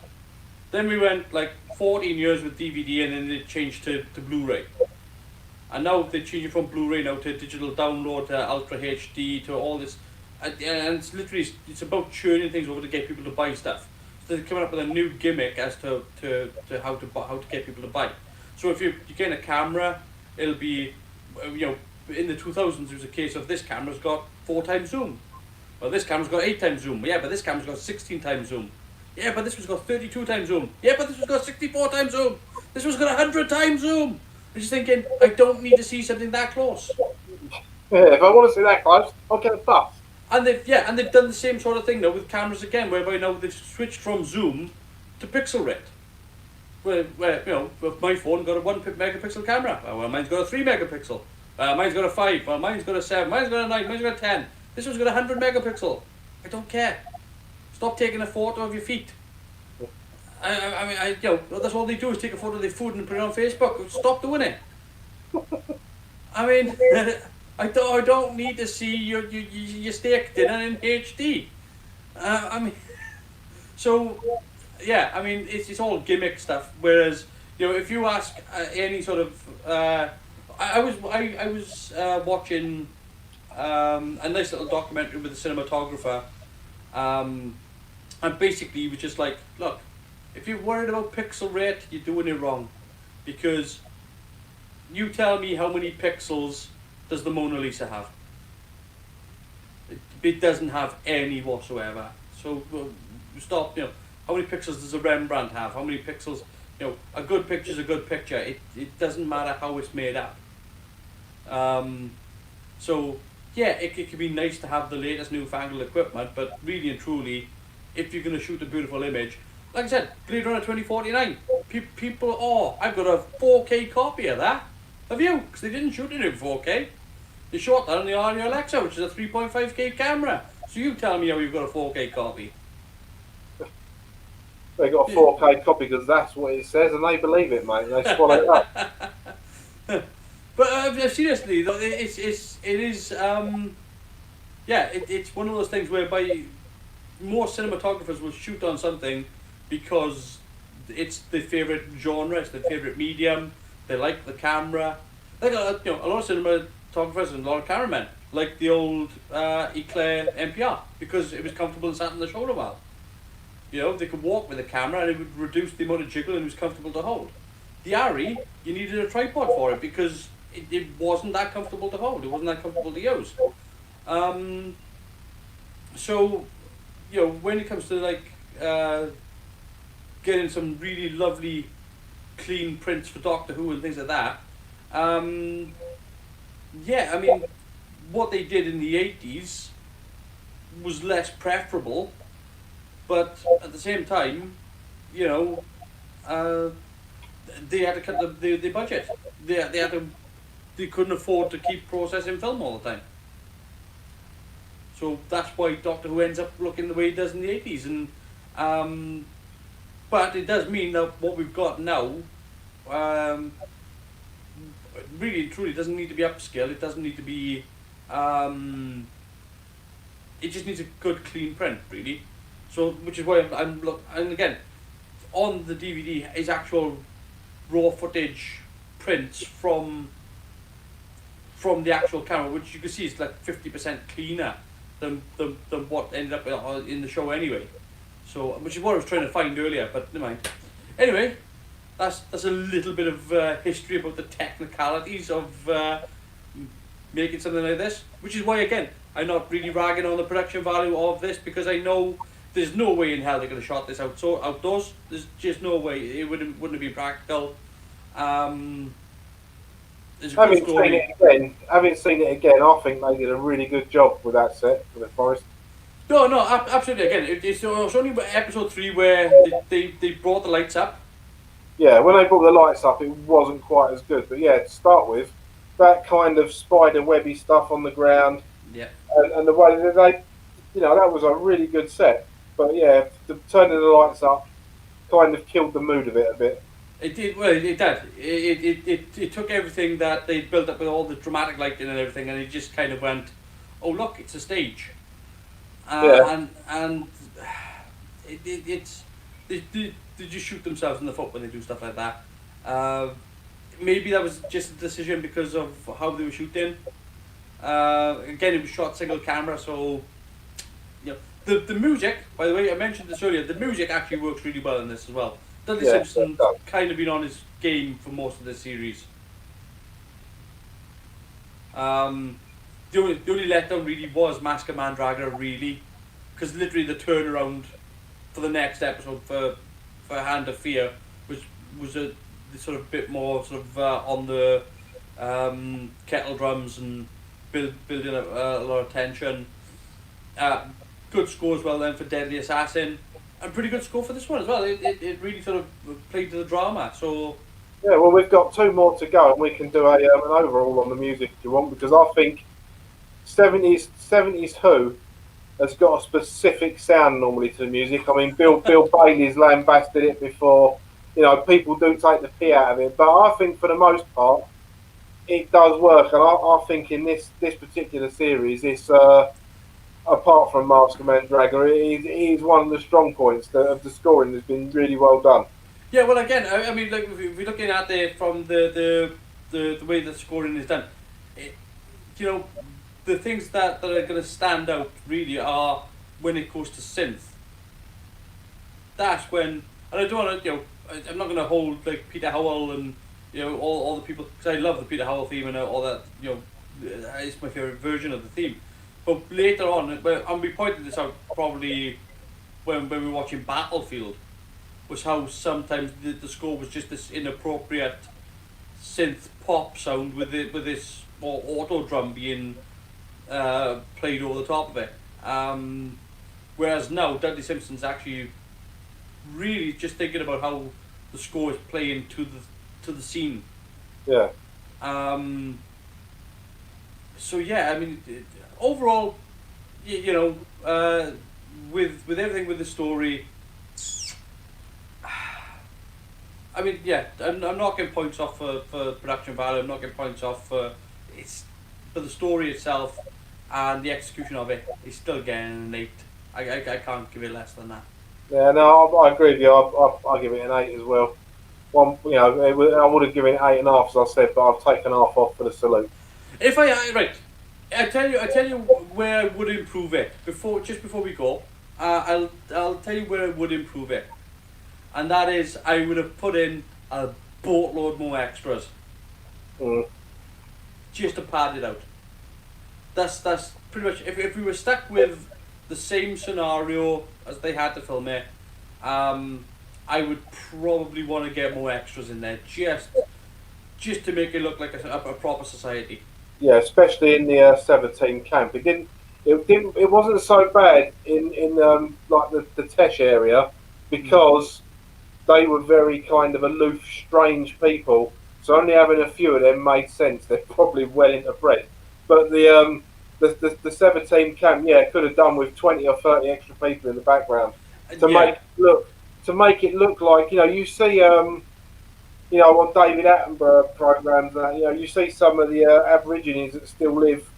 Then we went like 14 years with DVD, and then it changed to Blu-ray. And now they change it from Blu-ray now to digital download, to Ultra HD, to all this, and it's about churning things over to get people to buy stuff. So they're coming up with a new gimmick as to how to get people to buy. So if you get a camera, it'll be, in the 2000s it was a case of this camera's got 4 times zoom. Well, this camera's got 8 times zoom. Yeah, but this camera's got 16 times zoom. Yeah, but this one's got 32 times zoom. Yeah, but this one's got 64 times zoom. This one's got 100 times zoom. I'm just thinking, I don't need to see something that close. Yeah, if I want to see that close, I'll get a bus. And they've done the same sort of thing now with cameras again, whereby now they've switched from zoom to pixel rate. Where my phone got a 1 megapixel camera. Well, mine's got a 3 megapixel. Mine's got a 5. Well, mine's got a 7. Mine's got a 9. Mine's got a 10. This one's got 100 megapixel. I don't care. Stop taking a photo of your feet. That's all they do is take a photo of their food and put it on Facebook. Stop doing it. I mean, I don't need to see your steak dinner in HD. It's all gimmick stuff. Whereas, if you ask any sort of, I was watching a nice little documentary with a cinematographer, and And basically he was just like, look, if you're worried about pixel rate, you're doing it wrong. Because you tell me how many pixels does the Mona Lisa have? It doesn't have any whatsoever. So stop, how many pixels does a Rembrandt have? How many pixels, a good picture's a good picture. It doesn't matter how it's made up. So, yeah, it can be nice to have the latest newfangled equipment, but really and truly, if you're going to shoot a beautiful image, like I said, Blade Runner 2049, people, I've got a 4K copy of that. Have you? Because they didn't shoot it in 4K. They shot that on the Arri Alexa, which is a 3.5K camera. So you tell me how you've got a 4K copy. They got a 4K copy because that's what it says, and they believe it, mate. They swallow it up. But seriously, it's one of those things whereby more cinematographers will shoot on something because it's their favourite genre, it's their favourite medium. They like the camera. Like a lot of cinematographers and a lot of cameramen like the old Eclair MPR because it was comfortable and sat on the shoulder well. They could walk with the camera and it would reduce the amount of jiggle and it was comfortable to hold. The Arri, you needed a tripod for it because it wasn't that comfortable to hold. It wasn't that comfortable to use. So, when it comes to getting some really lovely, clean prints for Doctor Who and things like that, what they did in the 80s was less preferable, but at the same time, they had to cut the budget. They couldn't afford to keep processing film all the time. So that's why Doctor Who ends up looking the way it does in the 80s. And but it does mean that what we've got now really truly doesn't need to be upscale. It doesn't need to be it just needs a good clean print, really. So which is why and again, on the DVD is actual raw footage prints from the actual camera, which you can see is like 50% cleaner than what ended up in the show anyway. So, which is what I was trying to find earlier, but never mind. Anyway, that's a little bit of history about the technicalities of making something like this, which is why, again, I'm not really ragging on the production value of this, because I know there's no way in hell they're going to shot this outdoors. There's just no way. It wouldn't have been practical. Having seen it again, I think they did a really good job with that set for the forest. No, absolutely. Again, it's only episode 3 where they brought the lights up. Yeah, when they brought the lights up, it wasn't quite as good. But yeah, to start with, that kind of spider webby stuff on the ground. Yeah. And the way that that was a really good set. But yeah, turning the lights up kind of killed the mood of it a bit. It did. Well, it did. It took everything that they built up with all the dramatic lighting and everything, and it just kind of went, oh look, it's a stage. Yeah. And they just shoot themselves in the foot when they do stuff like that. Maybe that was just a decision because of how they were shooting. Again, it was shot single camera, so the music. By the way, I mentioned this earlier. The music actually works really well in this as well. Dudley Simpson's kind of been on his game for most of the series. The only letdown really was Mask of Mandragora, really, because literally the turnaround for the next episode for Hand of Fear was a sort of bit more sort of on the kettle drums and building a lot of tension. Good score as well then for Deadly Assassin, and pretty good score for this one as well. It really sort of played to the drama. So yeah, well, we've got 2 more to go, and we can do an overall on the music if you want, because I think 70s Who has got a specific sound normally to the music. I mean, Bill Bailey's lambasted it before. People do take the pee out of it, but I think for the most part, it does work. And I think in this particular series, it's apart from Mask of Mandragora, it is one of the strong points of the scoring has been really well done. Yeah, well, again, I mean, like if we're looking at it from the way the scoring is done, the things that are going to stand out really are when it goes to synth. that's when, and I don't want to, I'm not going to hold like Peter Howell and all the people, because I love the Peter Howell theme and all that. It's my favorite version of the theme. But later on, and we pointed this out probably when we were watching Battlefield, was how sometimes the score was just this inappropriate synth pop sound with this more auto drum being played over the top of it. Whereas now Dudley Simpson's actually really just thinking about how the score is playing to the scene. Yeah. So yeah, I mean, overall, with everything with the story, I mean, yeah, I'm not getting points off for production value. I'm not getting points off for the story itself and the execution of it is still getting an 8. I can't give it less than that. Yeah, no, I agree with you. I'll give it an 8 as well. One, I would have given it 8.5 as I said, but I've taken half off for the salute. If I tell you where I would improve it before we go. I'll tell you where I would improve it, and that is I would have put in a boatload more extras, just to pad it out. That's pretty much if we were stuck with the same scenario as they had to film it, I would probably want to get more extras in there just to make it look like a proper society. Yeah, especially in the 17 camp. It wasn't so bad in like the Tesh area because they were very kind of aloof, strange people. So only having a few of them made sense. They're probably well interbred. But the 17 camp, could have done with 20 or 30 extra people in the background to make it look like you see on David Attenborough programs you see some of the Aborigines that still live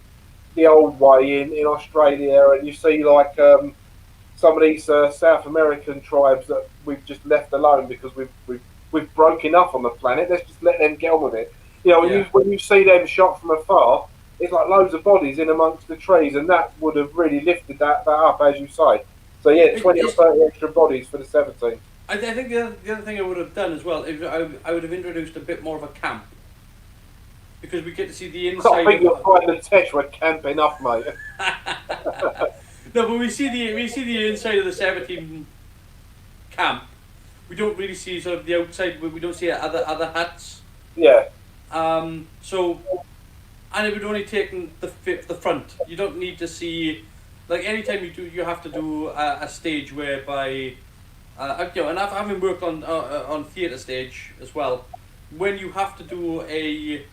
the old way in Australia, and you see like some of these South American tribes that we've just left alone because we've broke enough on the planet. Let's just let them get on with it. When you see them shot from afar, it's like loads of bodies in amongst the trees, and that would have really lifted that up, as you say. So 20 or 30 extra bodies for the 17. I think the other thing I would have done as well is I would have introduced a bit more of a camp, because we get to see the inside. I think you'll find the Tesh were camp enough, mate. No, but we see the inside of the 17 camp. We don't really see sort of the outside. We don't see other huts. Yeah. So, and it would only take the front. You don't need to see, like anytime you have to do a stage whereby. And I've having worked on theatre stage as well. When you have to do a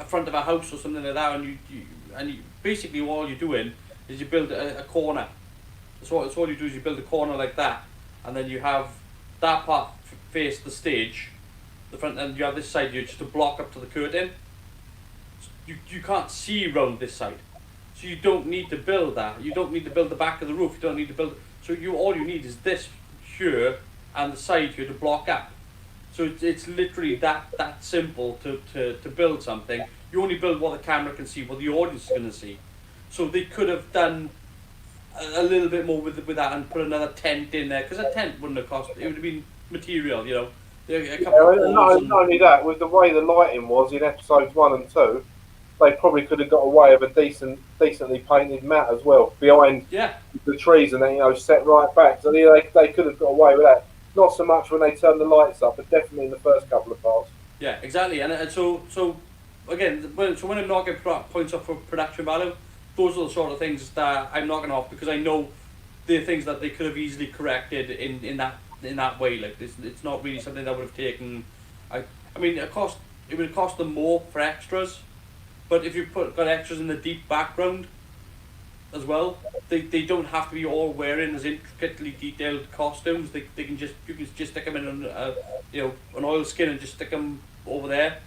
front of a house or something like that, and you basically all you're doing is you build a corner. That's all you do is you build a corner like that, and then you have that part face the stage, the front, and you have this side just to block up to the curtain. You can't see round this side, so you don't need to build that. You don't need to build the back of the roof. You don't need to build. So all you need is this here and the side here to block up. So it's literally that simple to build something. You only build what the camera can see, what the audience is going to see. So they could have done a little bit more with that and put another tent in there, because a tent wouldn't have cost. It would have been material, a couple of not only that, with the way the lighting was in episodes 1 and 2, they probably could have got away with a decently painted mat as well behind the trees, and then set right back. So they could have got away with that. Not so much when they turn the lights up, but definitely in the first couple of parts. Yeah, exactly. And so again, when I'm not getting points off for production value, those are the sort of things that I'm knocking off, because I know they're things that they could have easily corrected in that way. Like it's not really something that would have taken. I mean, it would have cost them more for extras. But if you got extras in the deep background as well, they don't have to be all wearing as intricately detailed costumes. You can just stick them in an oil skin and just stick them over there.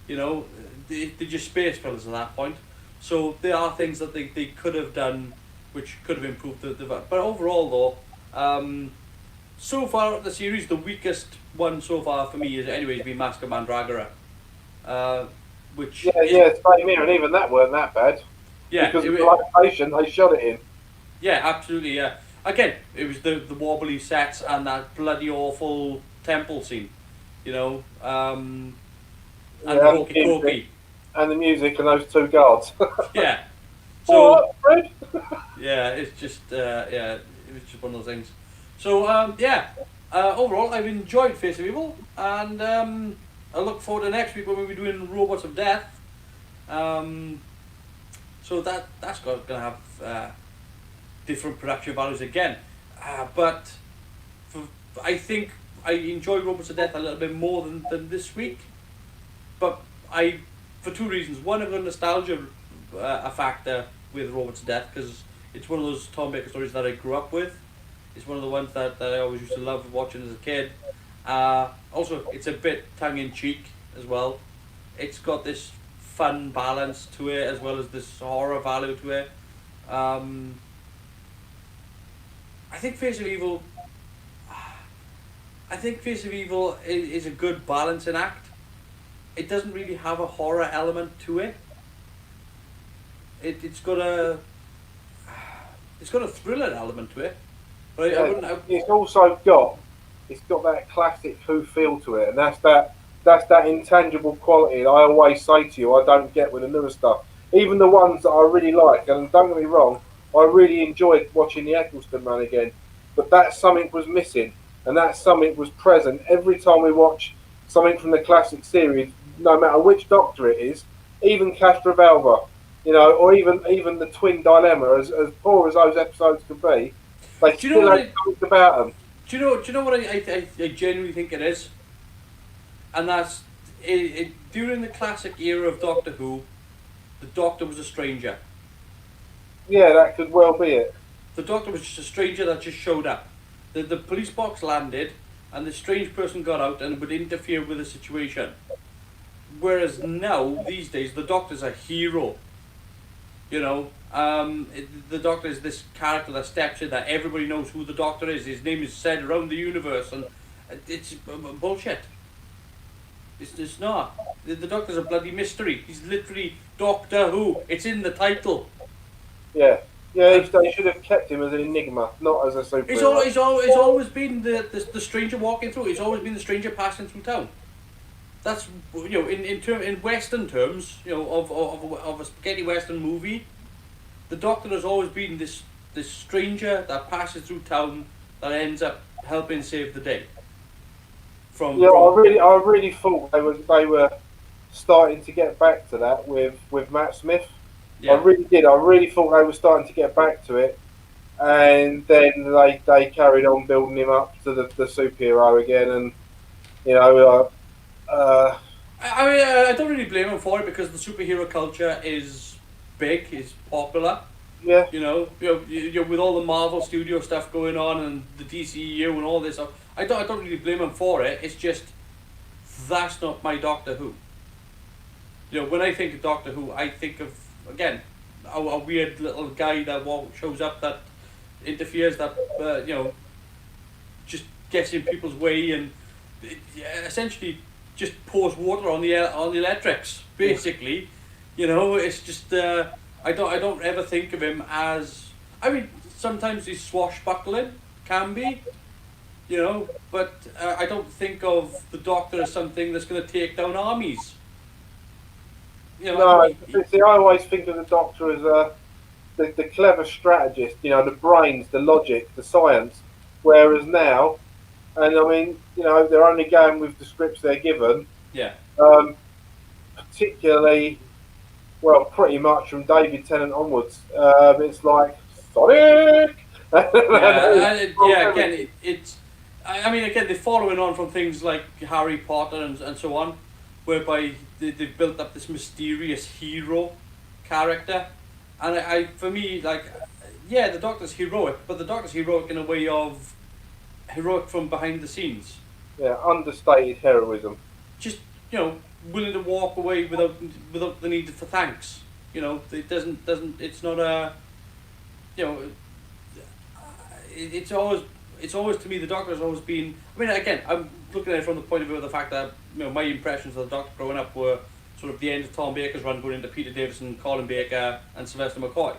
They're just space fillers at that point. So there are things that they could have done which could have improved the but overall though, so far the series, the weakest one so far for me is anyways been Mask of Mandragora. Which same here, and even that weren't that bad. Yeah, because of the location they shot it in. Yeah, absolutely. Yeah, again, it was the wobbly sets and that bloody awful temple scene, you know, and the Yeah, walkie-talkie. and the music and those two guards. Yeah. So What, Fred? yeah, it's just yeah, it was just one of those things. So yeah, overall, I've enjoyed Face of Evil, and I look forward to next week when we'll be doing Robots of Death. So that's gonna have different production values again, but for, I think I enjoy Robots of Death a little bit more than this week, but for two reasons. One, I've got nostalgia a factor with Robots of Death because it's one of those Tom Baker stories that I grew up with. It's one of the ones that I always used to love watching as a kid. Also, it's a bit tongue-in-cheek as well. It's got this fun balance to it as well as this horror value to it. I think Face of Evil. I think Face of Evil is a good balancing act. It doesn't really have a horror element to it. It's got a thriller element to it. But I wouldn't. It's also got that classic Who feel to it, and that's that intangible quality that I always say to you I don't get with the newer stuff. Even the ones that I really like, and don't get me wrong, I really enjoyed watching the Eccleston run again. But that something was missing, and that something was present every time we watch something from the classic series, no matter which Doctor it is, even Castrovalva, you know, or even the Twin Dilemma, as poor as those episodes could be, they still have something about them. Do you know what I genuinely think it is? And that's during the classic era of Doctor Who, the Doctor was a stranger. Yeah, that could well be it. The Doctor was just a stranger that just showed up. The police box landed, and the strange person got out and would interfere with the situation. Whereas now, these days, the Doctor's a hero. You know, the Doctor is this character that steps in, that everybody knows who the Doctor is. His name is said around the universe, and it's bullshit. It's not. The Doctor's a bloody mystery. He's literally Doctor Who. It's in the title. Yeah. Yeah, they should have kept him as an enigma, not as a superhero. It's always been the stranger walking through. It's always been the stranger passing through town. That's, you know, in Western terms, you know, of a spaghetti Western movie, the Doctor has always been this stranger that passes through town that ends up helping save the day. I really thought they were starting to get back to that with Matt Smith. Yeah. I really did. I really thought they were starting to get back to it, and then they carried on building him up to the superhero again, and you know. I don't really blame him for it because the superhero culture is big, is popular. Yeah. You know, with all the Marvel Studio stuff going on and the DCEU and all this stuff, I don't really blame him for it. It's just that's not my Doctor Who. You know, when I think of Doctor Who, I think of, again, a weird little guy that shows up, that interferes, that you know, just gets in people's way and essentially just pours water on the electrics, basically. You know, it's just I don't ever think of him as, I mean, sometimes he's swashbuckling, can be, you know, but I don't think of the Doctor as something that's going to take down armies. You know, see, I always think of the Doctor as the clever strategist, you know, the brains, the logic, the science, whereas now, and I mean, you know, they're only going with the scripts they're given. Yeah. Particularly, well, pretty much from David Tennant onwards. It's like Sonic. Again, it's. I mean, again, they're following on from things like Harry Potter and so on, whereby they've built up this mysterious hero character, and for me, like, yeah, the Doctor's heroic, but the Doctor's heroic in a way of heroic from behind the scenes. Yeah, understated heroism. Just, you know, willing to walk away without the need for thanks. You know, it doesn't. It's not a. You know, it's always to me, the Doctor has always been. I mean, again, I'm looking at it from the point of view of the fact that, you know, my impressions of the Doctor growing up were sort of the end of Tom Baker's run, going into Peter Davison, Colin Baker, and Sylvester McCoy.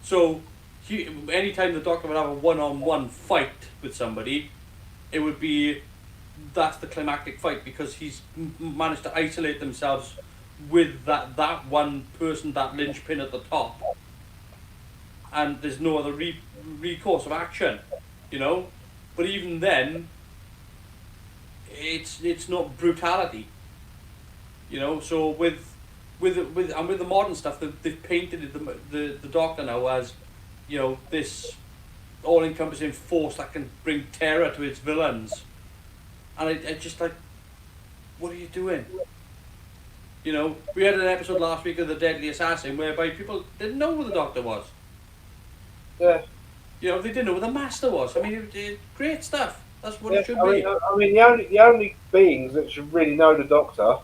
So anytime the Doctor would have a one-on-one fight with somebody, it would be that's the climactic fight because he's managed to isolate themselves with that one person, that linchpin at the top, and there's no other recourse of action, you know. But even then, it's not brutality, you know. So with the modern stuff, they've painted the Doctor now as, you know, this all-encompassing force that can bring terror to its villains, and I just like, what are you doing? You know, we had an episode last week of The Deadly Assassin whereby people didn't know who the Doctor was. Yeah. You know, they didn't know who the Master was. I mean, great stuff. That's what Yeah, it should be. I mean, the only beings that should really know the Doctor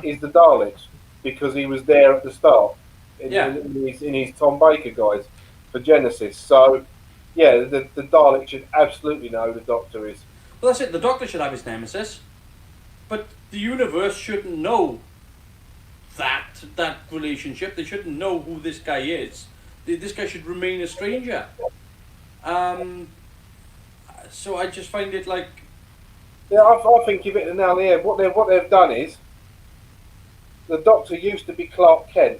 is the Daleks, because he was there at the start in his Tom Baker guys for Genesis. So, yeah, the Daleks should absolutely know who the Doctor is. Well, that's it. The Doctor should have his nemesis, but the universe shouldn't know that relationship. They shouldn't know who this guy is. This guy should remain a stranger. So I just find it like... Yeah, I think you've hit the nail on the head. What they've done is, the Doctor used to be Clark Kent,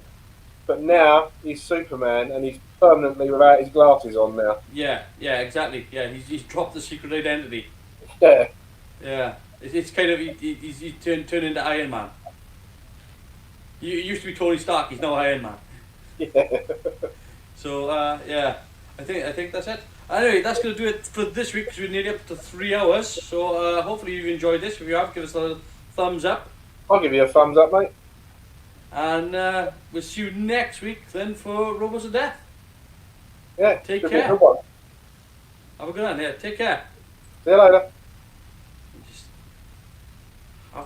but now he's Superman and he's permanently without his glasses on now. Yeah, exactly. Yeah, he's dropped the secret identity. Yeah. Yeah, it's kind of he's turned into Iron Man. He used to be Tony Stark. He's now Iron Man. Yeah. So yeah, I think that's it. Anyway, that's going to do it for this week because we're nearly up to 3 hours. So hopefully you've enjoyed this. If you have, give us a thumbs up. I'll give you a thumbs up, mate. And we'll see you next week then for Robots of Death. Yeah. Take should be a care. good one. Have a good one. Yeah, take care. See you later.